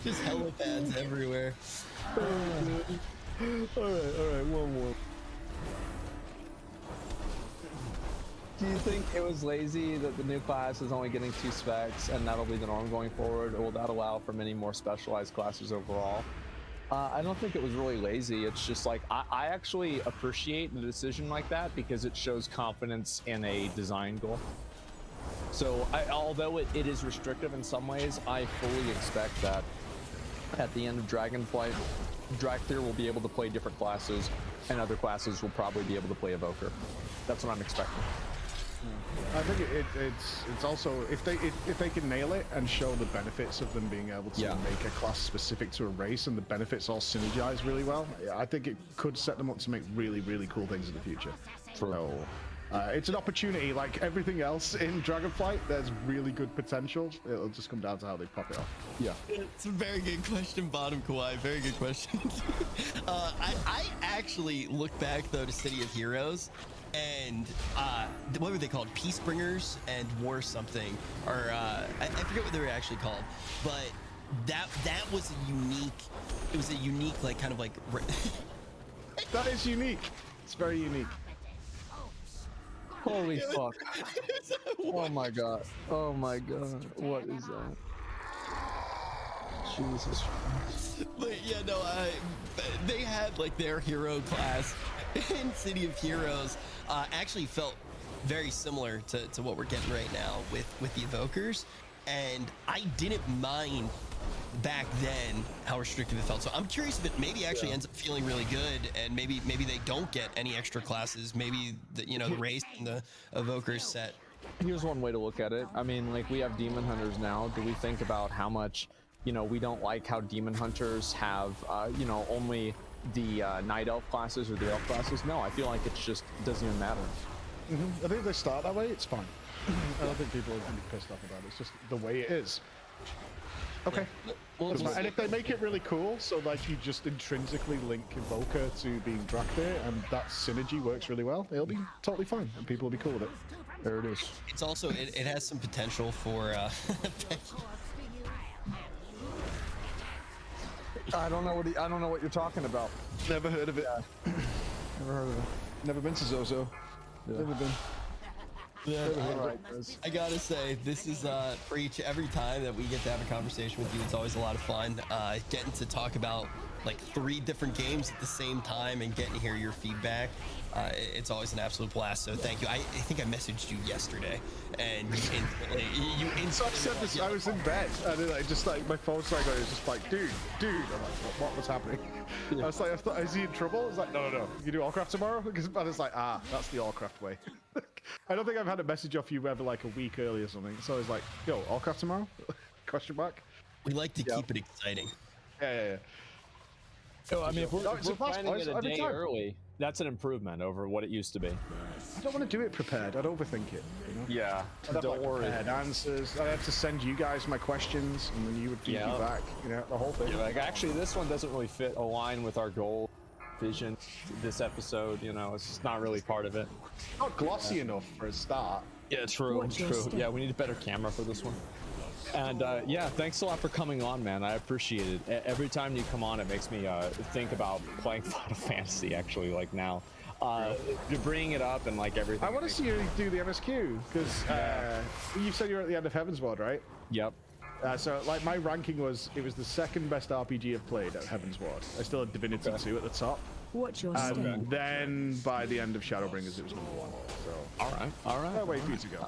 Just helipads everywhere. Alright, one more. Do you think it was lazy that the new class is only getting 2 specs and that'll be the norm going forward, or will that allow for many more specialized classes overall? I don't think it was really lazy. It's just like, I actually appreciate the decision like that because it shows confidence in a design goal. So although it is restrictive in some ways, I fully expect that at the end of Dragonflight, Dractyr will be able to play different classes and other classes will probably be able to play Evoker. That's what I'm expecting. I think it's also if they can nail it and show the benefits of them being able to make a class specific to a race and the benefits all synergize really well, I think it could set them up to make really, really cool things in the future. True. So, it's an opportunity like everything else in Dragonflight. There's really good potential. It'll just come down to how they pop it off. Yeah. It's a very good question, Bottom Kawaii. Very good question. I actually look back though to City of Heroes and what were they called? Peacebringers and War something, or I forget what they were actually called, but that was a unique. It was a unique like kind of like. That is unique. It's very unique. Holy fuck. Oh my god. Oh my god. What is that? Jesus Christ. But yeah, no, they had like their hero class in City of Heroes. Actually felt very similar to what we're getting right now with the Evokers. And I didn't mind back then how restrictive it felt. So I'm curious if it maybe actually ends up feeling really good, and maybe they don't get any extra classes. Maybe the race and the Evokers set. Here's one way to look at it. I mean, like, we have Demon Hunters now. Do we think about how much, we don't like how Demon Hunters have, only the Night Elf classes or the Elf classes? No, I feel like it doesn't even matter. I think if they start that way, it's fine. I don't think people are going to be pissed off about it. It's just the way it is. Okay. Yeah. Well, and if they make it really cool, so like you just intrinsically link Evoker to being Dractyr, and that synergy works really well, it'll be totally fine, and people will be cool with it. There it is. It's also it has some potential for. I don't know what you're talking about. Never heard of it. Never heard of it. Never been to Zozo. Yeah. Never been. I gotta say, this is Preach. Every time that we get to have a conversation with you, it's always a lot of fun. Getting to talk about like 3 different games at the same time and getting to hear your feedback. It's always an absolute blast. So thank you. I think I messaged you yesterday, and you instantly. So I said this. I was in bed, and then I just like my phone started going. It was just like, dude. I'm like, what was happening? I was like, is he in trouble? I was like, no. You can do allcraft tomorrow? Because I was like, that's the allcraft way. I don't think I've had a message off you ever like a week early or something. So I was like, yo, allcraft tomorrow? Question mark. We like to keep it exciting. Yeah. So, I mean, if we're planning it a day early, that's an improvement over what it used to be. I don't want to do it prepared. I'd overthink it. You know? Yeah, don't worry. Prepared answers. I have to send you guys my questions, and then you would feed me back. You know, the whole thing. Yeah, like actually, this one doesn't really align with our goal, vision. This episode, you know, it's just not really part of it. Not glossy enough for a start. Yeah, true. Yeah, we need a better camera for this one. And yeah, thanks a lot for coming on, man. I appreciate it. Every time you come on, it makes me think about playing Final Fantasy. Actually, like now, you're bringing it up and like everything. I want to see you do the MSQ because you said you're at the end of Heavensward, right? Yep. So like my ranking was the second best RPG I've played at Heavensward. I still had Divinity 2 at the top. What's your and then by the end of Shadowbringers, it was number 1. So all right. Wait for you to go.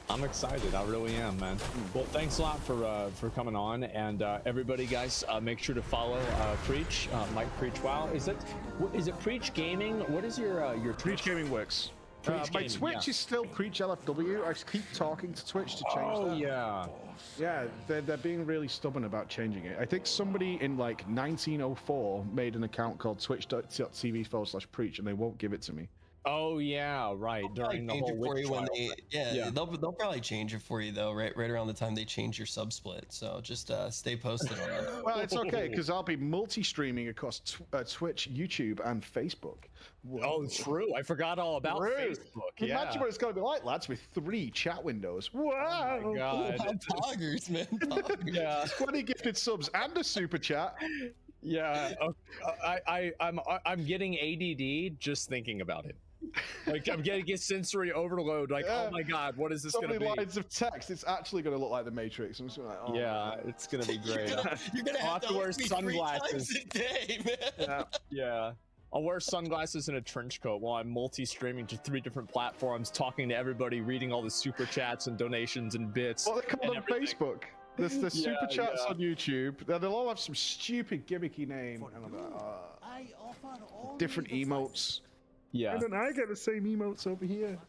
I'm excited. I really am, man. Well, thanks a lot for coming on, and everybody, guys, make sure to follow Preach, Mike Preach. Wow, is it Preach Gaming? What is your Preach Gaming works? My Twitch is still Preach LFW. I keep talking to Twitch to change that. Yeah, they're being really stubborn about changing it. I think somebody in like 1904 made an account called twitch.tv/preach, and they won't give it to me. Oh yeah, right. During the whole for you when they'll probably change it for you though, right around the time they change your sub split. So just stay posted on that. Well, it's okay because I'll be multi-streaming across Twitch, YouTube, and Facebook. Oh, true. I forgot all about Facebook. Imagine what it's going to be like, lads, with 3 chat windows. Wow! Oh my God. Poggers, man. Poggers. Yeah. 20 gifted subs and a super chat. Yeah. I'm getting ADD just thinking about it. Like I'm getting a sensory overload. Like, oh my God, what is this going to be? So many lines of text. It's actually going to look like the Matrix. I'm just like, oh, yeah, it's going to be great. You're gonna have to wear sunglasses 3 times a day, man. Yeah. I'll wear sunglasses and a trench coat while I'm multi-streaming to 3 different platforms, talking to everybody, reading all the super chats and donations and bits. Well, they're called on Facebook. There's the super chats on YouTube. They'll all have some stupid gimmicky name. And different emotes. Yeah. And then I get the same emotes over here.